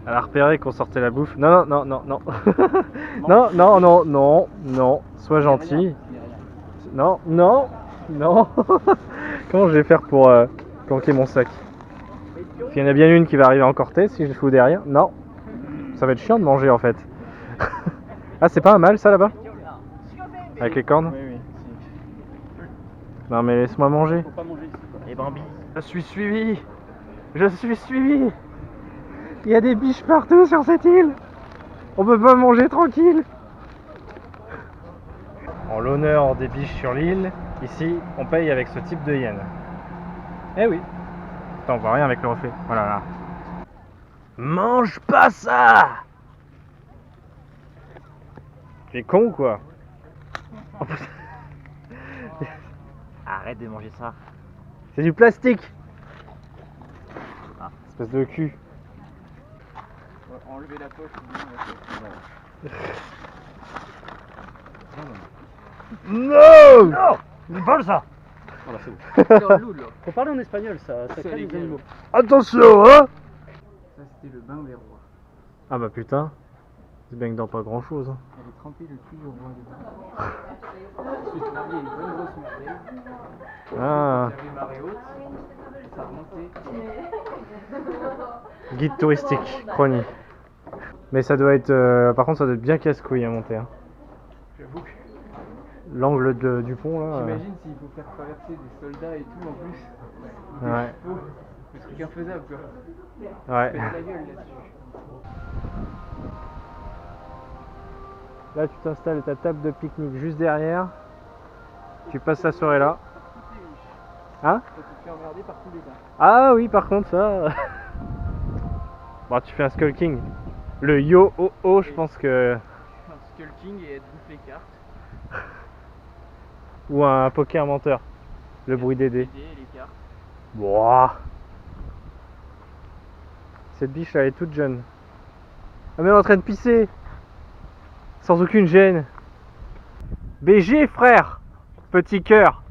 [SPEAKER 3] Elle a repéré qu'on sortait la bouffe. Non, non, non, non, non. Non, non, non, non, non. Sois gentil. Non, non, non. Comment je vais faire pour planquer mon sac? Il y en a bien une qui va arriver en cortège si je le fous derrière. Non. Ça va être chiant de manger en fait. Ah, c'est pas un mâle ça là-bas? Avec les cornes?
[SPEAKER 2] Oui, oui.
[SPEAKER 3] Non mais laisse-moi manger.
[SPEAKER 2] Faut pas manger ici.
[SPEAKER 3] Et Bambi. Je suis suivi. Je suis suivi. Il y a des biches partout sur cette île. On peut pas manger tranquille. En l'honneur des biches sur l'île, ici on paye avec ce type de hyène. Eh oui. Attends, on voit rien avec le reflet. Voilà là. Mange pas ça! Tu es con ou quoi?
[SPEAKER 4] Arrête de manger ça.
[SPEAKER 3] C'est du plastique! Espèce de cul.
[SPEAKER 2] Enlever la poche.
[SPEAKER 3] Non!
[SPEAKER 4] Non! Ne parle ça!
[SPEAKER 2] Voilà, c'est bon.
[SPEAKER 11] Faut parler en espagnol, ça crée des animaux.
[SPEAKER 3] Attention, hein!
[SPEAKER 11] Ça, c'était le bain des rois.
[SPEAKER 3] Ah bah putain, il se baigne dans pas grand chose. Hein.
[SPEAKER 11] Elle est trempée le cul au roi dedans. Ensuite, on a mis une bonne grosse marée.
[SPEAKER 3] Ah.
[SPEAKER 11] J'avais marée haute. Ça remontait.
[SPEAKER 3] Guide touristique, Crony. Mais ça doit être. Par contre, ça doit être bien casse-couille à monter. Hein.
[SPEAKER 11] J'avoue que.
[SPEAKER 3] L'angle du pont là.
[SPEAKER 11] J'imagine s'il faut faire traverser des soldats et tout en plus. Des
[SPEAKER 3] Ouais.
[SPEAKER 11] chevaux. Le truc infaisable quoi.
[SPEAKER 3] Ouais.
[SPEAKER 11] Je fais de la gueule là-dessus.
[SPEAKER 3] Là, tu t'installes ta table de pique-nique juste derrière. Tu passes la soirée là. Hein?
[SPEAKER 11] Tu te fais emmerder par tous les gars.
[SPEAKER 3] Ah oui, par contre, ça. Bon, tu fais un skulking. Le yo-oh-oh, je pense que.
[SPEAKER 11] Un skulking et être bouffe les cartes.
[SPEAKER 3] Ou un poker menteur. Le bruit des dés.
[SPEAKER 11] Les cartes.
[SPEAKER 3] Wouah. Cette biche là, elle est toute jeune. Ah, mais elle est en train de pisser. Sans aucune gêne. BG, frère. Petit cœur.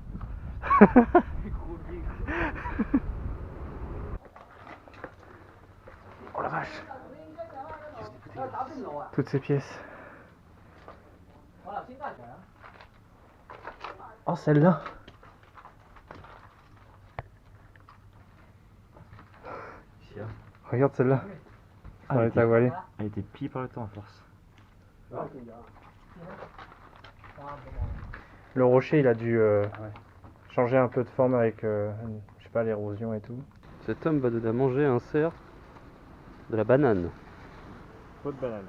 [SPEAKER 3] Oh la vache. Toutes ces pièces. Oh, celle-là. Regarde celle-là.
[SPEAKER 4] Ah,
[SPEAKER 3] Elle est à voiler.
[SPEAKER 4] Elle était pillée par le temps à force.
[SPEAKER 3] Le rocher, il a dû changer un peu de forme avec, je sais pas, l'érosion et tout.
[SPEAKER 1] Cet homme va donner à manger à un cerf de la banane.
[SPEAKER 3] Peau de banane.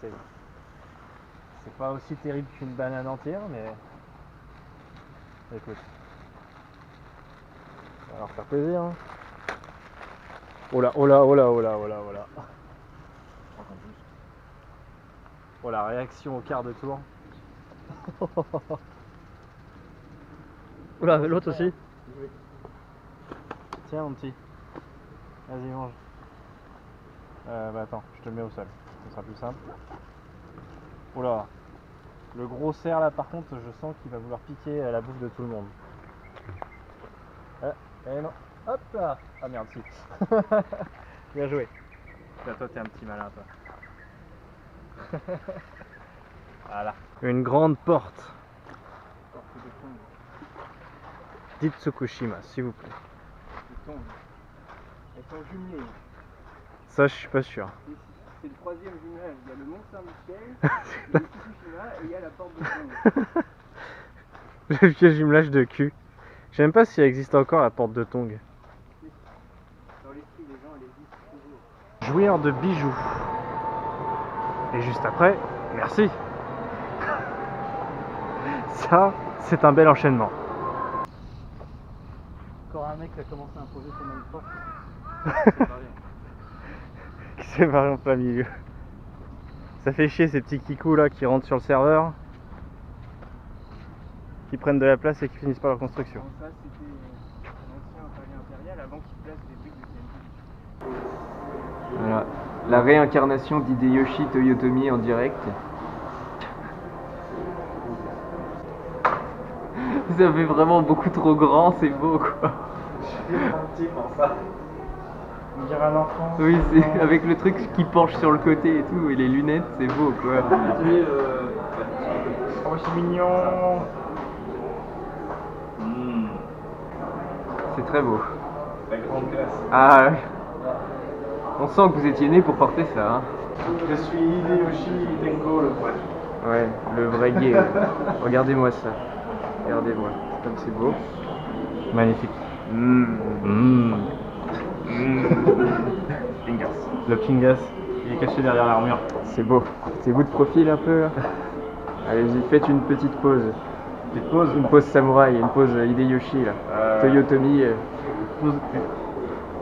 [SPEAKER 3] C'est pas aussi terrible qu'une banane entière, mais écoute, ça va leur faire plaisir. Hein. Oh là, oh là, oh là, oh là, oh là, oh là. Oh la réaction au quart de tour.
[SPEAKER 1] Oula, l'autre aussi.
[SPEAKER 3] Tiens mon petit. Vas-y mange. Bah attends, je te le mets au sol. Ce sera plus simple. Oula. Le gros cerf là par contre je sens qu'il va vouloir piquer la bouffe de tout le monde. Eh non. Hop là. Ah merde si. Bien joué. Là, toi t'es un petit malin toi. Voilà. Une grande porte. Dites Tsukushima s'il vous plaît.
[SPEAKER 2] Elles sont jumelées.
[SPEAKER 3] Ça je suis pas sûr.
[SPEAKER 2] C'est le troisième jumelage. Il y a le Mont Saint-Michel, il y a le Fukushima et il y a la porte de Tongue.
[SPEAKER 3] Le vieux jumelage de cul. Je sais même pas si elle existe encore la porte de Tongue.
[SPEAKER 2] Dans l'esprit des gens, elle existe toujours.
[SPEAKER 3] Jouir de bijoux. Et juste après, merci. Ça, c'est un bel enchaînement.
[SPEAKER 11] Encore un mec qui a commencé à imposer son même porte.
[SPEAKER 3] Qui s'est barré en plein milieu. Ça fait chier ces petits kikous là qui rentrent sur le serveur, qui prennent de la place et qui finissent pas leur construction.
[SPEAKER 2] Donc ça c'était un ancien palais impérial avant qu'ils placent des briques de TNT.
[SPEAKER 15] Voilà, la réincarnation d'Hideyoshi Toyotomi en direct. Ça fait vraiment beaucoup trop grand, c'est beau quoi.
[SPEAKER 3] Je suis gentil pour ça. On dirait un enfant.
[SPEAKER 15] Oui, c'est avec le truc qui penche sur le côté et tout, et les lunettes, c'est beau quoi.
[SPEAKER 3] Oh, c'est mignon.
[SPEAKER 15] C'est très beau.
[SPEAKER 3] La grande classe.
[SPEAKER 15] Ah ouais. On sent que vous étiez né pour porter ça. Hein.
[SPEAKER 3] Je suis Hideyoshi Tenko le poète.
[SPEAKER 15] Ouais, le vrai gay. Regardez-moi ça. Regardez-moi, comme c'est beau.
[SPEAKER 3] Magnifique. Kingas. Le Kingas, il est caché derrière l'armure.
[SPEAKER 15] C'est beau. C'est vous de profil un peu. Allez-y, faites une petite pause.
[SPEAKER 3] Petite pause.
[SPEAKER 15] Une pause samouraï, une pause Hideyoshi là. Toyotomi.
[SPEAKER 3] Pause.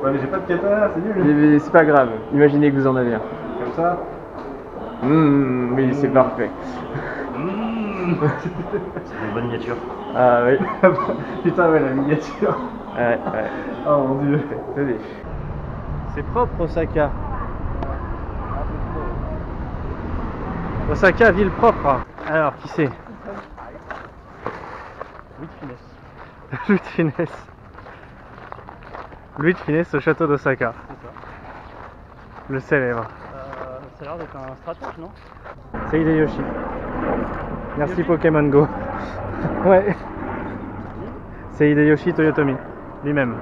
[SPEAKER 3] Ouais mais j'ai pas de katana, c'est nul.
[SPEAKER 15] Mais c'est pas grave, imaginez que vous en avez un.
[SPEAKER 3] Comme ça.
[SPEAKER 15] Oui, c'est parfait.
[SPEAKER 8] C'est une bonne miniature.
[SPEAKER 3] Ah oui. Putain ouais la miniature.
[SPEAKER 15] Ouais.
[SPEAKER 3] Oh mon dieu.
[SPEAKER 15] Tenez.
[SPEAKER 3] C'est propre Osaka. Osaka, ville propre. Alors qui c'est? Louis de Finesse. Louis de Finesse. Louis de Finesse au château d'Osaka.
[SPEAKER 11] C'est ça.
[SPEAKER 3] Le célèbre.
[SPEAKER 11] Ça a l'air d'être un stratège, non?
[SPEAKER 3] C'est Hideyoshi. Merci Pokémon Go. Ouais. C'est Hideyoshi Toyotomi, lui-même.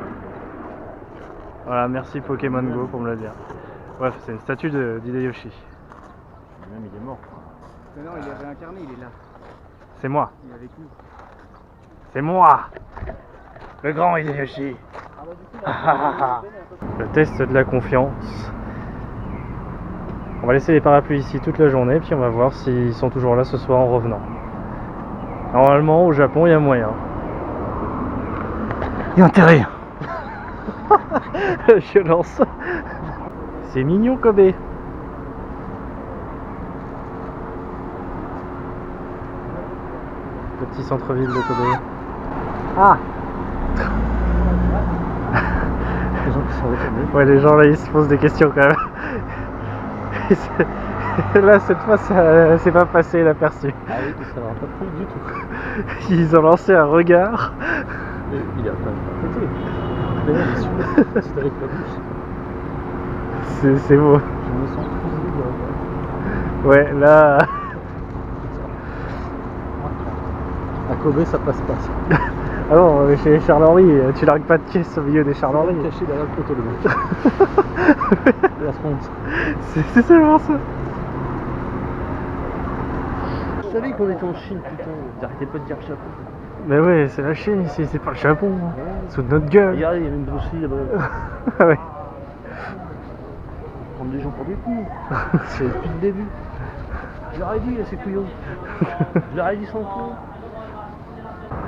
[SPEAKER 3] Voilà, merci Pokémon Go pour me le dire. Bref, c'est une statue d'Hideyoshi.
[SPEAKER 11] Même il est mort.
[SPEAKER 2] Mais non, il est réincarné, il est là.
[SPEAKER 3] C'est moi.
[SPEAKER 2] Il est avec nous.
[SPEAKER 3] C'est moi, le grand Hideyoshi. Le test de la confiance. On va laisser les parapluies ici toute la journée, puis on va voir s'ils sont toujours là ce soir en revenant. Normalement, au Japon, il y a moyen. Il y a intérêt. Je lance. C'est mignon, Kobe. Le petit centre-ville de Kobe. Ah. Les gens qui sont retournés. Ouais, les gens là, ils se posent des questions quand même. Là, cette fois, ça s'est pas passé inaperçu.
[SPEAKER 11] Ah oui, ça va pas pris du tout.
[SPEAKER 3] Ils ont lancé un regard.
[SPEAKER 11] Il a quand même pas pété. Mais là, il est super. C'est avec la bouche.
[SPEAKER 3] C'est beau.
[SPEAKER 11] Je me sens trop
[SPEAKER 3] Ouais, là.
[SPEAKER 11] À Kobe, ça passe pas.
[SPEAKER 3] Ah non, chez les Charles-Henri, tu largues pas de caisse au milieu des Charles-Henri.
[SPEAKER 11] Caché derrière le poteau, le mec. La France.
[SPEAKER 3] C'est seulement ça.
[SPEAKER 11] Je savais qu'on était en Chine, putain. J'arrêtais pas de dire Japon.
[SPEAKER 3] Mais ouais, c'est la Chine ici, c'est pas le Japon. Hein. Sous notre gueule.
[SPEAKER 1] Regardez, il y avait une Bruce là-bas.
[SPEAKER 3] Ah ouais.
[SPEAKER 1] Prendre les gens pour des cons. C'est depuis le début. Je leur ai dit, là, ces couillons. Je leur ai dit sans con.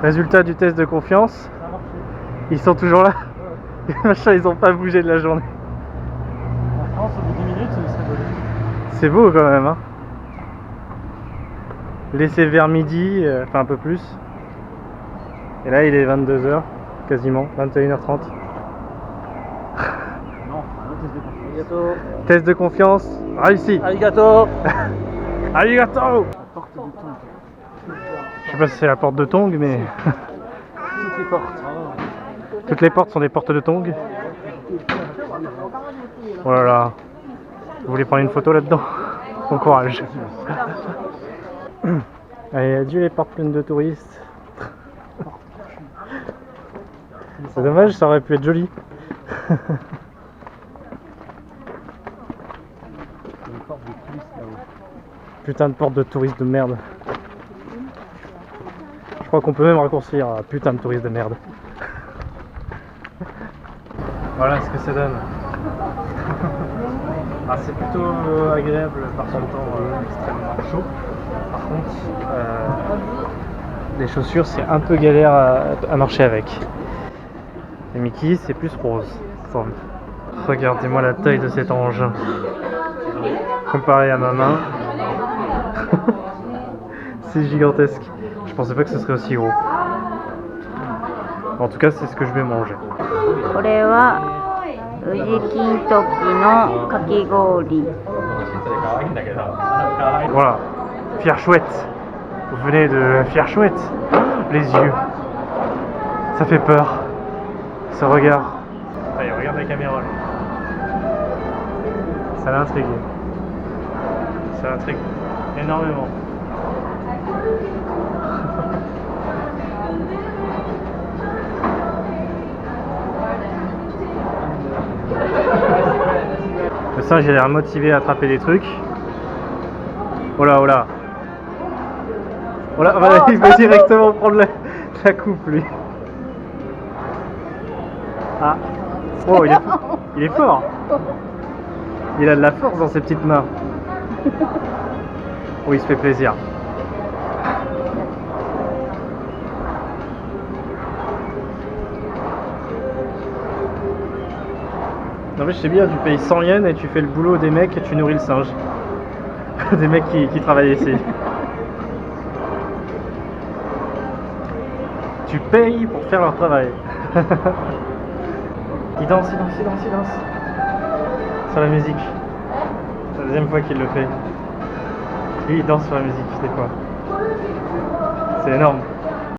[SPEAKER 3] Résultat du test de confiance. Ils sont toujours là. Les machins, ils ont pas bougé de la journée.
[SPEAKER 1] En France, au bout de 10 minutes, ça serait beau.
[SPEAKER 3] C'est beau quand même. Hein. Laissé vers midi, enfin un peu plus. Et là, il est 22h, quasiment, 21h30.
[SPEAKER 1] Non, arigato.
[SPEAKER 3] Test de confiance, réussi.
[SPEAKER 1] Arigato.
[SPEAKER 3] Arigato. Je sais pas si c'est la porte de Tong, mais...
[SPEAKER 1] Toutes les portes.
[SPEAKER 3] Toutes les portes sont des portes de Tong. Oh là là. Vous voulez prendre une photo là-dedans? Bon courage. Allez, adieu les portes pleines de touristes. C'est dommage, ça aurait pu être joli. Putain de porte de touristes de merde. Je crois qu'on peut même raccourcir à putain de touristes de merde. Voilà ce que ça donne. Ah, c'est plutôt agréable par son temps extrêmement chaud. Par contre, les chaussures c'est un peu galère à marcher avec. Et Mickey c'est plus rose. Regardez-moi la taille de cet engin. Comparé à ma main, c'est gigantesque. Je pensais pas que ce serait aussi gros. En tout cas, c'est ce que je vais manger. Voilà, Fière Chouette. Vous venez de Fière Chouette. Les yeux. Ça fait peur. Ce regard. Allez, regarde la caméra là. Ça l'intrigue. Ça l'intrigue énormément. Le singe il a l'air motivé à attraper des trucs. Oh là, oh là. Oh là, voilà, il va directement prendre la coupe lui. Ah. Oh, il est fort. Il a de la force dans ses petites mains. Oh, il se fait plaisir. Non mais je sais bien, tu payes 100 yens et tu fais le boulot des mecs et tu nourris le singe. Des mecs qui travaillent ici. Tu payes pour faire leur travail. Il danse, il danse, il danse, il danse. Sur la musique. C'est la deuxième fois qu'il le fait. Lui il danse sur la musique des fois. C'est énorme.